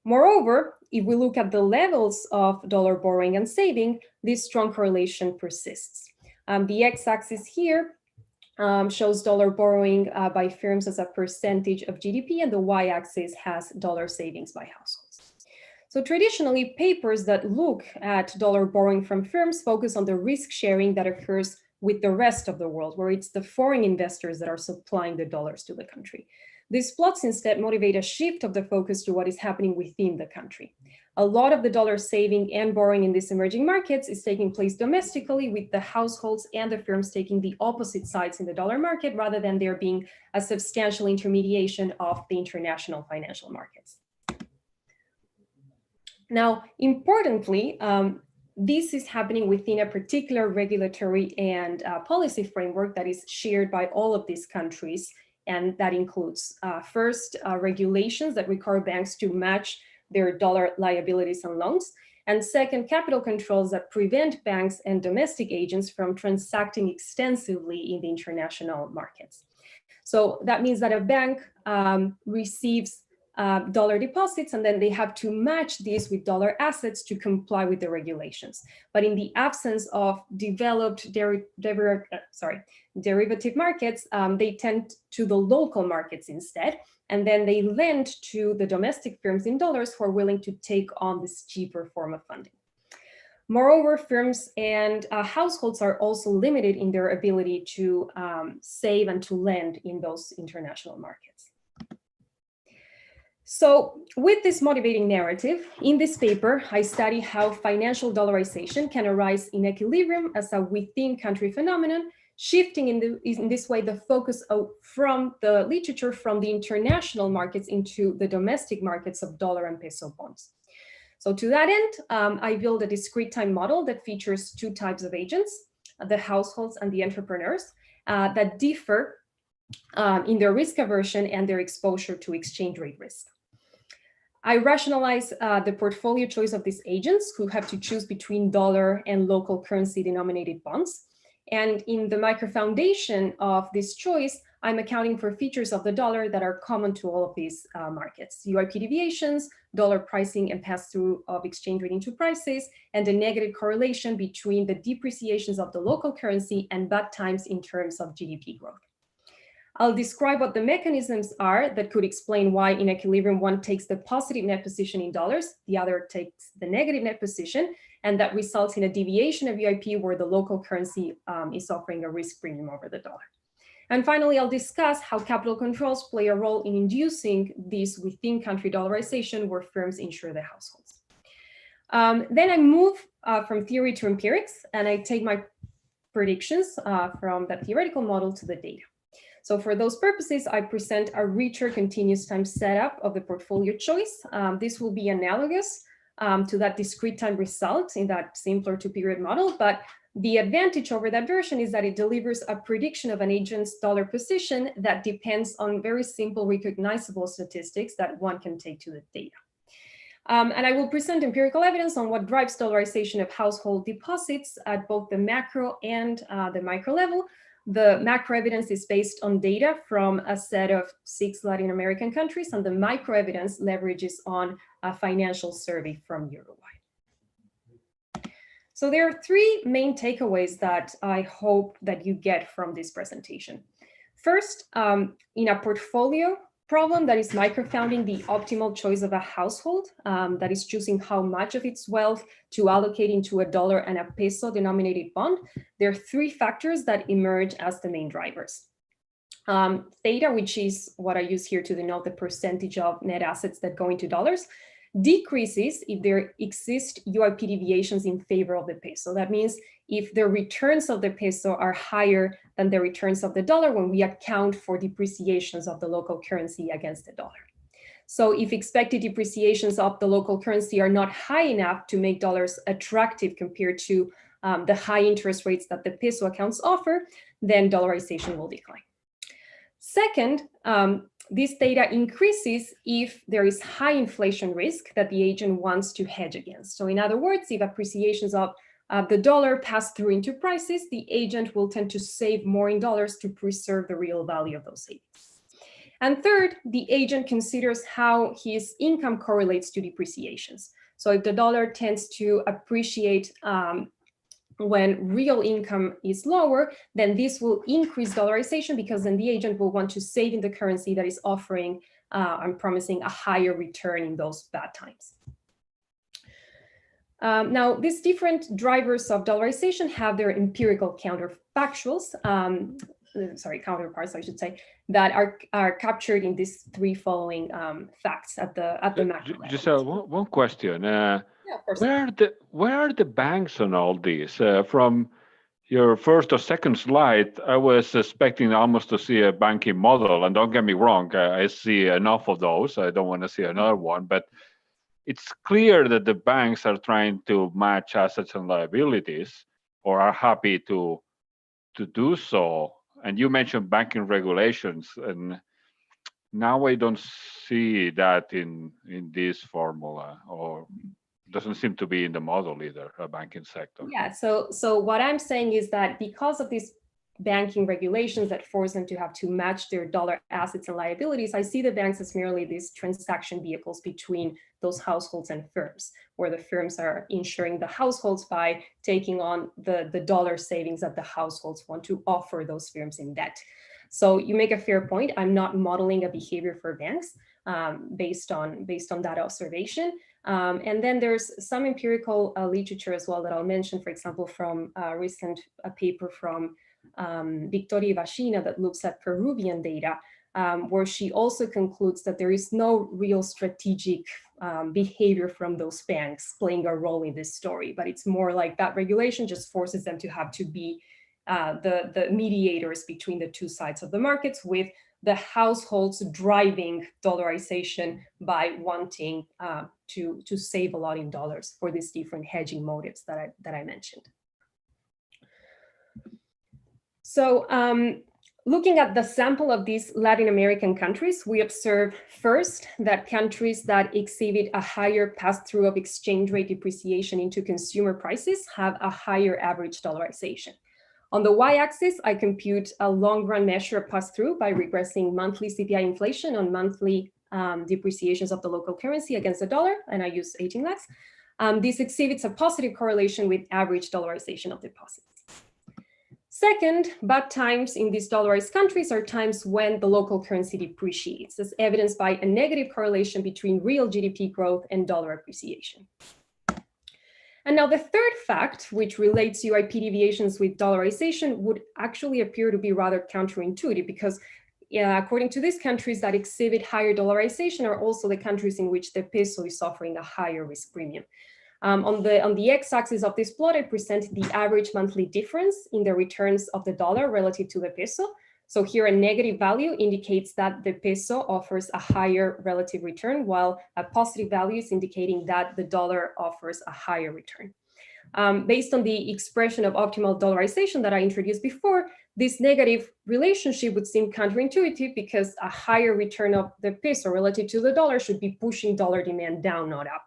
Moreover, if we look at the levels of dollar borrowing and saving, this strong correlation persists. The x-axis here shows dollar borrowing by firms as a percentage of GDP, and the y-axis has dollar savings by households. So traditionally, papers that look at dollar borrowing from firms focus on the risk sharing that occurs with the rest of the world, where it's the foreign investors that are supplying the dollars to the country. These plots instead motivate a shift of the focus to what is happening within the country. A lot of the dollar saving and borrowing in these emerging markets is taking place domestically, with the households and the firms taking the opposite sides in the dollar market, rather than there being a substantial intermediation of the international financial markets. Now, importantly, this is happening within a particular regulatory and policy framework that is shared by all of these countries. And that includes first, regulations that require banks to match their dollar liabilities and loans. And second, capital controls that prevent banks and domestic agents from transacting extensively in the international markets. So that means that a bank receives dollar deposits, and then they have to match these with dollar assets to comply with the regulations. But in the absence of developed derivative markets, they tend to the local markets instead, and then they lend to the domestic firms in dollars who are willing to take on this cheaper form of funding. Moreover, firms and households are also limited in their ability to save and to lend in those international markets. So with this motivating narrative, in this paper, I study how financial dollarization can arise in equilibrium as a within-country phenomenon, shifting in this way the focus from the literature from the international markets into the domestic markets of dollar and peso bonds. So to that end, I build a discrete time model that features 2 types of agents, the households and the entrepreneurs, that differ in their risk aversion and their exposure to exchange rate risk. I rationalize the portfolio choice of these agents who have to choose between dollar and local currency denominated bonds. And in the microfoundation of this choice, I'm accounting for features of the dollar that are common to all of these markets: UIP deviations, dollar pricing and pass-through of exchange rate into prices, and a negative correlation between the depreciations of the local currency and bad times in terms of GDP growth. I'll describe what the mechanisms are that could explain why in equilibrium one takes the positive net position in dollars, the other takes the negative net position, and that results in a deviation of UIP where the local currency is offering a risk premium over the dollar. And finally, I'll discuss how capital controls play a role in inducing this within-country dollarization where firms insure the households. Then I move from theory to empirics, and I take my predictions from that theoretical model to the data. So for those purposes, I present a richer continuous time setup of the portfolio choice. This will be analogous to that discrete time result in that simpler 2-period model, but The advantage over that version is that it delivers a prediction of an agent's dollar position that depends on very simple recognizable statistics that one can take to the data. And I will present empirical evidence on what drives dollarization of household deposits at both the macro and the micro level. The macro evidence is based on data from a set of 6 Latin American countries, and the micro evidence leverages on a financial survey from Uruguay. So there are 3 main takeaways that I hope that you get from this presentation. First, in a portfolio problem that is microfounding the optimal choice of a household, that is choosing how much of its wealth to allocate into a dollar and a peso denominated bond, there are 3 factors that emerge as the main drivers. Theta, which is what I use here to denote the percentage of net assets that go into dollars, decreases if there exist UIP deviations in favor of the peso. That means if the returns of the peso are higher than the returns of the dollar when we account for depreciations of the local currency against the dollar. So if expected depreciations of the local currency are not high enough to make dollars attractive compared to the high interest rates that the peso accounts offer, then dollarization will decline. Second, this data increases if there is high inflation risk that the agent wants to hedge against. So in other words, if appreciations of the dollar pass through into prices, the agent will tend to save more in dollars to preserve the real value of those savings. And third, the agent considers how his income correlates to depreciations. So if the dollar tends to appreciate when real income is lower, then this will increase dollarization because then the agent will want to save in the currency that is offering and promising a higher return in those bad times. Now, these different drivers of dollarization have their empirical counterfactuals, counterparts, I should say, that are captured in these 3 following facts at the macro level. Just one question. Yeah, of course. Where are the banks on all this? From your first or second slide, I was expecting almost to see a banking model, and don't get me wrong, I see enough of those. I don't want to see another one, but it's clear that the banks are trying to match assets and liabilities, or are happy to do so. And you mentioned banking regulations, and now I don't see that in this formula, or doesn't seem to be in the model either, a banking sector. Yeah, so what I'm saying is that because of these banking regulations that force them to have to match their dollar assets and liabilities, I see the banks as merely these transaction vehicles between those households and firms, where the firms are insuring the households by taking on the dollar savings that the households want to offer those firms in debt. So you make a fair point. I'm not modeling a behavior for banks based on that observation. And then there's some empirical literature as well that I'll mention, for example, from a recent paper from Victoria Vashina that looks at Peruvian data, where she also concludes that there is no real strategic behavior from those banks playing a role in this story, but it's more like that regulation just forces them to have to be the mediators between the 2 sides of the markets, with the households driving dollarization by wanting to save a lot in dollars for these different hedging motives that I mentioned. So looking at the sample of these Latin American countries, we observe first that countries that exhibit a higher pass-through of exchange rate depreciation into consumer prices have a higher average dollarization. On the y-axis, I compute a long-run measure of pass-through by regressing monthly CPI inflation on monthly depreciations of the local currency against the dollar, and I use 18 lags. This exhibits a positive correlation with average dollarization of deposits. Second, bad times in these dollarized countries are times when the local currency depreciates, as evidenced by a negative correlation between real GDP growth and dollar appreciation. And now the third fact, which relates UIP deviations with dollarization, would actually appear to be rather counterintuitive, because according to these countries that exhibit higher dollarization are also the countries in which the peso is offering a higher risk premium. On the x-axis of this plot, I present the average monthly difference in the returns of the dollar relative to the peso. So here a negative value indicates that the peso offers a higher relative return, while a positive value is indicating that the dollar offers a higher return. Based on the expression of optimal dollarization that I introduced before, this negative relationship would seem counterintuitive because a higher return of the peso relative to the dollar should be pushing dollar demand down, not up.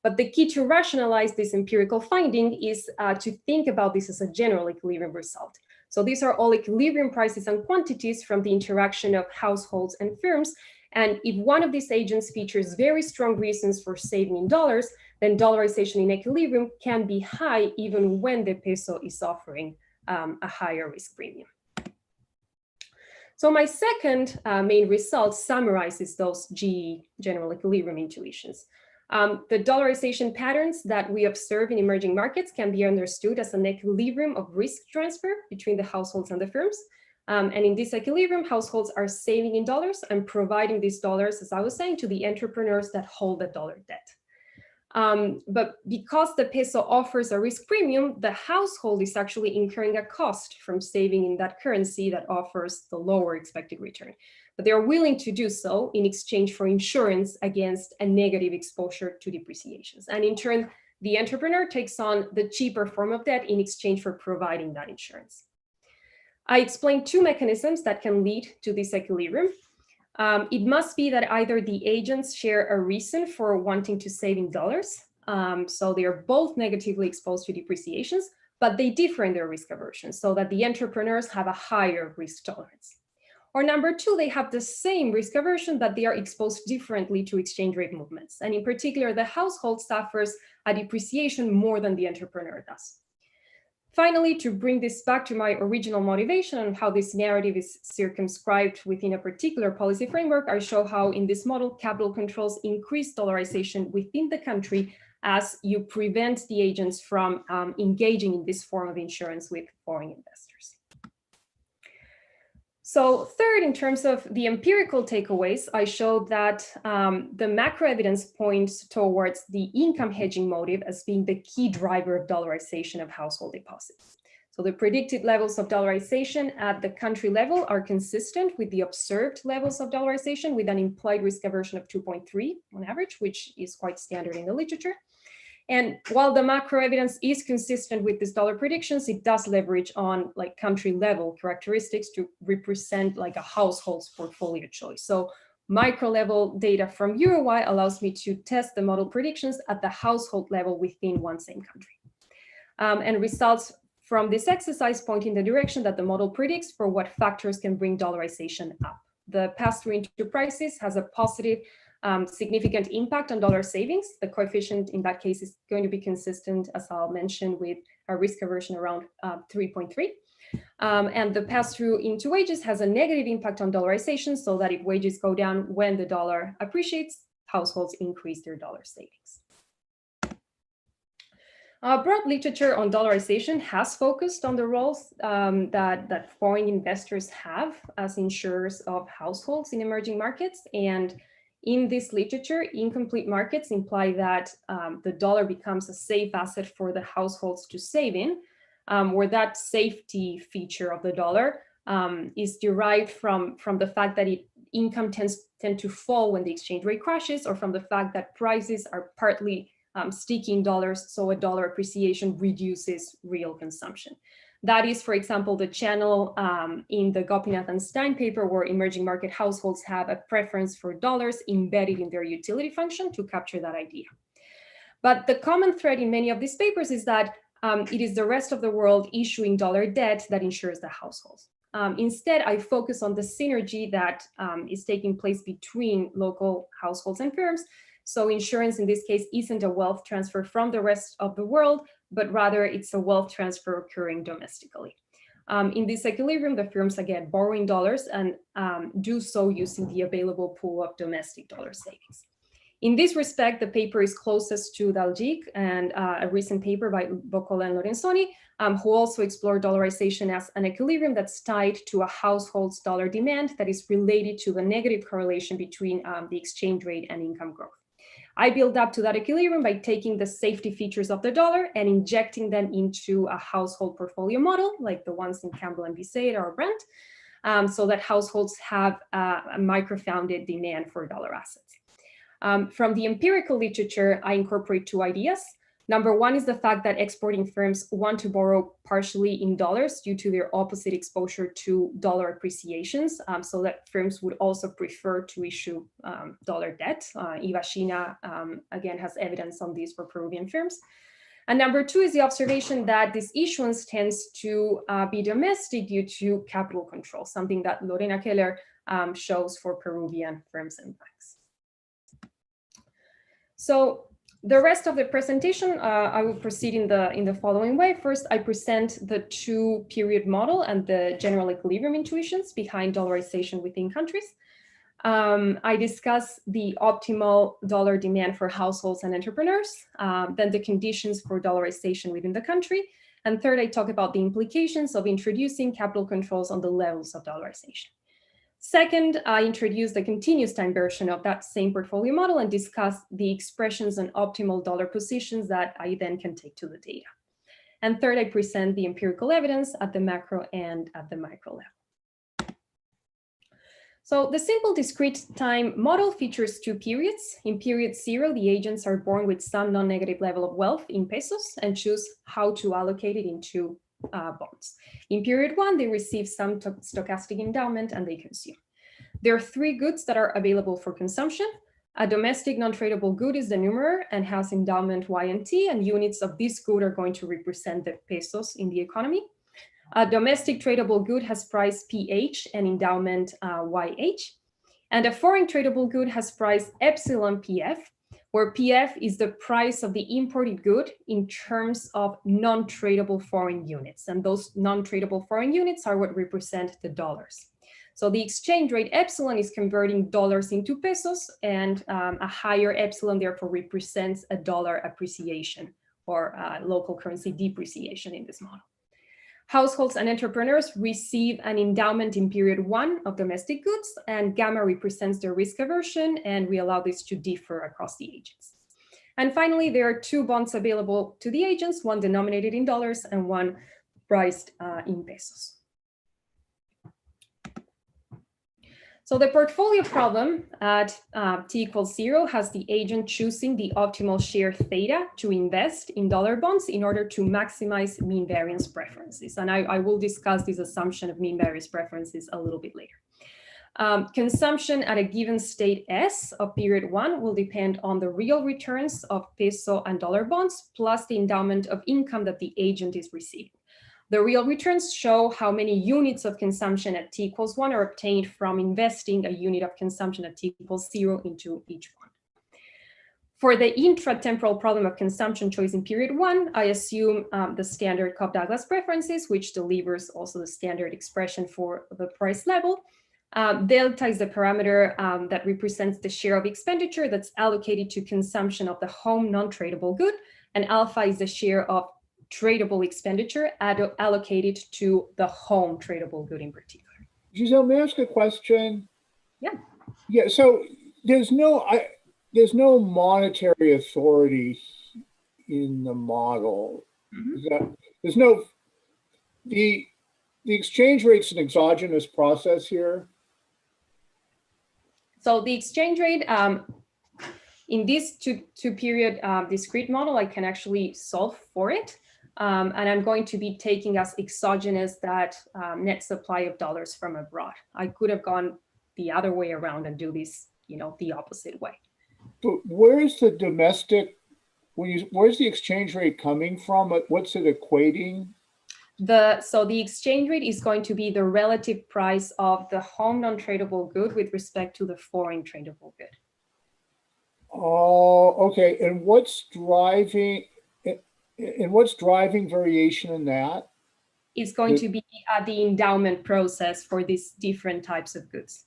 But the key to rationalize this empirical finding is to think about this as a general equilibrium result. So these are all equilibrium prices and quantities from the interaction of households and firms. And if one of these agents features very strong reasons for saving in dollars, then dollarization in equilibrium can be high even when the peso is offering a higher risk premium. So my second main result summarizes those GE, general equilibrium intuitions. The dollarization patterns that we observe in emerging markets can be understood as an equilibrium of risk transfer between the households and the firms. And in this equilibrium, households are saving in dollars and providing these dollars, as I was saying, to the entrepreneurs that hold the dollar debt. But because the peso offers a risk premium, the household is actually incurring a cost from saving in that currency that offers the lower expected return. But they are willing to do so in exchange for insurance against a negative exposure to depreciations. And in turn, the entrepreneur takes on the cheaper form of debt in exchange for providing that insurance. I explained two mechanisms that can lead to this equilibrium. It must be that either the agents share a reason for wanting to save in dollars, so they are both negatively exposed to depreciations, but they differ in their risk aversion, so that the entrepreneurs have a higher risk tolerance. Or number two, they have the same risk aversion, but they are exposed differently to exchange rate movements. And in particular, the household suffers a depreciation more than the entrepreneur does. Finally, to bring this back to my original motivation and how this narrative is circumscribed within a particular policy framework, I show how in this model, capital controls increase dollarization within the country as you prevent the agents from engaging in this form of insurance with foreign investors. So third, in terms of the empirical takeaways, I showed that the macro evidence points towards the income hedging motive as being the key driver of dollarization of household deposits. So the predicted levels of dollarization at the country level are consistent with the observed levels of dollarization with an implied risk aversion of 2.3 on average, which is quite standard in the literature. And while the macro evidence is consistent with these dollar predictions, it does leverage on like country level characteristics to represent like a household's portfolio choice. So micro level data from Uruguay allows me to test the model predictions at the household level within one same country. And results from this exercise point in the direction that the model predicts for what factors can bring dollarization up. The pass-through into prices has a positive significant impact on dollar savings. The coefficient in that case is going to be consistent, as I'll mention, with a risk aversion around 3.3. And the pass-through into wages has a negative impact on dollarization, so that if wages go down when the dollar appreciates, households increase their dollar savings. Broad literature on dollarization has focused on the roles that foreign investors have as insurers of households in emerging markets. And in this literature, incomplete markets imply that the dollar becomes a safe asset for the households to save in, where that safety feature of the dollar is derived from the fact that income tend to fall when the exchange rate crashes, or from the fact that prices are partly sticky in dollars, so a dollar appreciation reduces real consumption. That is, for example, the channel in the Gopinath and Stein paper, where emerging market households have a preference for dollars embedded in their utility function to capture that idea. But the common thread in many of these papers is that it is the rest of the world issuing dollar debt that insures the households. Instead, I focus on the synergy that is taking place between local households and firms. So insurance in this case isn't a wealth transfer from the rest of the world, but rather it's a wealth transfer occurring domestically. In this equilibrium, the firms again borrowing dollars and do so using the available pool of domestic dollar savings. In this respect, the paper is closest to Dalgic and a recent paper by Boccola and Lorenzoni, who also explore dollarization as an equilibrium that's tied to a household's dollar demand that is related to the negative correlation between the exchange rate and income growth. I build up to that equilibrium by taking the safety features of the dollar and injecting them into a household portfolio model, like the ones in Campbell and Bisset or Brent, so that households have a micro-founded demand for dollar assets. From the empirical literature, I incorporate two ideas. Number one is the fact that exporting firms want to borrow partially in dollars due to their opposite exposure to dollar appreciations, so that firms would also prefer to issue dollar debt. Ivashina, again, has evidence on this for Peruvian firms. And number two is the observation that this issuance tends to be domestic due to capital control, something that Lorena Keller shows for Peruvian firms and banks. So the rest of the presentation, I will proceed in the following way. First, I present the two-period model and the general equilibrium intuitions behind dollarization within countries. I discuss the optimal dollar demand for households and entrepreneurs, then the conditions for dollarization within the country. And third, I talk about the implications of introducing capital controls on the levels of dollarization. Second, I introduce the continuous time version of that same portfolio model and discuss the expressions and optimal dollar positions that I then can take to the data. And third, I present the empirical evidence at the macro and at the micro level. So the simple discrete time model features two periods. In period 0, the agents are born with some non-negative level of wealth in pesos and choose how to allocate it into bonds. In period 1, they receive some stochastic endowment and they consume. There are three goods that are available for consumption. A domestic non-tradable good is the numerator and has endowment Y and T, and units of this good are going to represent the pesos in the economy. A domestic tradable good has price PH and endowment YH. And a foreign tradable good has price epsilon PF, where PF is the price of the imported good in terms of non-tradable foreign units. And those non-tradable foreign units are what represent the dollars. So the exchange rate epsilon is converting dollars into pesos, and a higher epsilon therefore represents a dollar appreciation or local currency depreciation in this model. Households and entrepreneurs receive an endowment in period 1 of domestic goods, and gamma represents their risk aversion, and we allow this to differ across the agents. And finally, there are two bonds available to the agents, one denominated in dollars and one priced in pesos. So the portfolio problem at t equals 0 has the agent choosing the optimal share theta to invest in dollar bonds in order to maximize mean variance preferences. And I will discuss this assumption of mean variance preferences a little bit later. Consumption at a given state S of period 1 will depend on the real returns of peso and dollar bonds plus the endowment of income that the agent is receiving. The real returns show how many units of consumption at t equals 1 are obtained from investing a unit of consumption at t equals 0 into each one. For the intratemporal problem of consumption choice in period 1, I assume the standard Cobb-Douglas preferences, which delivers also the standard expression for the price level. Delta is the parameter that represents the share of expenditure that's allocated to consumption of the home non-tradable good, and alpha is the share of tradable expenditure allocated to the home tradable good in particular. Giselle, may I ask a question? Yeah. Yeah. So there's no monetary authority in the model. There's no the exchange rate's an exogenous process here. So the exchange rate in this two-period discrete model, I can actually solve for it. And I'm going to be taking as exogenous that net supply of dollars from abroad. I could have gone the other way around and do this, the opposite way. But where's the domestic, where's the exchange rate coming from? What's it equating? So the exchange rate is going to be the relative price of the home non-tradable good with respect to the foreign tradable good. Oh, okay. And what's driving variation in that? It's going to be the endowment process for these different types of goods.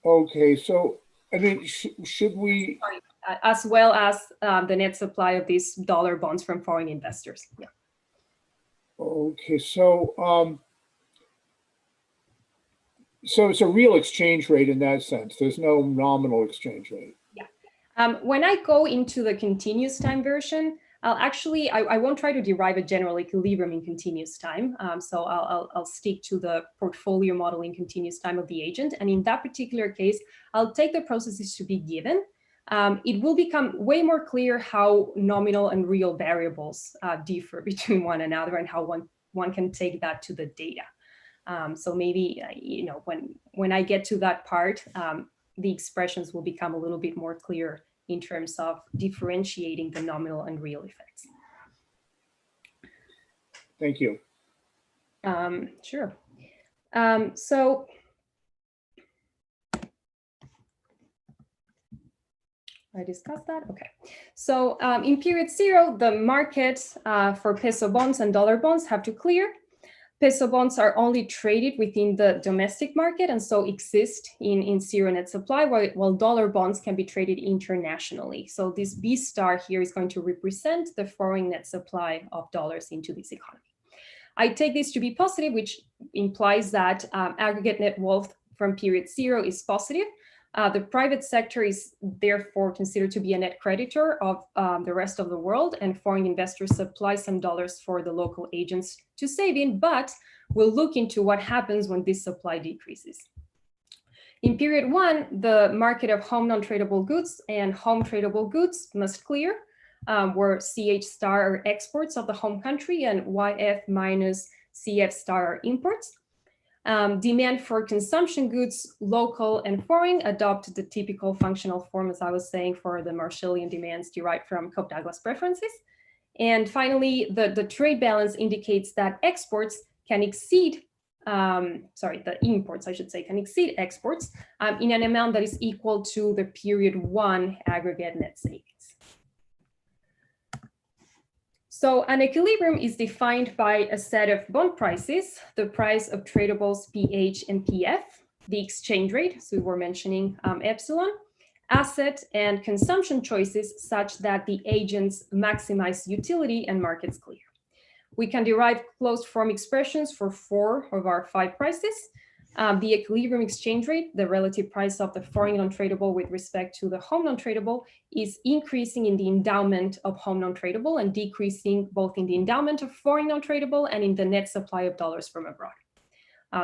Okay, so I mean, should we? As well as the net supply of these dollar bonds from foreign investors. Yeah. Okay, so so it's a real exchange rate in that sense. There's no nominal exchange rate. Yeah. When I go into the continuous time version, I won't try to derive a general equilibrium in continuous time. So I'll stick to the portfolio model in continuous time of the agent. And in that particular case, I'll take the processes to be given. it will become way more clear how nominal and real variables differ between one another and how one can take that to the data. So maybe, when I get to that part, the expressions will become a little bit more clear in terms of differentiating the nominal and real effects. Thank you. Sure. So I discussed that. Okay. So in period 0, the market for peso bonds and dollar bonds have to clear. Peso bonds are only traded within the domestic market and so exist in zero net supply, while dollar bonds can be traded internationally. So this B star here is going to represent the foreign net supply of dollars into this economy. I take this to be positive, which implies that aggregate net wealth from period 0 is positive. The private sector is therefore considered to be a net creditor of the rest of the world, and foreign investors supply some dollars for the local agents to save in, but we'll look into what happens when this supply decreases. In period 1, the market of home non-tradable goods and home tradable goods must clear, where CH star are exports of the home country and YF minus CF star are imports. Demand for consumption goods, local and foreign, adopt the typical functional form, as I was saying, for the Marshallian demands derived from Cobb-Douglas preferences. And finally, the trade balance indicates that exports can exceed, the imports, I should say, can exceed exports in an amount that is equal to the period 1 aggregate net savings. So an equilibrium is defined by a set of bond prices, the price of tradables PH and PF, the exchange rate, so we were mentioning epsilon, asset and consumption choices such that the agents maximize utility and markets clear. We can derive closed form expressions for 4 of our 5 prices. The equilibrium exchange rate, the relative price of the foreign non-tradable with respect to the home non-tradable, is increasing in the endowment of home non-tradable and decreasing both in the endowment of foreign non-tradable and in the net supply of dollars from abroad.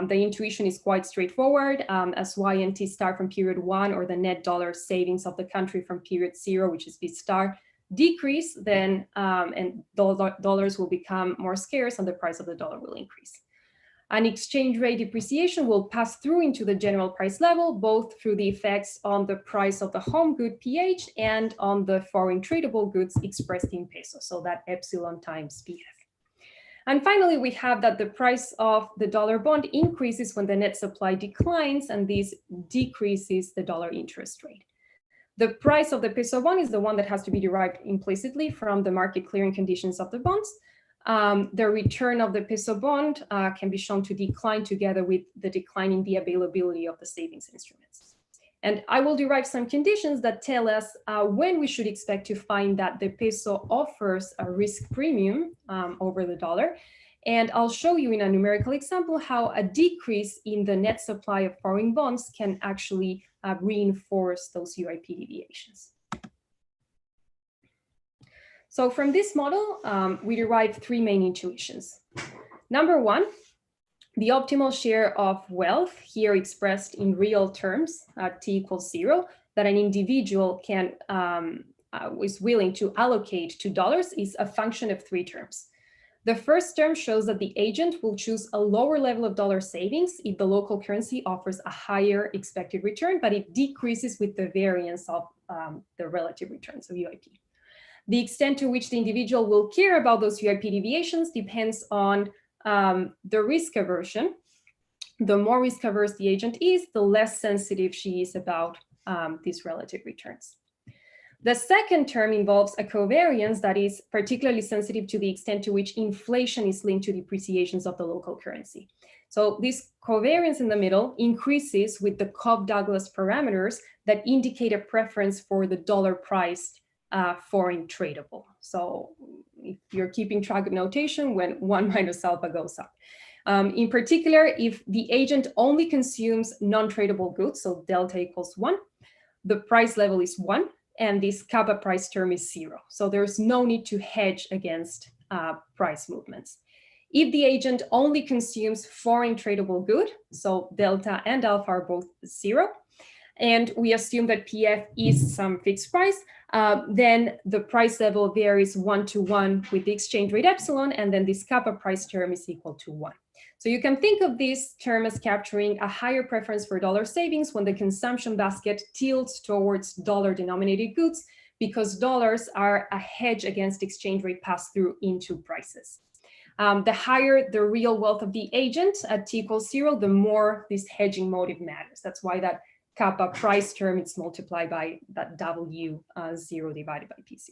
The intuition is quite straightforward. As Y and T star from period 1, or the net dollar savings of the country from period 0, which is B star, decrease, then and dollars will become more scarce and the price of the dollar will increase. An exchange rate depreciation will pass through into the general price level, both through the effects on the price of the home good PH and on the foreign tradable goods expressed in pesos, so that epsilon times PF. And finally, we have that the price of the dollar bond increases when the net supply declines, and this decreases the dollar interest rate. The price of the peso bond is the one that has to be derived implicitly from the market clearing conditions of the bonds. The return of the peso bond can be shown to decline together with the decline in the availability of the savings instruments. And I will derive some conditions that tell us when we should expect to find that the peso offers a risk premium over the dollar. And I'll show you in a numerical example how a decrease in the net supply of foreign bonds can actually reinforce those UIP deviations. So from this model, we derive 3 main intuitions. Number 1, the optimal share of wealth, here expressed in real terms, T equals 0, that an individual can is willing to allocate to dollars, is a function of 3 terms. The first term shows that the agent will choose a lower level of dollar savings if the local currency offers a higher expected return, but it decreases with the variance of the relative returns of UIP. The extent to which the individual will care about those UIP deviations depends on the risk aversion. The more risk averse the agent is, the less sensitive she is about these relative returns. The second term involves a covariance that is particularly sensitive to the extent to which inflation is linked to depreciations of the local currency. So this covariance in the middle increases with the Cobb-Douglas parameters that indicate a preference for the dollar-priced foreign tradable. So if you're keeping track of notation, when 1 minus alpha goes up. In particular, if the agent only consumes non-tradable goods, so delta equals 1, the price level is 1, and this kappa price term is 0. So there's no need to hedge against price movements. If the agent only consumes foreign tradable good, so delta and alpha are both 0, and we assume that PF is some fixed price, then the price level varies 1-to-1 with the exchange rate epsilon, and then this kappa price term is equal to 1. So you can think of this term as capturing a higher preference for dollar savings when the consumption basket tilts towards dollar-denominated goods, because dollars are a hedge against exchange rate pass-through into prices. The higher the real wealth of the agent at t equals 0, the more this hedging motive matters. That's why that kappa price term is multiplied by that W0 divided by P0.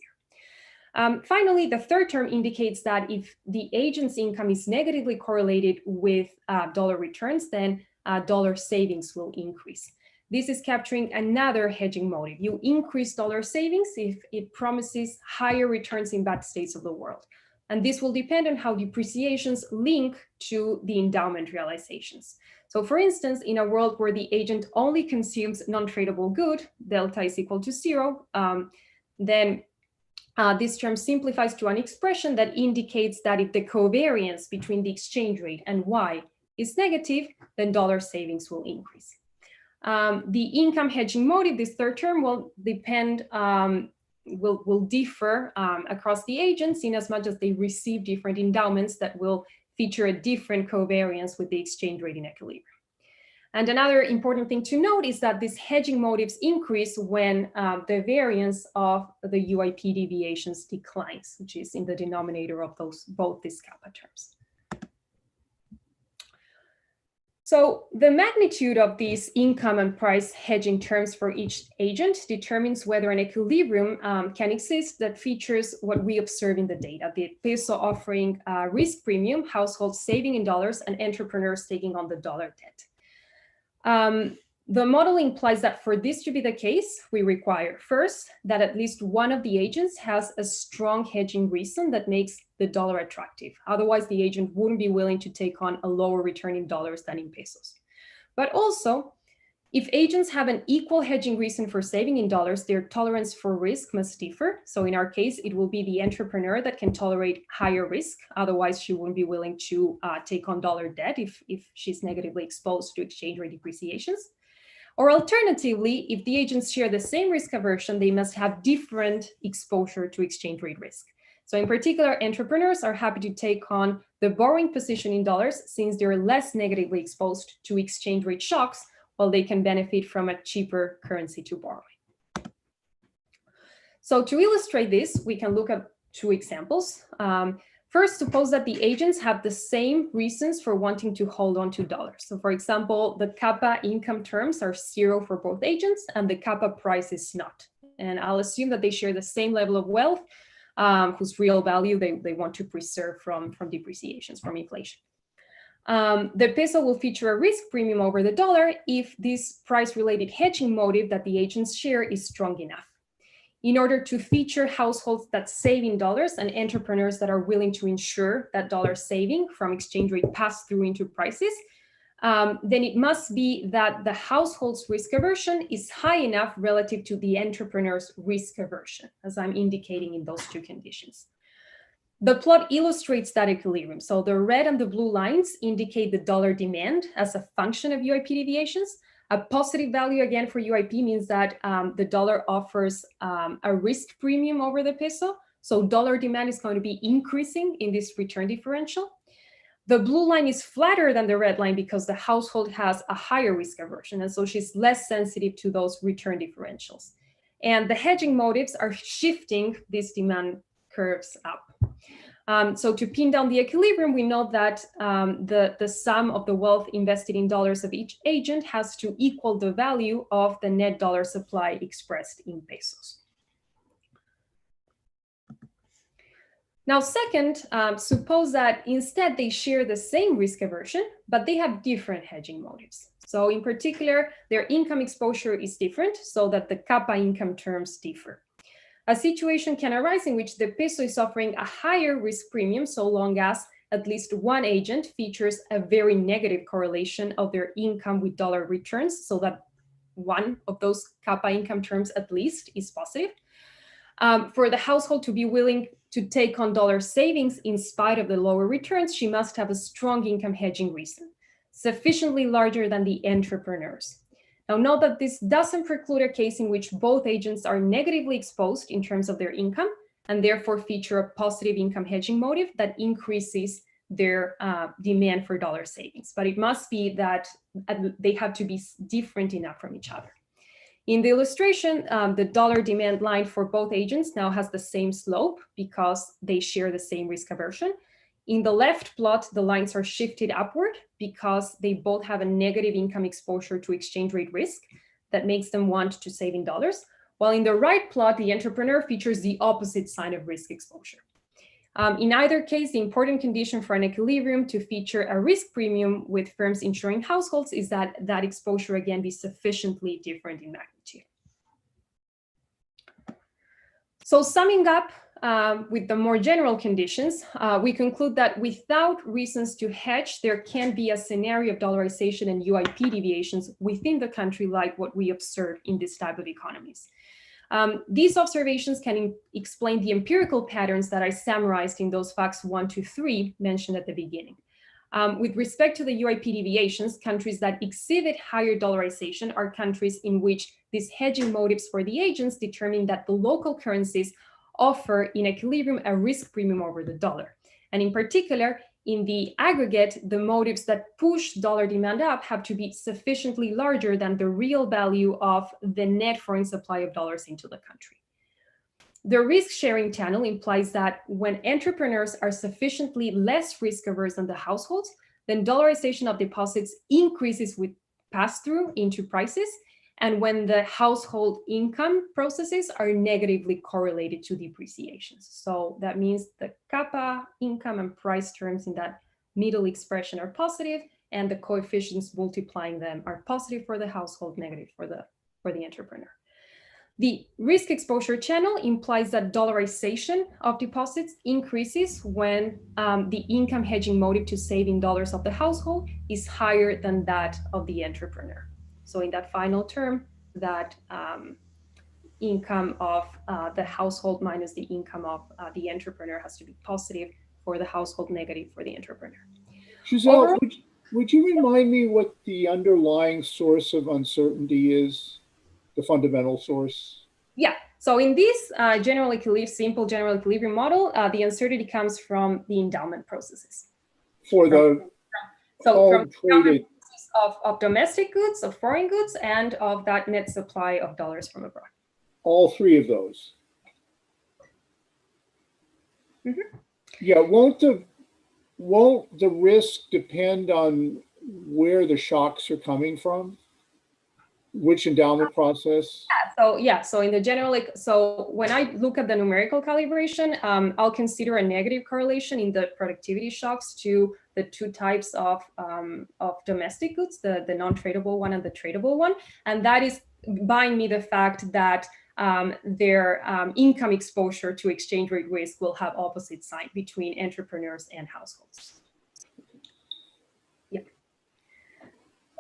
Finally, the third term indicates that if the agent's income is negatively correlated with dollar returns, then dollar savings will increase. This is capturing another hedging motive. You increase dollar savings if it promises higher returns in bad states of the world. And this will depend on how depreciations link to the endowment realizations. So for instance, in a world where the agent only consumes non-tradable good, delta is equal to 0, then this term simplifies to an expression that indicates that if the covariance between the exchange rate and Y is negative, then dollar savings will increase. The income hedging motive, this third term, will depend, will differ across the agents in as much as they receive different endowments that will feature a different covariance with the exchange rate in equilibrium. And another important thing to note is that these hedging motives increase when the variance of the UIP deviations declines, which is in the denominator of both these kappa terms. So the magnitude of these income and price hedging terms for each agent determines whether an equilibrium can exist that features what we observe in the data: the peso offering a risk premium, households saving in dollars, and entrepreneurs taking on the dollar debt. The model implies that for this to be the case, we require first that at least one of the agents has a strong hedging reason that makes the dollar attractive. Otherwise, the agent wouldn't be willing to take on a lower return in dollars than in pesos. But also, if agents have an equal hedging reason for saving in dollars, their tolerance for risk must differ. So in our case, it will be the entrepreneur that can tolerate higher risk. Otherwise, she wouldn't be willing to take on dollar debt if she's negatively exposed to exchange rate depreciations. Or alternatively, if the agents share the same risk aversion, they must have different exposure to exchange rate risk. So in particular, entrepreneurs are happy to take on the borrowing position in dollars since they're less negatively exposed to exchange rate shocks, while they can benefit from a cheaper currency to borrow. So to illustrate this, we can look at two examples. First, suppose that the agents have the same reasons for wanting to hold on to dollars. So for example, the kappa income terms are 0 for both agents and the kappa price is not. And I'll assume that they share the same level of wealth, whose real value they want to preserve from depreciations, from inflation. The peso will feature a risk premium over the dollar if this price-related hedging motive that the agents share is strong enough. In order to feature households that save in dollars and entrepreneurs that are willing to ensure that dollar saving from exchange rate pass through into prices, then it must be that the household's risk aversion is high enough relative to the entrepreneur's risk aversion, as I'm indicating in those two conditions. The plot illustrates that equilibrium. So the red and the blue lines indicate the dollar demand as a function of UIP deviations. A positive value again for UIP means that the dollar offers a risk premium over the peso. So dollar demand is going to be increasing in this return differential. The blue line is flatter than the red line because the household has a higher risk aversion, and so she's less sensitive to those return differentials. And the hedging motives are shifting these demand curves up. So to pin down the equilibrium, we know that the sum of the wealth invested in dollars of each agent has to equal the value of the net dollar supply expressed in pesos. Now, second, suppose that instead they share the same risk aversion, but they have different hedging motives. So in particular, their income exposure is different so that the kappa income terms differ. A situation can arise in which the peso is offering a higher risk premium so long as at least one agent features a very negative correlation of their income with dollar returns, so that one of those kappa income terms at least is positive. For the household to be willing to take on dollar savings in spite of the lower returns, she must have a strong income hedging reason, sufficiently larger than the entrepreneurs. Now, note that this doesn't preclude a case in which both agents are negatively exposed in terms of their income and therefore feature a positive income hedging motive that increases their demand for dollar savings. But it must be that they have to be different enough from each other. In the illustration, the dollar demand line for both agents now has the same slope because they share the same risk aversion. In the left plot, the lines are shifted upward because they both have a negative income exposure to exchange rate risk that makes them want to save in dollars. While in the right plot, the entrepreneur features the opposite sign of risk exposure. In either case, the important condition for an equilibrium to feature a risk premium with firms insuring households is that that exposure again be sufficiently different in magnitude. So summing up with the more general conditions, we conclude that without reasons to hedge, there can be a scenario of dollarization and UIP deviations within the country like what we observe in this type of economies. These observations can explain the empirical patterns that I summarized in those facts 1 to 3 mentioned at the beginning. With respect to the UIP deviations, countries that exhibit higher dollarization are countries in which these hedging motives for the agents determine that the local currencies offer in equilibrium a risk premium over the dollar. And in particular, in the aggregate, the motives that push dollar demand up have to be sufficiently larger than the real value of the net foreign supply of dollars into the country. The risk-sharing channel implies that when entrepreneurs are sufficiently less risk-averse than the households, then dollarization of deposits increases with pass-through into prices, and when the household income processes are negatively correlated to depreciations. So that means the kappa, income, and price terms in that middle expression are positive, and the coefficients multiplying them are positive for the household, negative for the entrepreneur. The risk exposure channel implies that dollarization of deposits increases when the income hedging motive to save in dollars of the household is higher than that of the entrepreneur. So in that final term, that income of the household minus the income of the entrepreneur has to be positive for the household, negative for the entrepreneur. Giselle, would you remind me what the underlying source of uncertainty is, the fundamental source? Yeah, so in this simple general equilibrium model, the uncertainty comes from the endowment processes. For the from traded of domestic goods, of foreign goods, and of that net supply of dollars from abroad. All three of those. Mm-hmm. Yeah, won't the risk depend on where the shocks are coming from? Which endowment process? So in the general, so when I look at the numerical calibration, I'll consider a negative correlation in the productivity shocks to the two types of domestic goods, the non-tradable one and the tradable one. And that is buying me the fact that their income exposure to exchange rate risk will have opposite sign between entrepreneurs and households. Yeah.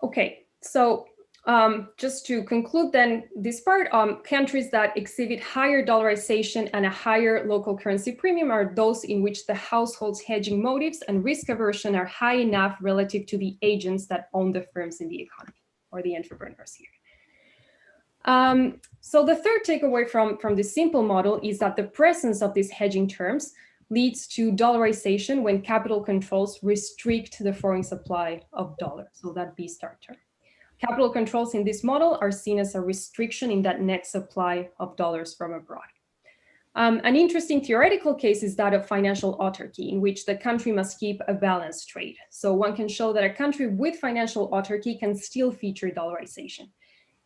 Okay, so just to conclude then this part, countries that exhibit higher dollarization and a higher local currency premium are those in which the household's hedging motives and risk aversion are high enough relative to the agents that own the firms in the economy, or the entrepreneurs here. So the third takeaway from this simple model is that the presence of these hedging terms leads to dollarization when capital controls restrict the foreign supply of dollars, so that B star term. Capital controls in this model are seen as a restriction in that net supply of dollars from abroad. An interesting theoretical case is that of financial autarky, in which the country must keep a balanced trade. So one can show that a country with financial autarky can still feature dollarization.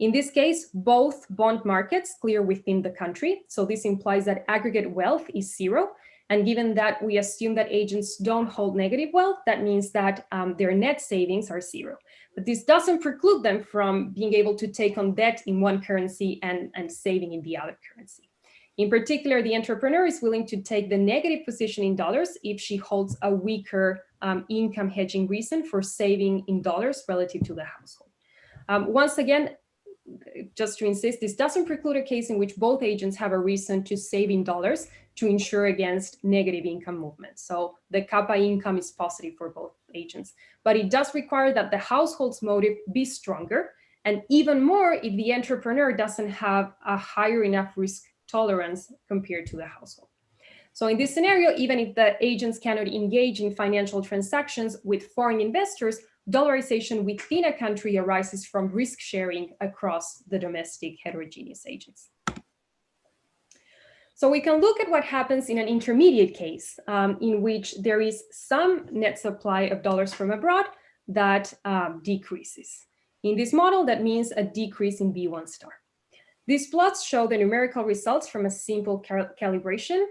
In this case, both bond markets clear within the country. So this implies that aggregate wealth is zero. And given that we assume that agents don't hold negative wealth, that means that their net savings are zero. But this doesn't preclude them from being able to take on debt in one currency and saving in the other currency. In particular, the entrepreneur is willing to take the negative position in dollars if she holds a weaker income hedging reason for saving in dollars relative to the household. Once again, just to insist, this doesn't preclude a case in which both agents have a reason to save in dollars to insure against negative income movements. So the kappa income is positive for both agents, but it does require that the household's motive be stronger and even more if the entrepreneur doesn't have a higher enough risk tolerance compared to the household. So in this scenario, even if the agents cannot engage in financial transactions with foreign investors, dollarization within a country arises from risk sharing across the domestic heterogeneous agents. So we can look at what happens in an intermediate case in which there is some net supply of dollars from abroad that decreases. In this model, that means a decrease in B1 star. These plots show the numerical results from a simple calibration.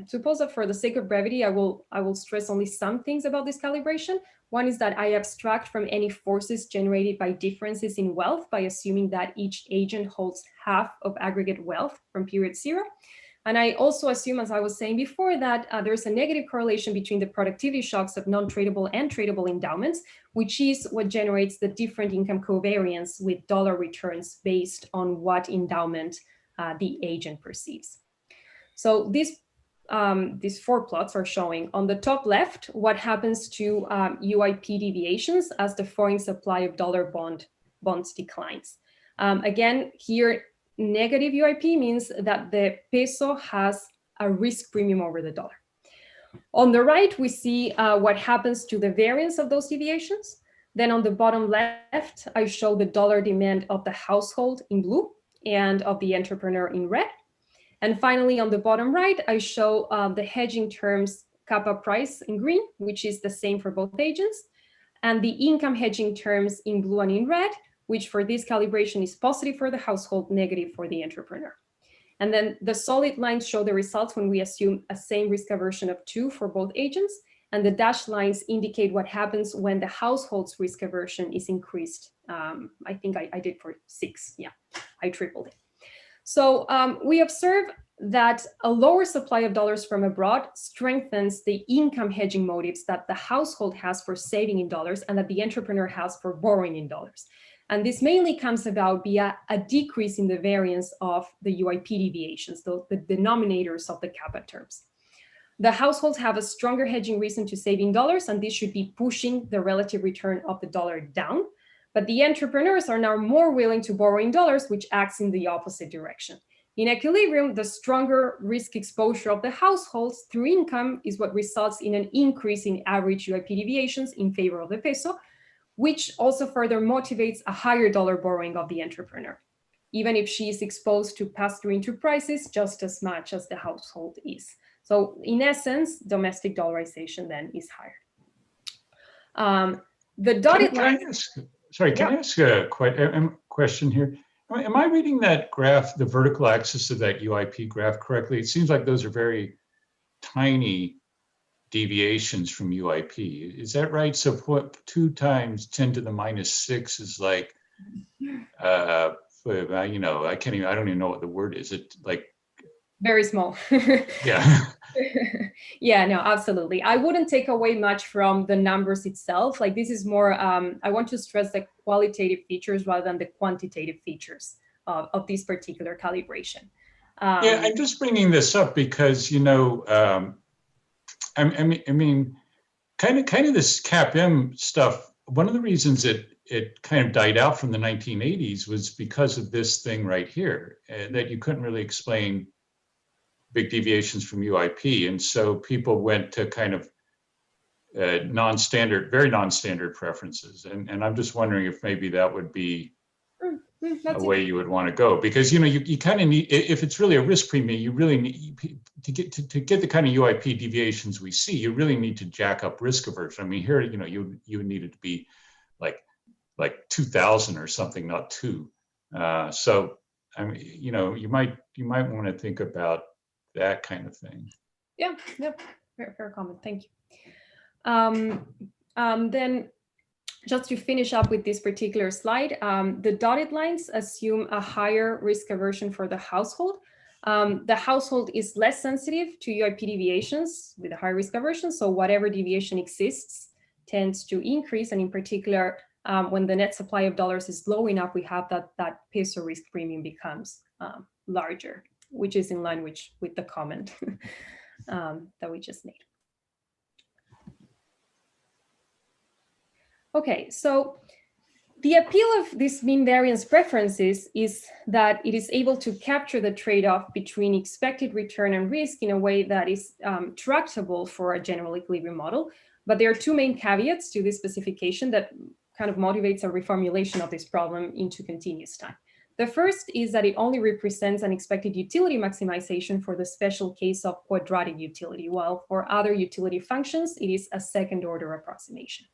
Suppose that for the sake of brevity, I will stress only some things about this calibration. One is that I abstract from any forces generated by differences in wealth by assuming that each agent holds half of aggregate wealth from period 0. And I also assume, as I was saying before, that there's a negative correlation between the productivity shocks of non-tradable and tradable endowments, which is what generates the different income covariance with dollar returns based on what endowment the agent perceives. So these 4 plots are showing on the top left what happens to UIP deviations as the foreign supply of dollar bonds declines. Again, here, negative UIP means that the peso has a risk premium over the dollar. On the right, we see what happens to the variance of those deviations. Then on the bottom left, I show the dollar demand of the household in blue and of the entrepreneur in red. And finally, on the bottom right, I show the hedging terms kappa price in green, which is the same for both agents, and the income hedging terms in blue and in red, which for this calibration is positive for the household, negative for the entrepreneur. And then the solid lines show the results when we assume a same risk aversion of 2 for both agents, and the dashed lines indicate what happens when the household's risk aversion is increased. I think I did for 6, yeah, I tripled it. So we observe that a lower supply of dollars from abroad strengthens the income hedging motives that the household has for saving in dollars and that the entrepreneur has for borrowing in dollars. And this mainly comes about via a decrease in the variance of the UIP deviations, the denominators of the kappa terms. The households have a stronger hedging reason to save in dollars, and this should be pushing the relative return of the dollar down. But the entrepreneurs are now more willing to borrow in dollars, which acts in the opposite direction. In equilibrium, the stronger risk exposure of the households through income is what results in an increase in average UIP deviations in favor of the peso, which also further motivates a higher dollar borrowing of the entrepreneur, even if she is exposed to pass-through into prices just as much as the household is. So in essence, domestic dollarization then is higher. The dotted line. Can I ask a question here? Am I reading that graph, the vertical axis of that UIP graph correctly? It seems like those are very tiny deviations from UIP. Is that right? So 2 times 10 to the minus 6 is like, I don't even know what the word is. It like very small. Yeah. Yeah, no, absolutely. I wouldn't take away much from the numbers itself. Like this is more, I want to stress the qualitative features rather than the quantitative features of this particular calibration. Yeah, I'm just bringing this up because, I mean, kind of this CAP-M stuff, one of the reasons it kind of died out from the 1980s was because of this thing right here, that you couldn't really explain big deviations from UIP. And so people went to kind of very non-standard preferences. And I'm just wondering if maybe that would be a way you would want to go, because you kind of need, if it's really a risk premium, you really need to get the kind of UIP deviations we see, you really need to jack up risk aversion. I mean, here, you would need it to be like 2,000 or something, not 2. So I mean, you might want to think about that kind of thing. Yeah, fair comment. Thank you. Then just to finish up with this particular slide, the dotted lines assume a higher risk aversion for the household. The household is less sensitive to UIP deviations with a high risk aversion, so whatever deviation exists tends to increase, and in particular, when the net supply of dollars is low enough, we have that peso risk premium becomes larger, which is in line with the comment that we just made. Okay, so The appeal of this mean variance preferences is that it is able to capture the trade-off between expected return and risk in a way that is tractable for a general equilibrium model. But there are two main caveats to this specification that kind of motivates a reformulation of this problem into continuous time. The first is that it only represents an expected utility maximization for the special case of quadratic utility, while for other utility functions, it is a second-order approximation.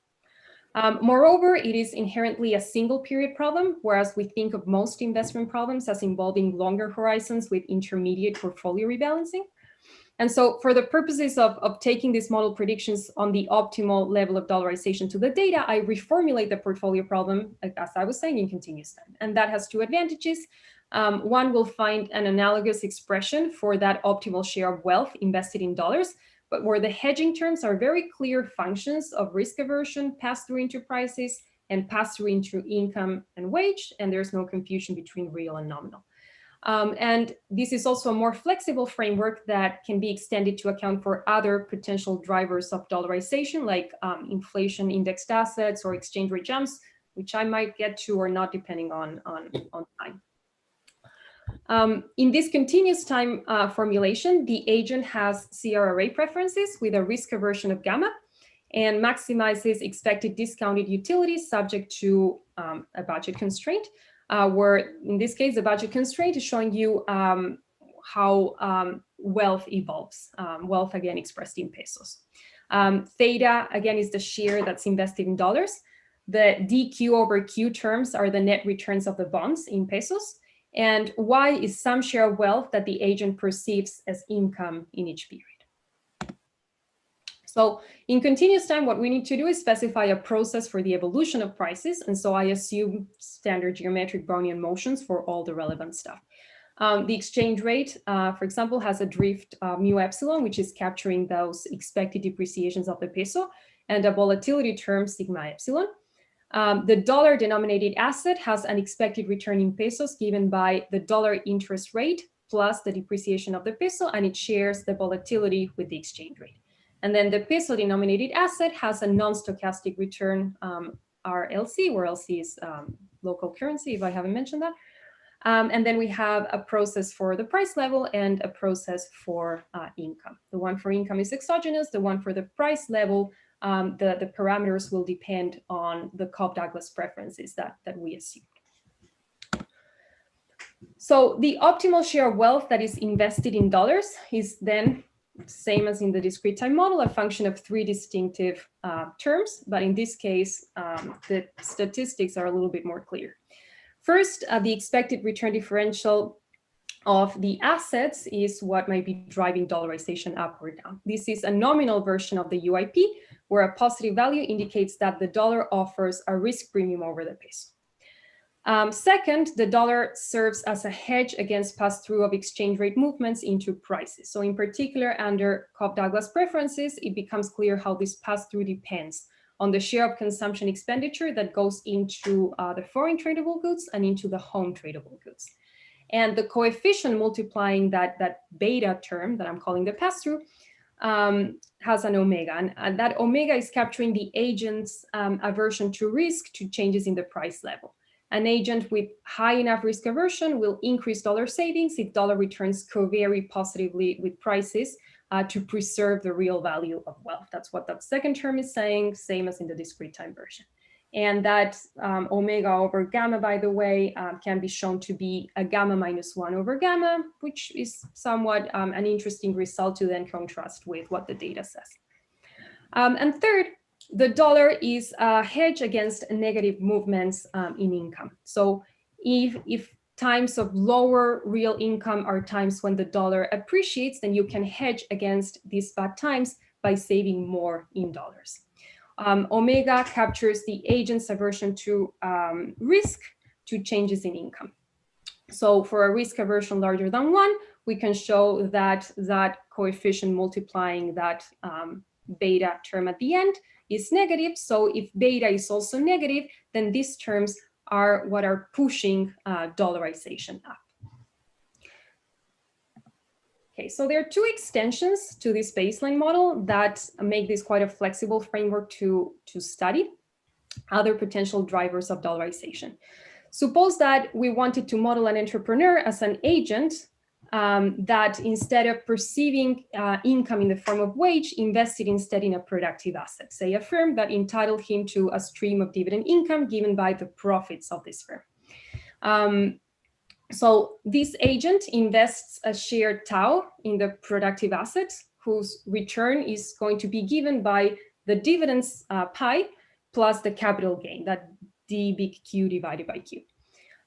Moreover, it is inherently a single period problem, whereas we think of most investment problems as involving longer horizons with intermediate portfolio rebalancing. And so for the purposes of taking these model predictions on the optimal level of dollarization to the data, I reformulate the portfolio problem, as I was saying, in continuous time. And that has two advantages. One will find an analogous expression for that optimal share of wealth invested in dollars, but where the hedging terms are very clear functions of risk aversion, pass-through into prices, and pass-through into income and wage, and there's no confusion between real and nominal. And this is also a more flexible framework that can be extended to account for other potential drivers of dollarization, like inflation indexed assets or exchange rate jumps, which I might get to or not, depending on time. In this continuous time formulation, the agent has CR preferences with a risk aversion of gamma and maximizes expected discounted utilities subject to a budget constraint, where in this case, the budget constraint is showing you how wealth evolves, wealth again expressed in pesos. Theta, again, is the share that's invested in dollars. The DQ over Q terms are the net returns of the bonds in pesos. And Y is some share of wealth that the agent perceives as income in each period. So in continuous time, what we need to do is specify a process for the evolution of prices. And so I assume standard geometric Brownian motions for all the relevant stuff. The exchange rate, for example, has a drift mu epsilon, which is capturing those expected depreciations of the peso, and a volatility term sigma epsilon. The dollar denominated asset has an expected return in pesos given by the dollar interest rate plus the depreciation of the peso, and it shares the volatility with the exchange rate. And then the peso denominated asset has a non-stochastic return, RLC, where LC is local currency, if I haven't mentioned that. And then we have a process for the price level and a process for income. The one for income is exogenous. The one for the price level, the parameters will depend on the Cobb-Douglas preferences that we assumed. So the optimal share of wealth that is invested in dollars is then, same as in the discrete time model, a function of three distinctive terms. But in this case, the statistics are a little bit more clear. First, the expected return differential of the assets is what might be driving dollarization up or down. This is a nominal version of the UIP, where a positive value indicates that the dollar offers a risk premium over the peso. Second, the dollar serves as a hedge against pass-through of exchange rate movements into prices. So in particular, under Cobb-Douglas preferences, it becomes clear how this pass-through depends on the share of consumption expenditure that goes into the foreign tradable goods and into the home tradable goods. And the coefficient multiplying that beta term that I'm calling the pass-through has an omega. And that omega is capturing the agent's aversion to risk to changes in the price level. An agent with high enough risk aversion will increase dollar savings if dollar returns covary positively with prices to preserve the real value of wealth. That's what that second term is saying, same as in the discrete time version. And that omega over gamma, by the way, can be shown to be a gamma minus 1 over gamma, which is somewhat an interesting result to then contrast with what the data says. And third, the dollar is a hedge against negative movements in income. So if times of lower real income are times when the dollar appreciates, then you can hedge against these bad times by saving more in dollars. Omega captures the agent's aversion to risk to changes in income. So for a risk aversion larger than 1, we can show that that coefficient multiplying that beta term at the end is negative. So if beta is also negative, then these terms are what are pushing dollarization up. Okay, so there are two extensions to this baseline model that make this quite a flexible framework to study. other potential drivers of dollarization. Suppose that we wanted to model an entrepreneur as an agent that instead of perceiving income in the form of wage, invested instead in a productive asset, say a firm that entitled him to a stream of dividend income given by the profits of this firm. So this agent invests a shared tau in the productive asset, whose return is going to be given by the dividends pie plus the capital gain, that D big Q divided by Q.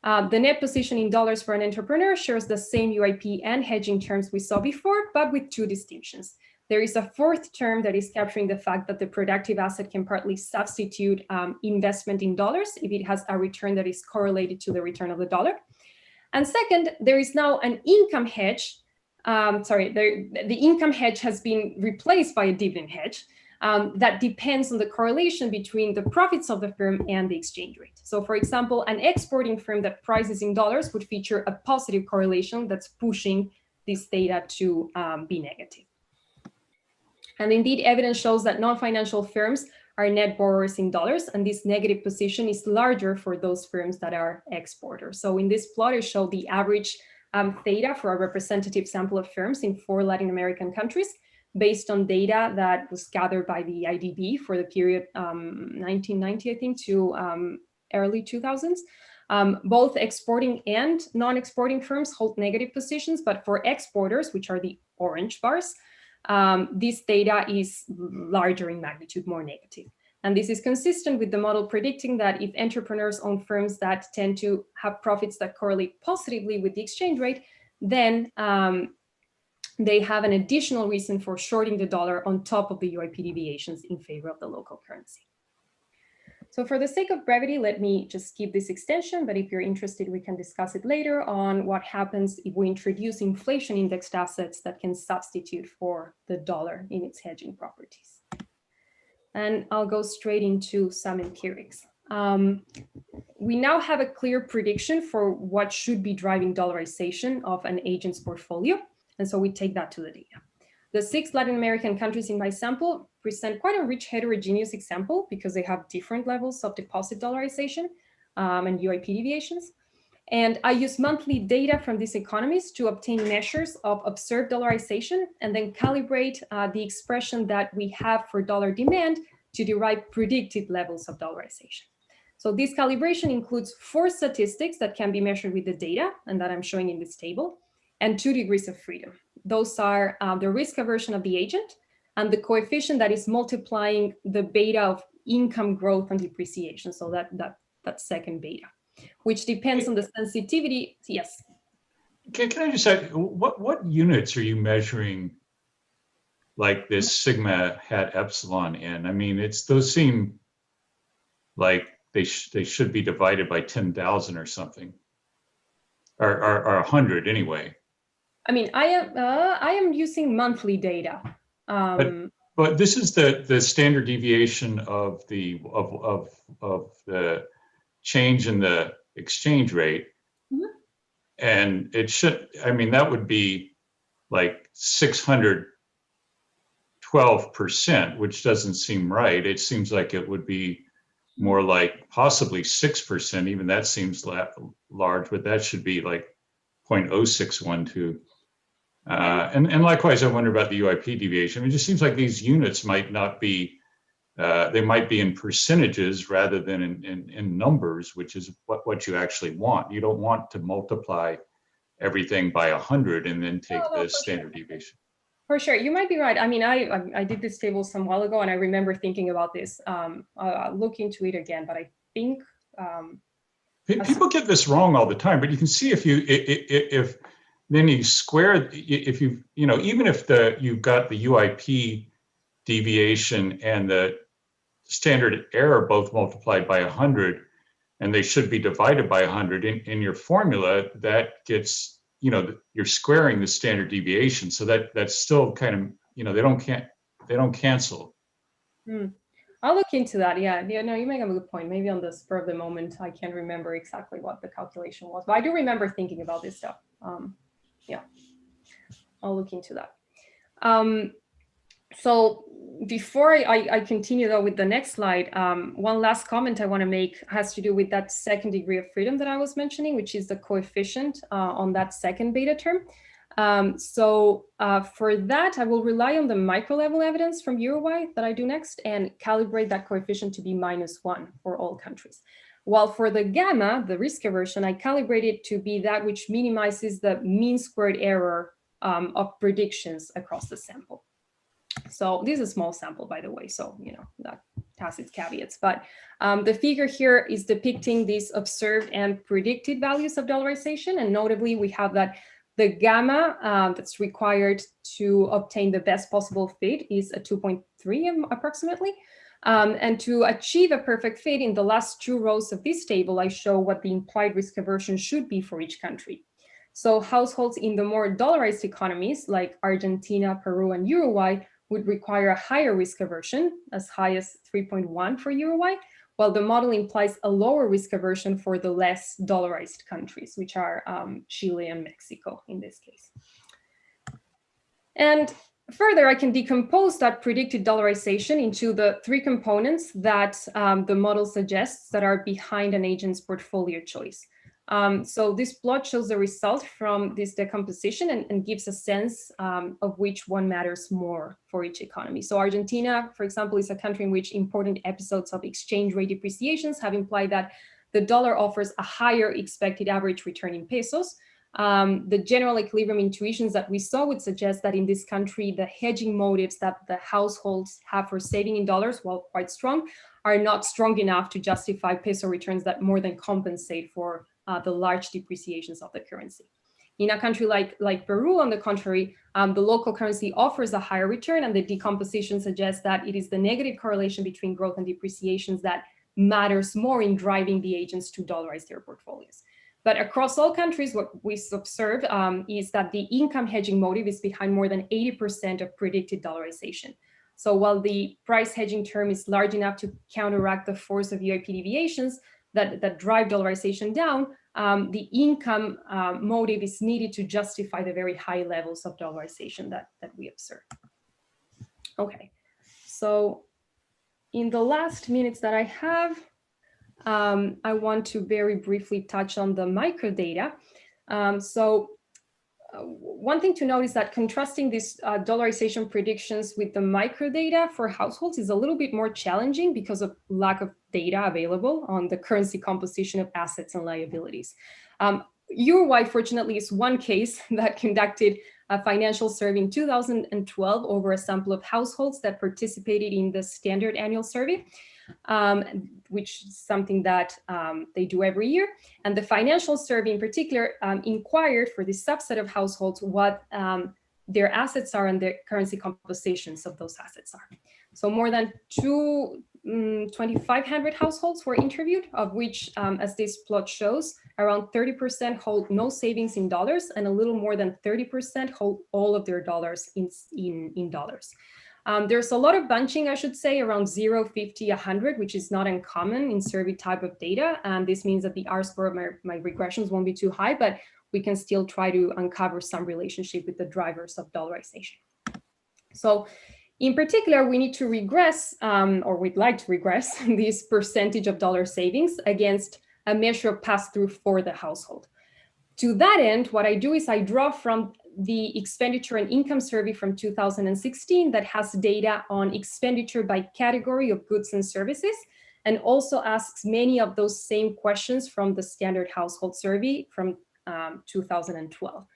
The net position in dollars for an entrepreneur shares the same UIP and hedging terms we saw before, but with two distinctions. There is a fourth term that is capturing the fact that the productive asset can partly substitute investment in dollars if it has a return that is correlated to the return of the dollar. And second, there is now an income hedge. The income hedge has been replaced by a dividend hedge that depends on the correlation between the profits of the firm and the exchange rate. So for example, an exporting firm that prices in dollars would feature a positive correlation that's pushing this data to be negative. And indeed, evidence shows that non-financial firms are net borrowers in dollars, and this negative position is larger for those firms that are exporters. So in this plot, I show the average theta for a representative sample of firms in 4 Latin American countries, based on data that was gathered by the IDB for the period 1990, I think, to early 2000s. Both exporting and non-exporting firms hold negative positions, but for exporters, which are the orange bars, this data is larger in magnitude, more negative. And this is consistent with the model predicting that if entrepreneurs own firms that tend to have profits that correlate positively with the exchange rate, then they have an additional reason for shorting the dollar on top of the UIP deviations in favor of the local currency. So for the sake of brevity, let me just skip this extension, but if you're interested, we can discuss it later on what happens if we introduce inflation indexed assets that can substitute for the dollar in its hedging properties. And I'll go straight into some empirics. We now have a clear prediction for what should be driving dollarization of an agent's portfolio. And so we take that to the data. The 6 Latin American countries in my sample present quite a rich heterogeneous example because they have different levels of deposit dollarization and UIP deviations. And I use monthly data from these economies to obtain measures of observed dollarization and then calibrate the expression that we have for dollar demand to derive predicted levels of dollarization. So this calibration includes 4 statistics that can be measured with the data and that I'm showing in this table, and 2 degrees of freedom. Those are the risk aversion of the agent and the coefficient that is multiplying the beta of income growth and depreciation. So that second beta, which depends on the sensitivity. Yes. Can I just say, what units are you measuring like this sigma hat epsilon in? I mean, those seem like they should be divided by 10,000 or something, or 100 anyway. I mean, I am using monthly data. But this is the standard deviation of the change in the exchange rate, mm-hmm. And it should. I mean, that would be like 612%, which doesn't seem right. It seems like it would be more like possibly 6%. Even that seems large, but that should be like 0.0612. And likewise, I wonder about the UIP deviation. It just seems like these units might not be, they might be in percentages rather than in numbers, which is what you actually want. You don't want to multiply everything by 100 and then take the standard deviation. For sure, you might be right. I mean, I did this table some while ago, and I remember thinking about this. I'll look into it again, but I think people get this wrong all the time. But you can see if then you square, if even if you've got the UIP deviation and the standard error both multiplied by 100, and they should be divided by 100 in your formula, that gets, you're squaring the standard deviation. So that's still kind of, they don't cancel. I'll look into that. Yeah, no, you make a good point. Maybe on the spur of the moment, I can't remember exactly what the calculation was, but I do remember thinking about this stuff. Yeah, I'll look into that. So before I continue though with the next slide, one last comment I want to make has to do with that second degree of freedom that I was mentioning, which is the coefficient on that second beta term. For that, I will rely on the micro level evidence from Uruguay that I do next and calibrate that coefficient to be -1 for all countries. While for the gamma, the risk aversion, I calibrate it to be that which minimizes the mean squared error of predictions across the sample. So this is a small sample, by the way, so that has its caveats. But the figure here is depicting these observed and predicted values of dollarization, and notably we have that the gamma that's required to obtain the best possible fit is a 2.3 approximately. And to achieve a perfect fit, in the last 2 rows of this table, I show what the implied risk aversion should be for each country. So households in the more dollarized economies like Argentina, Peru, and Uruguay would require a higher risk aversion, as high as 3.1 for Uruguay, while the model implies a lower risk aversion for the less dollarized countries, which are Chile and Mexico in this case. And further, I can decompose that predicted dollarization into the 3 components that the model suggests that are behind an agent's portfolio choice. So this plot shows the result from this decomposition and gives a sense of which one matters more for each economy. So Argentina, for example, is a country in which important episodes of exchange rate depreciations have implied that the dollar offers a higher expected average return in pesos. The general equilibrium intuitions that we saw would suggest that in this country, the hedging motives that the households have for saving in dollars, while quite strong, are not strong enough to justify peso returns that more than compensate for the large depreciations of the currency. In a country like Peru, on the contrary, the local currency offers a higher return, and the decomposition suggests that it is the negative correlation between growth and depreciations that matters more in driving the agents to dollarize their portfolios. But across all countries, what we observe is that the income hedging motive is behind more than 80% of predicted dollarization. So while the price hedging term is large enough to counteract the force of UIP deviations that drive dollarization down, the income motive is needed to justify the very high levels of dollarization that we observe. Okay, so in the last minutes that I have, I want to very briefly touch on the microdata. One thing to note is that contrasting these dollarization predictions with the microdata for households is a little bit more challenging because of lack of data available on the currency composition of assets and liabilities. Uruguay, fortunately, is one case that conducted a financial survey in 2012 over a sample of households that participated in the standard annual survey, which is something that they do every year. And the financial survey in particular inquired for this subset of households what their assets are and the currency compositions of those assets are. So more than 2,500 households were interviewed, of which, as this plot shows, around 30% hold no savings in dollars, and a little more than 30% hold all of their dollars in dollars. There's a lot of bunching, I should say, around 0, 50, 100, which is not uncommon in survey type of data. And this means that the R-score of my regressions won't be too high, but we can still try to uncover some relationship with the drivers of dollarization. So in particular, we need to regress, or we'd like to regress, this percentage of dollar savings against a measure of pass-through for the household. To that end, what I do is I draw from the expenditure and income survey from 2016 that has data on expenditure by category of goods and services, and also asks many of those same questions from the standard household survey from 2012.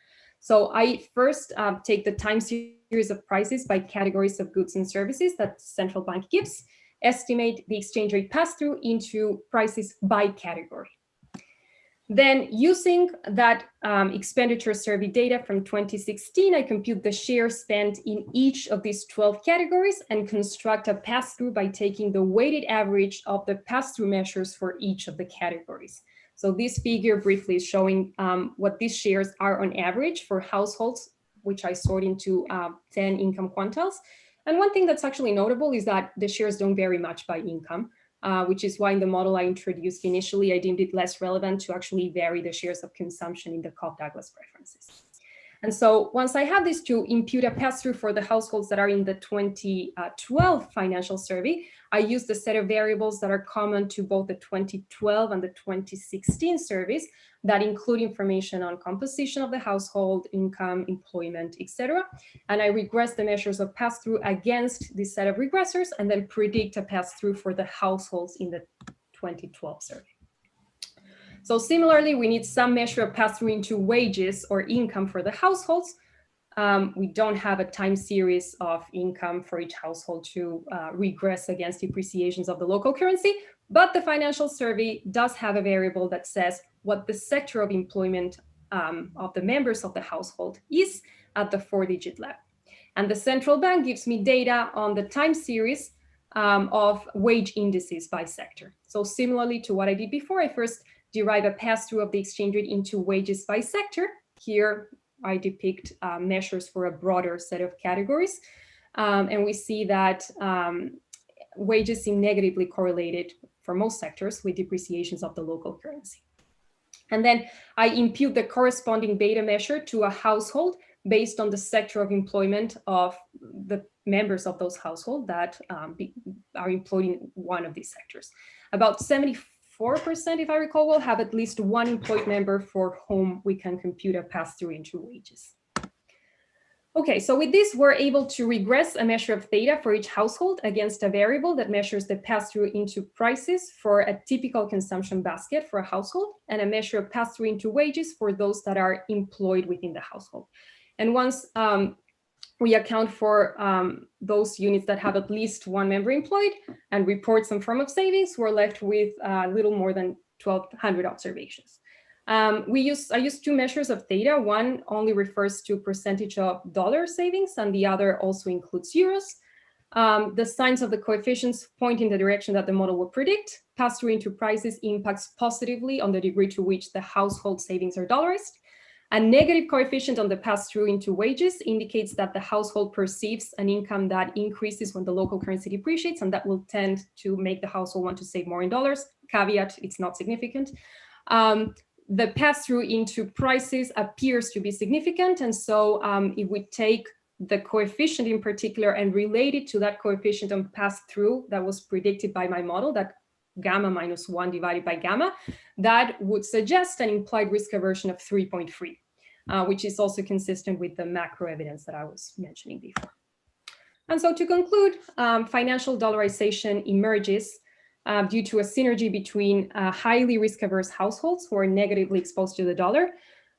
So I first take the time series of prices by categories of goods and services that the central bank gives, estimate the exchange rate pass-through into prices by category. Then using that expenditure survey data from 2016, I compute the share spent in each of these 12 categories and construct a pass-through by taking the weighted average of the pass-through measures for each of the categories. So this figure briefly is showing what these shares are on average for households, which I sort into 10 income quantiles. And one thing that's actually notable is that the shares don't vary much by income. Which is why in the model I introduced initially, I deemed it less relevant to actually vary the shares of consumption in the Cobb-Douglas preferences. And so once I have these two, impute a pass-through for the households that are in the 2012 financial survey, I use the set of variables that are common to both the 2012 and the 2016 surveys that include information on composition of the household, income, employment, etc. And I regress the measures of pass-through against this set of regressors and then predict a pass-through for the households in the 2012 survey. So similarly, we need some measure of pass-through into wages or income for the households. We don't have a time series of income for each household to regress against depreciations of the local currency, but the financial survey does have a variable that says what the sector of employment of the members of the household is at the 4-digit level. And the central bank gives me data on the time series of wage indices by sector. So similarly to what I did before, I first derive a pass-through of the exchange rate into wages by sector. Here, I depict measures for a broader set of categories. And we see that wages seem negatively correlated for most sectors with depreciations of the local currency. And then I impute the corresponding beta measure to a household based on the sector of employment of the members of those households that are employed in one of these sectors. About 74%, if I recall well, have at least one employed member for whom we can compute a pass-through into wages. Okay, so with this, we're able to regress a measure of theta for each household against a variable that measures the pass-through into prices for a typical consumption basket for a household, and a measure of pass-through into wages for those that are employed within the household. And once we account for those units that have at least one member employed and report some form of savings, we're left with a little more than 1,200 observations. I use two measures of theta. One only refers to percentage of dollar savings, and the other also includes euros. The signs of the coefficients point in the direction that the model will predict. Pass-through into prices impacts positively on the degree to which the household savings are dollarized. A negative coefficient on the pass-through into wages indicates that the household perceives an income that increases when the local currency depreciates, and that will tend to make the household want to save more in dollars. Caveat, it's not significant. The pass-through into prices appears to be significant, and so if we take the coefficient in particular and relate it to that coefficient on pass-through that was predicted by my model, that gamma minus 1 divided by gamma, that would suggest an implied risk aversion of 3.3, which is also consistent with the macro evidence that I was mentioning before. And so to conclude, financial dollarization emerges due to a synergy between highly risk-averse households who are negatively exposed to the dollar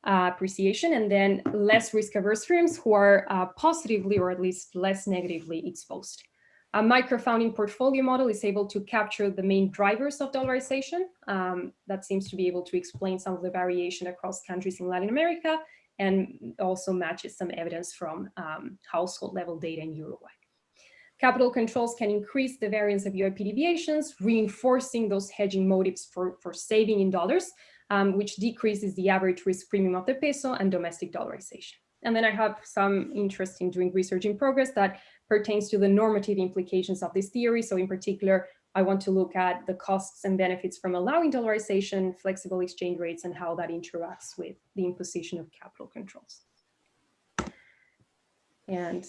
appreciation, and then less risk-averse firms who are positively or at least less negatively exposed. A micro-founding portfolio model is able to capture the main drivers of dollarization. That seems to be able to explain some of the variation across countries in Latin America, and also matches some evidence from household level data in Uruguay. Capital controls can increase the variance of UIP deviations, reinforcing those hedging motives for saving in dollars, which decreases the average risk premium of the peso and domestic dollarization. And then I have some interest in doing research in progress that pertains to the normative implications of this theory. So in particular, I want to look at the costs and benefits from allowing dollarization, flexible exchange rates, and how that interacts with the imposition of capital controls. And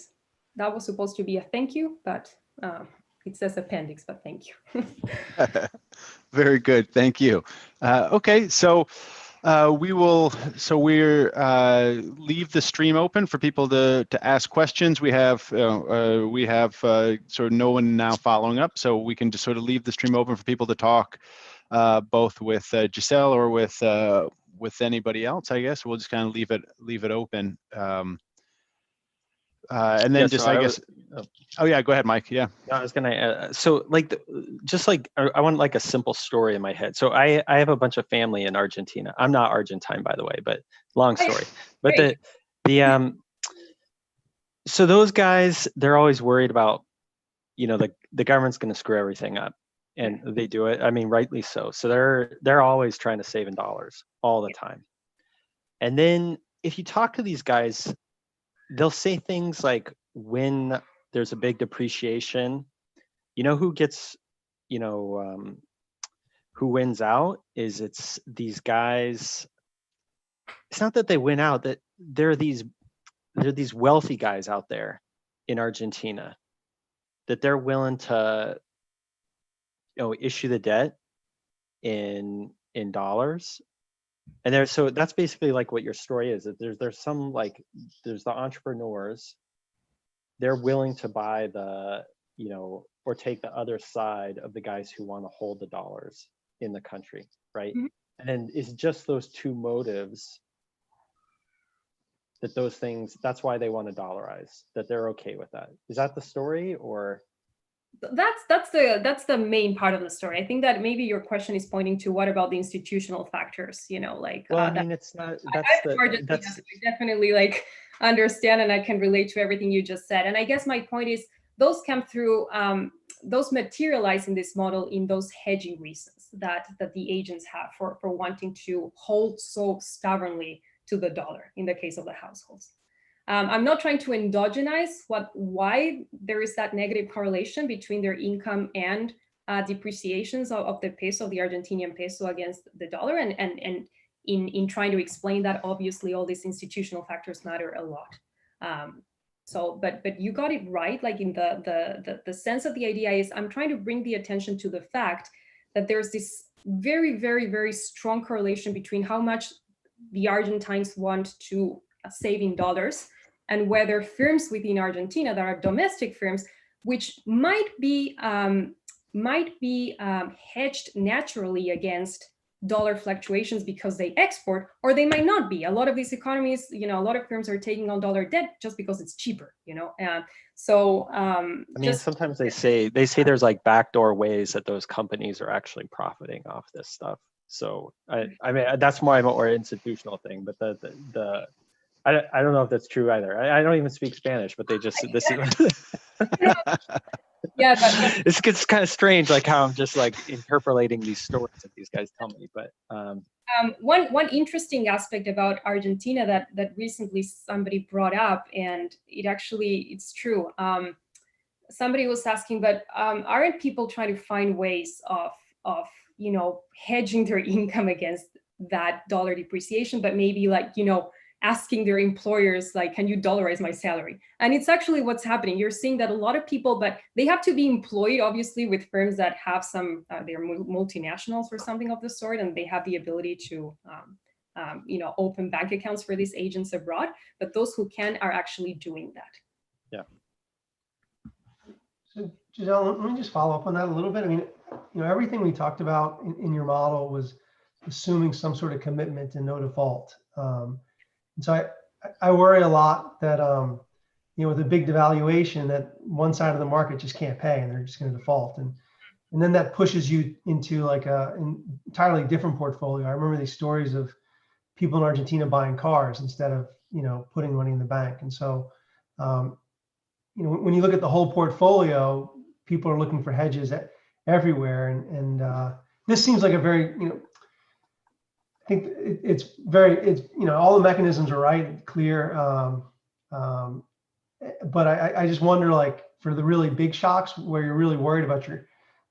that was supposed to be a thank you, but it says appendix, but thank you. Very good, thank you. Okay, so we'll leave the stream open for people to ask questions. We have sort of no one now following up, so we can just sort of leave the stream open for people to talk, both with Giselle or with anybody else. I guess we'll just kind of leave it open. And then oh yeah, go ahead, Mike. Yeah. I was gonna so like I want like a simple story in my head. So I have a bunch of family in Argentina. I'm not Argentine, by the way, but long story. But so those guys, they're always worried about, you know, the government's going to screw everything up, and they do it. I mean, rightly so. So they're always trying to save in dollars all the time. And then if you talk to these guys, they'll say things like, when there's a big depreciation, you know, who gets, you know, who wins out is it's these guys. It's not that they win out, that there are these there are these wealthy guys out there in Argentina that they're willing to, issue the debt in dollars. And so that's basically like what your story is. That there's some there's the entrepreneurs, they're willing to buy the, or take the other side of the guys who want to hold the dollars in the country, right? Mhm. And then it's just those two motives that those things, that's why they want to dollarize, that they're okay with that. Is that the story, or? That's the main part of the story. I think that maybe your question is pointing to what about the institutional factors, Well, I mean, it's not, that's I definitely like understand, and I can relate to everything you just said. And I guess my point is those come through, those materialize in this model in those hedging reasons that the agents have for wanting to hold so stubbornly to the dollar in the case of the households. I'm not trying to endogenize why there is that negative correlation between their income and depreciations of the peso, the Argentinian peso against the dollar. And in trying to explain that, obviously, all these institutional factors matter a lot. But you got it right. Like in the sense of the idea is I'm trying to bring the attention to the fact that there's this very, very, very strong correlation between how much the Argentines want to save in dollars and whether firms within Argentina that are domestic firms, which might be hedged naturally against dollar fluctuations because they export, or they might not be. A lot of these economies, a lot of firms are taking on dollar debt just because it's cheaper, I mean, sometimes they say there's like backdoor ways that those companies are actually profiting off this stuff. So I mean, that's more of an institutional thing, but I don't know if that's true either. I don't even speak Spanish, but this is yeah, but it's kind of strange, like how I'm just like interpolating these stories that these guys tell me. But one interesting aspect about Argentina that recently somebody brought up, and it's true. Somebody was asking, but aren't people trying to find ways of hedging their income against that dollar depreciation, but maybe asking their employers, can you dollarize my salary? And it's actually what's happening. You're seeing that a lot of people, but they have to be employed, obviously, with firms that have some, they're multinationals or something of the sort, and they have the ability to, open bank accounts for these agents abroad. But those who can are actually doing that. Yeah. So Giselle, let me just follow up on that a little bit. I mean, everything we talked about in your model was assuming some sort of commitment and no default. And so I worry a lot that, with a big devaluation, that one side of the market just can't pay and they're just going to default. And then that pushes you into like an entirely different portfolio. I remember these stories of people in Argentina buying cars instead of, putting money in the bank. And so, when you look at the whole portfolio, people are looking for hedges everywhere. And this seems like a very, I think it's all the mechanisms are right, clear. But I just wonder, for the really big shocks where you're really worried about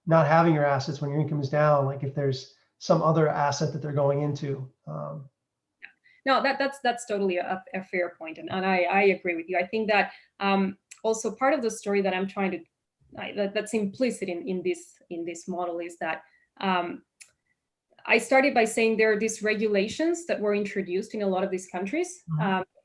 not having your assets when your income is down, if there's some other asset that they're going into. No, that's totally a fair point. And I agree with you. I think that also part of the story that I'm trying to, that's implicit in this model is that I started by saying there are these regulations that were introduced in a lot of these countries,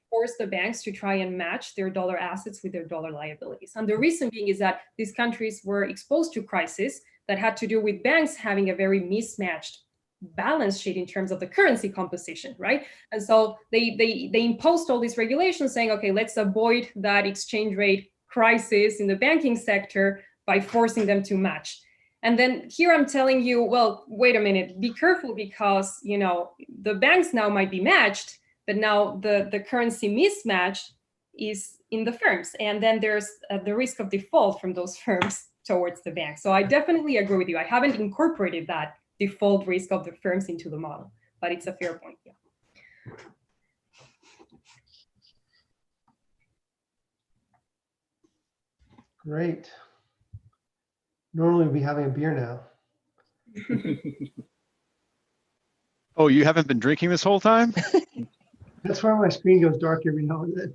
force the banks to try and match their dollar assets with their dollar liabilities. And the reason being is that these countries were exposed to crisis that had to do with banks having a very mismatched balance sheet in terms of the currency composition, right? And so they imposed all these regulations saying, okay, let's avoid that exchange rate crisis in the banking sector by forcing them to match. And then here I'm telling you, well, wait a minute, be careful because, the banks now might be matched, but now the currency mismatch is in the firms. And then there's the risk of default from those firms towards the bank. So I definitely agree with you. I haven't incorporated that default risk of the firms into the model, but it's a fair point, yeah. Great. Normally we'd be having a beer now. Oh, you haven't been drinking this whole time? That's why my screen goes dark every now and then.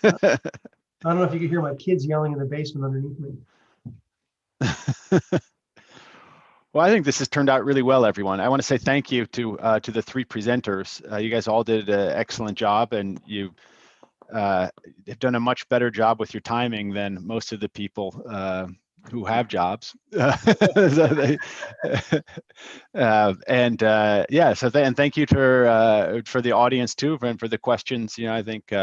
I don't know if you can hear my kids yelling in the basement underneath me. Well, I think this has turned out really well, everyone. I want to say thank you to the three presenters. You guys all did an excellent job, and you have done a much better job with your timing than most of the people who have jobs. Yeah, so and thank you for the audience too, and for the questions. I think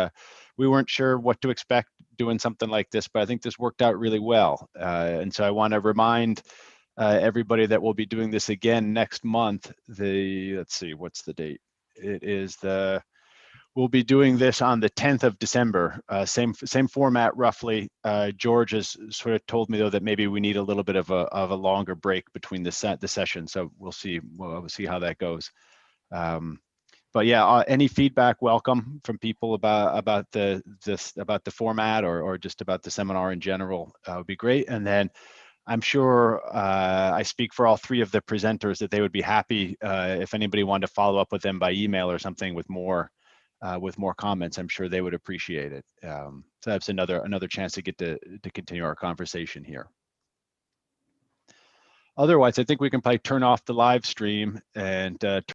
we weren't sure what to expect doing something like this, but I think this worked out really well. And so I want to remind everybody that we'll be doing this again next month. Let's see, what's the date? We'll be doing this on the 10th of December. Same format roughly. George has sort of told me though that maybe we need a little bit of a longer break between the session. So we'll see how that goes. But yeah, any feedback welcome from people about the format or just about the seminar in general would be great. And then I'm sure I speak for all three of the presenters that they would be happy if anybody wanted to follow up with them by email or something with more comments. I'm sure they would appreciate it. So that's another chance to get to continue our conversation here. Otherwise, I think we can probably turn off the live stream and